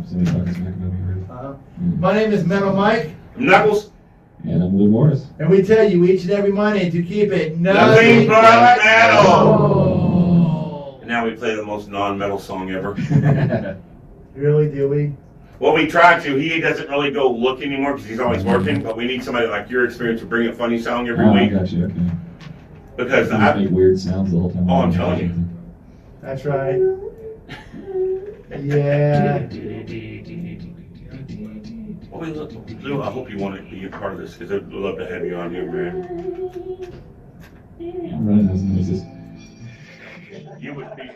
Somebody talking smack about me already. My name is Metal Mike, Knuckles. And I'm Lew Morris. and we tell you each and every Monday to keep it Nothing but metal. Oh. And now we play the most non-metal song ever. Really, do we? Well, we try to. He doesn't really go look anymore because he's always working. But we need somebody like your experience to bring a funny song every Oh, I week. got you. Okay. Because I just make weird sounds the whole time. Oh, I'm telling you. That's right. Yeah. Well, Lou, I hope you want to be a part of this because I'd love to have you on here, man. I'm running those noises. You would be.